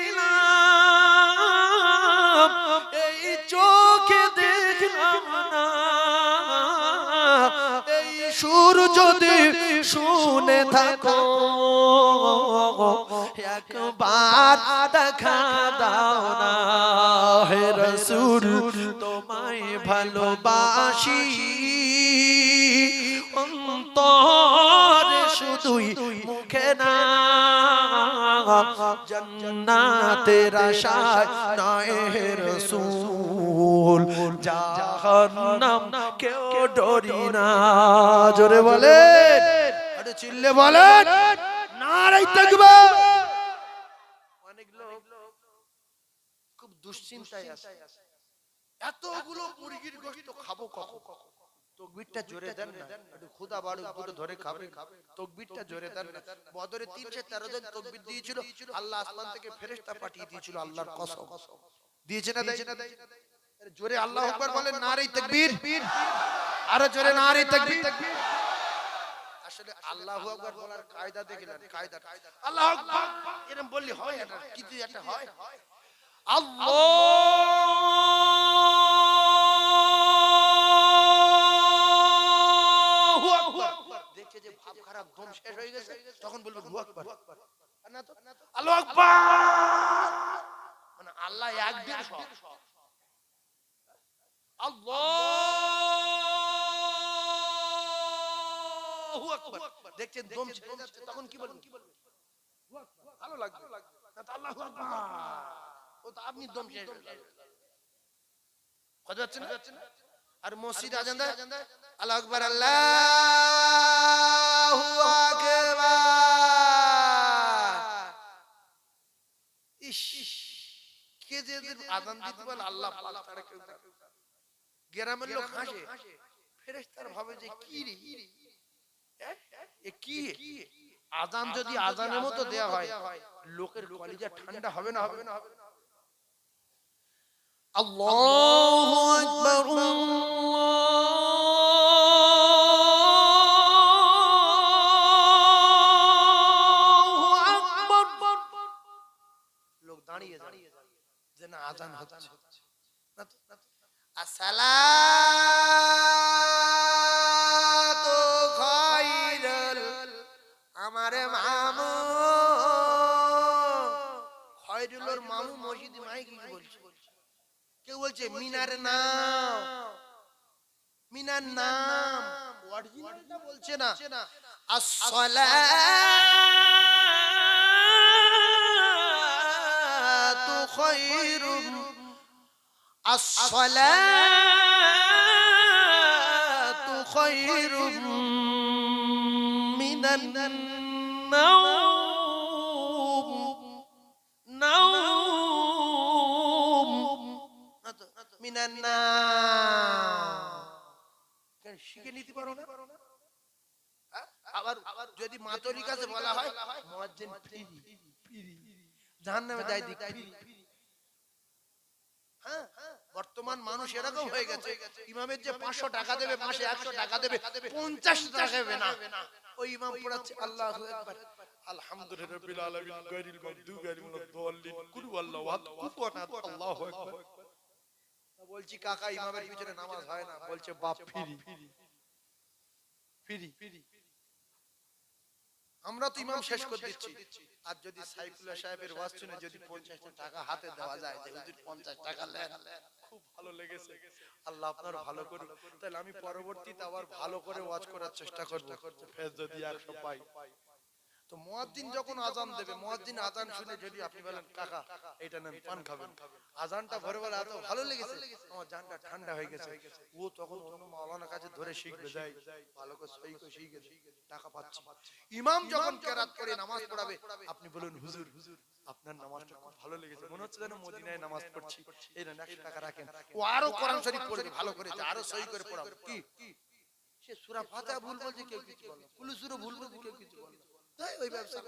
এই চোখে দেখলাম না এই সুর যদি শুনে থাকো একবার দেখা দাও না হে রাসূল তোমায় ভালোবাসি অন্তরে শুধুই মুখে না জান্নাতের আশায় নয় হে রাসূল জাহান্নাম কেউ ডরি না জোরে বলেন আরে চিল্লে বলেন নারে তাকবীর অনেক লোক খুব দুশ্চিন্তায় আছে এতগুলো মুরগির গোশত খাবো কখন তাকবীরটা জোরে দেন না একটু খোদা বাড়ু দুটো ধরে খাবে তাকবীরটা জোরে দেন না বদরে 313 জন তাকবীর দিয়েছিল আল্লাহ আসমান থেকে ফেরেশতা পাঠিয়ে দিয়েছিল আল্লাহর কসম দিয়েছে না দেয় জোরে আল্লাহু আকবার বলেন নারে তাকবীর আরো জোরে নারে তাকবীর আসলে আল্লাহু আকবার বলার কায়দা দেখলেন কায়দা আল্লাহু আকবার এরকম বললি হয় এটা কিছু একটা হয় আল্লাহু আকবার দেখে যে ভাব খারাপ দম শেষ হয়ে গেছে তখন বলবে আল্লাহু আকবার না তো আল্লাহু আকবার মানে আল্লাহ একদিন সব আল্লাহু আকবার দেখছেন দম ছেড়ে যাচ্ছে তখন কি বলবেন ভালো লাগবে না তো আল্লাহু আকবার ও তো আপনি দম শেষ হয়ে যাবে কথা হচ্ছে না আর মসজিদ আজান দেয় আল্লাহু আকবার আল্লাহু আকবার ইশ কে যে আজান দিতে বলে আল্লাহ পাক তারা কেউ গ্রামের লোক হাসে ফেরেশতারা ভাবে যে কি রে এ কি আজান যদি আজানের মতো দেয়া হয় লোকের কলিজা ঠান্ডা হবে না আল্লাহু আকবার আল্লাহু আকবার লোক দাঁড়িয়ে যে না আজান হচ্ছে না তো আসসালাতু খায়রুল আমারে মামু খায়রুলের মামু মসজিদ মাইক বলছে কেউ বলছে মিনার নাম অরিজিনালটা বলছে না আসসালাতু খায়রুম আসসালাতু খায়রুম মিনান নাওম মিনান নাওম শিখে নিতে পারো না আবার যদি মাতরির কাছে বলা হয় মুয়াজ্জিন ফিরি জাহান্নামে যায় দিক ফিরি হ্যাঁ, বর্তমান মানুষ এরকম হয়ে গেছে, ইমামের যে 500 টাকা দেবে, মাসে 100 টাকা দেবে, 50 টাকা দেবে না। ওই ইমাম পড়াচ্ছে আল্লাহু আকবার, আলহামদুলিল্লাহি রাব্বিল আলামিন, গায়রিল মাগদুবি আলাইহিম ওয়ালাদ-দাল্লিন, কুল হুয়াল্লাহু আহাদ, কুফুয়ান আহাদ, আল্লাহু আকবার। বলছি কাকা ইমামের পিছনে নামাজ হয় না, বলছে বাপ ফিরি ফিরি ফিরি। আমরা তো ইমাম শেষ করে দিচ্ছি, আর যদি সাইফুল্লাহ সাহেবের ওয়াজ শুনে যদি 50 টাকা হাতে দেওয়া যায়, যে হুজুর 50 টাকা নেন, খুব ভালো লেগেছে, আল্লাহ আপনার ভালো করুন, তাহলে আমি পরবর্তীতে আবার ভালো করে ওয়াজ করার চেষ্টা করব, ফেজ যদি 100 পাই। তো মুয়াজ্জিন যখন আজান দেবে, মুয়াজ্জিন আজান শুনে যদি আপনি বলেন কাকা এটা নেন, পান খাবেন, আজানটা ভোরবেলা এত ভালো লেগেছে, আমার জানটা ঠান্ডা হয়ে গেছে, ও তখন অন্য মাওলানার কাছে ধরে শিখবে, যায় ভালো করে সহি করে শিখে টাকা পাচ্ছে। ইমাম যখন কেরাত করে নামাজ পড়াবে, আপনি বলুন হুজুর আপনার নামাজটা খুব ভালো লেগেছে, মনে হচ্ছে যেন মদিনায় নামাজ পড়ছি, এই নেন 100 টাকা রাখেন, ও আরো কোরআন শরীফ পড়বে ভালো করে, আরো সহি করে পড়াবে। কি সে সূরা ফাতিহা ভুল বলছে, কেউ কিছু বলে, কুল সূরা ভুল বলছে, কেউ কিছু বলে, ওই ব্যবসা।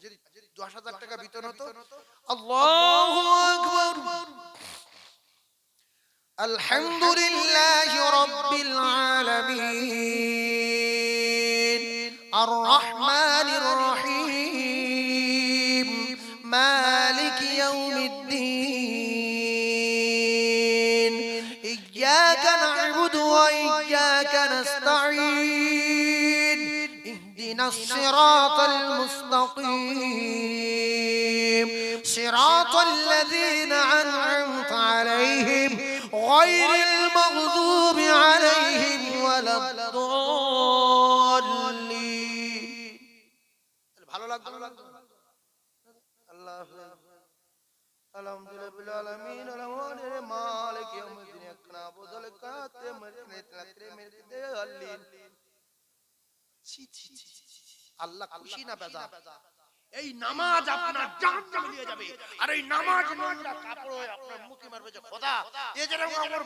যদি 10,000 টাকা বেতন হতো, আল্লাহু আকবার, আলহামদুলিল্লাহি রাব্বিল আলামিন, আর রহমানির রহিম, মালিকি ইয়াউমিদ্দিন, ইয়্যাকা না'বুদু ওয়া ইয়্যাকা নাস্তাঈন, ইহদিনাস সিরাতাল মুস্তাকিম, সিরাতাল লাযীনা আন'আমতা আলাইহিম গায়রিল মাগদুবি আলাইহিম ওয়ালাদ-দাল্লিন। ভালো লাগলো, আল্লাহ আলহামদুলিল্লাহিল আলামিন, আল-মালিক মালিক ইয়াউমিদ্দিন, ইয়্যাকা না'বুদু ওয়া ইয়্যাকা নাস্তাঈন। আল্লাহ খুশি না বেজার? এই নামাজ আপনার জাহান্নামে নিয়ে যাবে, আর এই নামাজ নোংরা কাপড় হয়ে আপনার মুখে মারবে যে খোদা এই যে আমার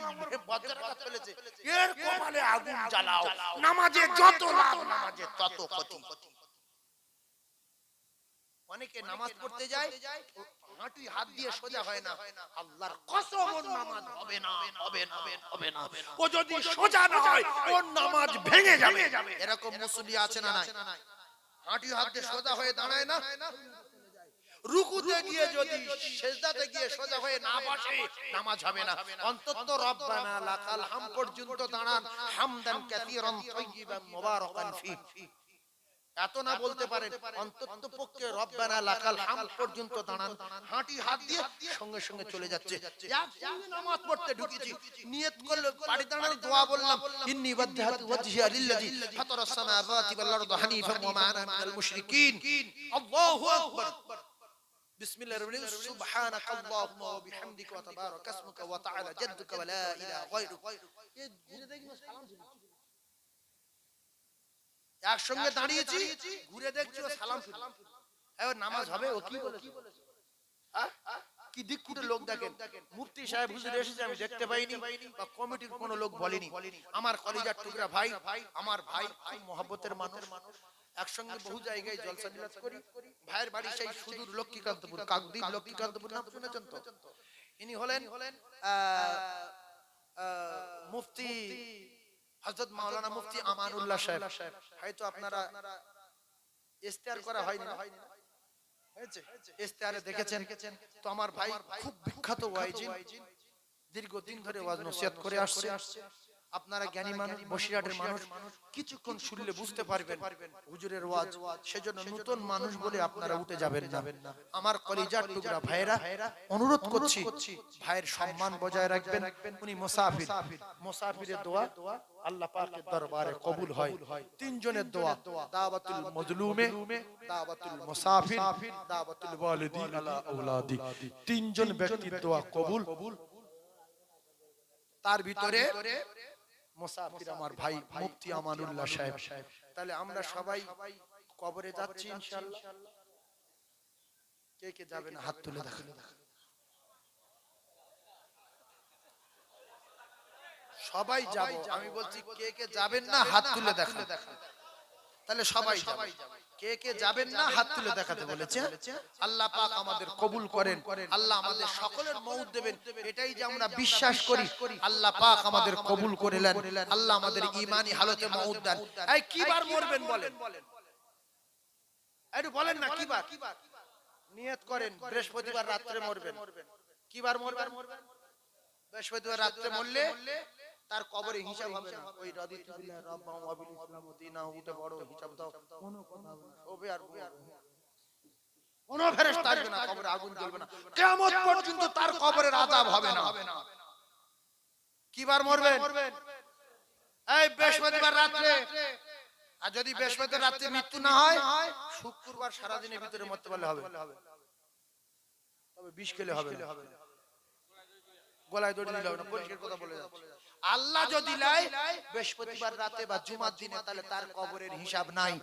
বজ্রাঘাত ফেলেছে, এর কপালে আগুন জ্বালাও। নামাজে যত লাভ, নামাজে তত ক্ষতি। অনেকে নামাজ পড়তে যায়, হাঁটুই হাত দিয়ে সোজা হয় না, আল্লাহর কসম ওর নামাজ হবে না, হবে না, হবে না। ও যদি সোজা না হয়, ওর নামাজ ভেঙে যাবে। এরকম মুসল্লি আছে না নাই? হাঁটুই হাত দিয়ে সোজা হয়ে দাঁড়ায় না, রুকুতে গিয়ে যদি সিজদাতে গিয়ে সোজা হয়ে না বসে, নামাজ হবে না। অন্তত রব্বানা লাকাল হাম পর্যন্ত দাঁড়ান, হামদান কাসীরান তাইয়িবান মুবারাকান ফি। এত না বলতে পারেন, অন্তত পক্ষে রব্বানা লাকাল হাম পর্যন্ত দাঁড়ান, হাঁটি হাত দিয়ে সঙ্গে সঙ্গে চলে যাচ্ছে। একসঙ্গে নামাজ পড়তে ঢুকেছি, নিয়ত করলে পাড়ি দাঁড়ানো দোয়া বললাম, ইন্নী ওয়াজহাতু ওয়াজহিয়া লিল্লাযী ফাতারাস সামাওয়াতি ওয়াল আরদা হানিফান ওয়া মা আনা মিনাল মুশরিকিন। আল্লাহু আকবার। বিসমিল্লাহির রহমানির রহিম। সুবহানাকাল্লাহুম্মা ওয়া বিহামদিকা ওয়া তাবারাকা ইসমুকা ওয়া তাআলা জাদ্দুকা ওয়া লা ইলাহা গায়রুক। এই ঘুরে দেখি সালাম ছিল, একসঙ্গে দাঁড়িয়েছি, ঘুরে দেখছি ও সালাম ফিরল। এবার নামাজ হবে? ও কি বলেছে? কি দিককুটে লোক দেখেন, মুফতি সাহেব হুজুর এসেছে আমি দেখতে পাইনি, বা কমিটির কোনো লোক বলেনি। আমার কলিজার টুকরা ভাই, আমার ভাই, খুব মহব্বতের মানুষ, একসঙ্গে বহু জায়গায় জলসা বিলাস করি। ভাইয়ের বাড়ি সেই সুদূর লক্ষ্মীকান্তপুর, কাকদ্বীপ লক্ষ্মীকান্তপুর, নাম শুনেছেন তো? ইনি হলেন মুফতি হযরত মাওলানা মুফতি আমানুল্লাহ সাহেব। হয়তো আপনারা ইশতেহার করা হয়নি না, হয়েছে? ইশতেহারে দেখেছেন। তো আমার ভাই খুব বিখ্যাত ওয়াইজিন, দীর্ঘদিন ধরে ওয়াজ নসিহত করে আসছে। আপনারা জ্ঞানী মানুষ, বসিরহাটের মানুষ, কিছুক্ষণ শুনলে বুঝতে পারবেন হুজুরের ওয়াজ। সেজন্য নতুন মানুষ বলে আপনারা উঠে যাবেন না। আমার কলিজার টুকরা ভাইরা, অনুরোধ করছি ভাইয়ের সম্মান বজায় রাখবেন। উনি মুসাফির, মুসাফিরের দোয়া আল্লাহ পাকের দরবারে কবুল হয়। তিনজনের দোয়া, দাওয়াতুল মাজলুমে, দাওয়াতুল মুসাফির, দাওয়াতুল ওয়ালিদি আলা আওলাদি, তিনজন ব্যক্তির দোয়া কবুল। তার ভিতরে মুসাফির আমার ভাই মুফতি আমানুল্লাহ সাহেব। তাহলে আমরা সবাই কবরে যাচ্ছি ইনশাআল্লাহ। কে কে যাবেন হাত তুলে দেখান। সবাই যাব, আমি বলছি কে কে যাবেন না হাত তুলে দেখান। তাহলে সবাই যাবে। কে কে যাবেন না হাত তুলে দেখাতে বলেছে। আল্লাহ পাক আমাদের কবুল করেন, আল্লাহ আমাদের সকলের মউত দেবেন, এটাই যে আমরা বিশ্বাস করি। আল্লাহ পাক আমাদের কবুল করিলেন, আল্লাহ আমাদের ঈমানি হালতে মউত দেন। এই কিবার মরবেন বলেন, একটু বলেন না কিবার নিয়ত করেন। বৃহস্পতিবার রাতে মরবেন। কিবার মরবেন? বৃহস্পতিবার রাতে মরলে তার কবরে হিসাব হবে না। ওই রাদিতু বিল্লাহি রাব্বান ওয়া বিল ইসলামি দীনা উঠে বড় হিসাব দাও, কোনো কথা হবে না। হবে আর কোনো ফেরেশতা আসবে না, কবরে আগুন জ্বলবে না, কিয়ামত পর্যন্ত তার কবরের আযাব হবে না। কিবার মরবেন? এই বৃহস্পতিবার রাতে। আর যদি বৃহস্পতিবার রাতে মৃত্যু না হয়, শুক্রবার সারা দিনের ভিতরে মরতে পারলে হবে, তবে বিষ খেলে হবে না, গলায় দড়ি দিলে হবে না। পরিষ্কার কথা বলে যাচ্ছে। আল্লাহ যদি লাই বৃহস্পতিবার রাতে বা জুমার দিনে, তাহলে তার কবরের হিসাব নাই।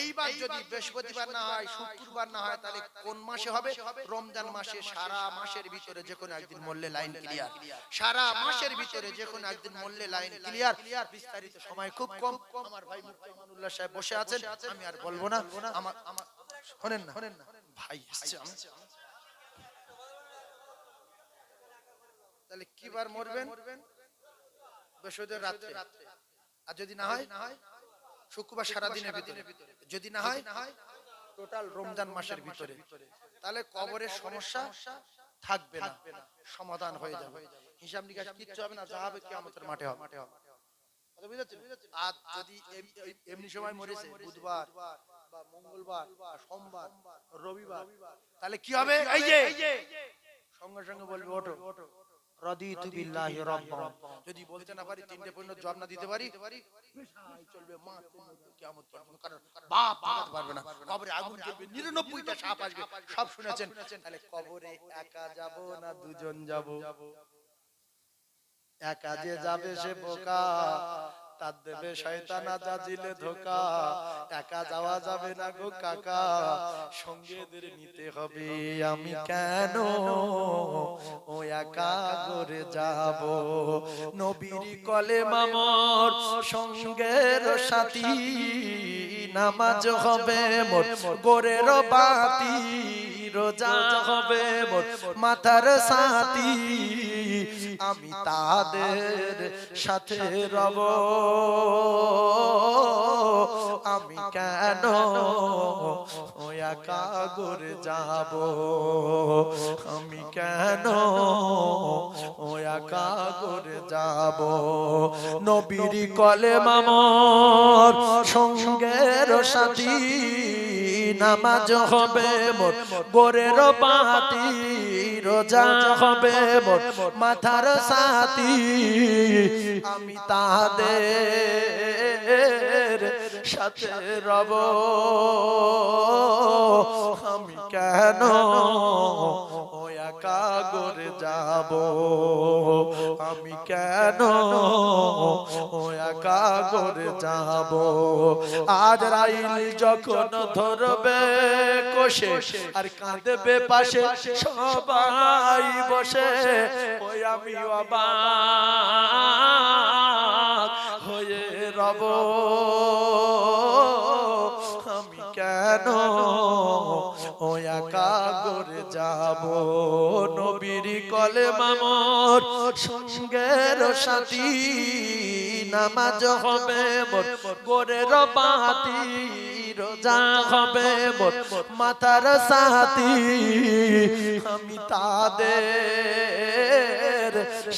এইবার যদি বৃহস্পতিবার না হয়, শুক্রবার না হয়, তাহলে কোন মাসে হবে? রমজান মাসে। সারা মাসের ভিতরে যে কোনো একদিন মরলে লাইন ক্লিয়ার। সারা মাসের ভিতরে যে কোনো একদিন মরলে লাইন ক্লিয়ার। বিস্তারিত সময় খুব কম। আমার ভাই মুফতি আমানুল্লাহ সাহেব বসে আছেন, আমি আর বলবো না। আমার শুনেন না ভাই আসছে। তাহলে কিবার মরবেন? বৃহস্পতিবার রাতে। আর যদি না হয় শুক্রবার সারা দিনের ভিতরে। যদি না হয় টোটাল রমজান মাসের ভিতরে। তাহলে কবরের সমস্যা থাকবে না, সমাধান হয়ে যাবে। হিসাব নিকাশ কিচ্ছু হবে না, যা হবে কিয়ামতের মাঠে হবে। আর যদি এমনি সময় মরেছে বুধবার বা মঙ্গলবার বা সোমবার রবিবার, তাহলে কি হবে? এই যে সঙ্গে সঙ্গে বলবে ওঠো, রাদিতু বিল্লাহি রাব্বান। যদি বলতে না পারি, তিনটে পূর্ণ জবাব না দিতে পারি, চলবে মা কিয়ামত পর্যন্ত। কারণ বাপ বাঁচাতে পারবে না, কবরে আগুন জ্বলবে, 99টা সাপ আসবে, সব শুনেছেন। তাহলে কবরে একা যাব না দুজন যাব? একা যে যাবে সে বোকা, তার দেবে শয়তান আজাজিলে ধোকা। একা যাওয়া যাবে না গো কাকা, সঙ্গীদের নিতে হবে। আমি কেন ও একা করে যাব? নবীর কলেমা মোর সঙ্গের সাথী, নামাজ হবে মোর গোরের বাতি, রোজা হবে মোর মাথার সাথী। আমি তাদের সাথে রব, আমি কেন একা করে যাব? আমি কেন একা করে যাব? নবীর কলেমা মোর সঙ্গের সাথী, নামাজ হবে মোর গোরের বাতি, রোজা হবে মোর মাথার সাথী। আমি তাদের সাথে রব, আমি কেন একা করে যাব? আমি কেন একা করে যাব? আজ রাইল যখন ধরবে কষে, আর কাঁদবে পাশে সবাই বসে, ওই আমি অবাক হয়ে রব। আমি কেন একা করে যাব? নবীর কলেমা মোর সঙ্গের সাথী, নামাজ হবে মোর গোরের বাতি, রোজা হবে মোর মাথার সাথী। আমি তাদের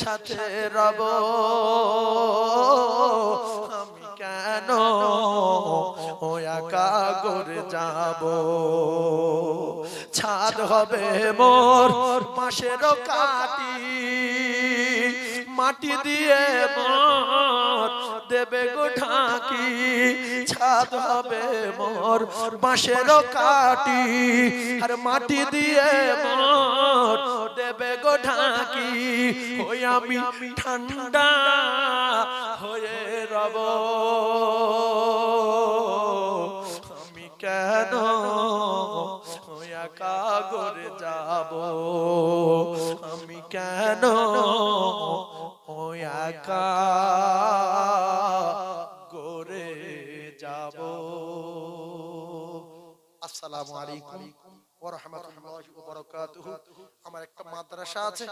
সাথে রব, আমি কেন একা করে যাব? ছাদ হবে মোর মাসের কাটি, মাটি দিয়ে মোর দেবে গো ঢাকি। ছাদ হবে মোর বাঁশের কাটি, আর মাটি দিয়ে মোর দেবে গো ঢাকি। ওই আমি ঠান্ডা হয়ে রব, আমি কেন একা করে যাব? আমি কেন একা করে যাব? বারাকাতুহু। আমার একটা মাদ্রাসা আছে,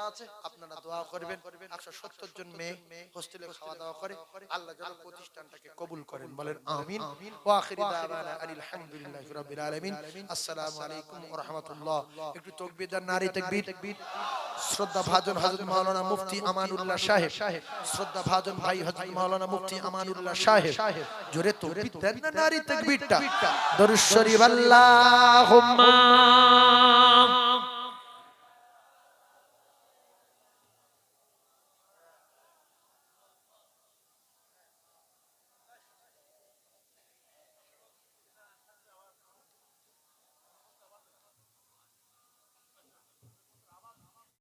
আপনারা দোয়া করবেন। 170 জন মেয়ে হোস্টেলে খাওয়া দাওয়া করে, আল্লাহ যেন প্রতিষ্ঠানটাকে কবুল করেন, বলেন আমিন। ওয়া আখিরি দাওয়ানা আলহামদুলিল্লাহি রাব্বিল আলামিন। আসসালামু আলাইকুম ওয়া রাহমাতুল্লাহ। একটু তাকবীর দেন, নারী তাকবীর। শ্রদ্ধা ভাজন হযরত মাওলানা মুফতি আমানুল্লাহ সাহেব, শ্রদ্ধা ভাজন ভাই হযরত মাওলানা মুফতি আমানুল্লাহ সাহেব, জোরে তাকবীর দেন না, নারী তাকবীরটা। দরুদ শরীফ আল্লাহুম্মা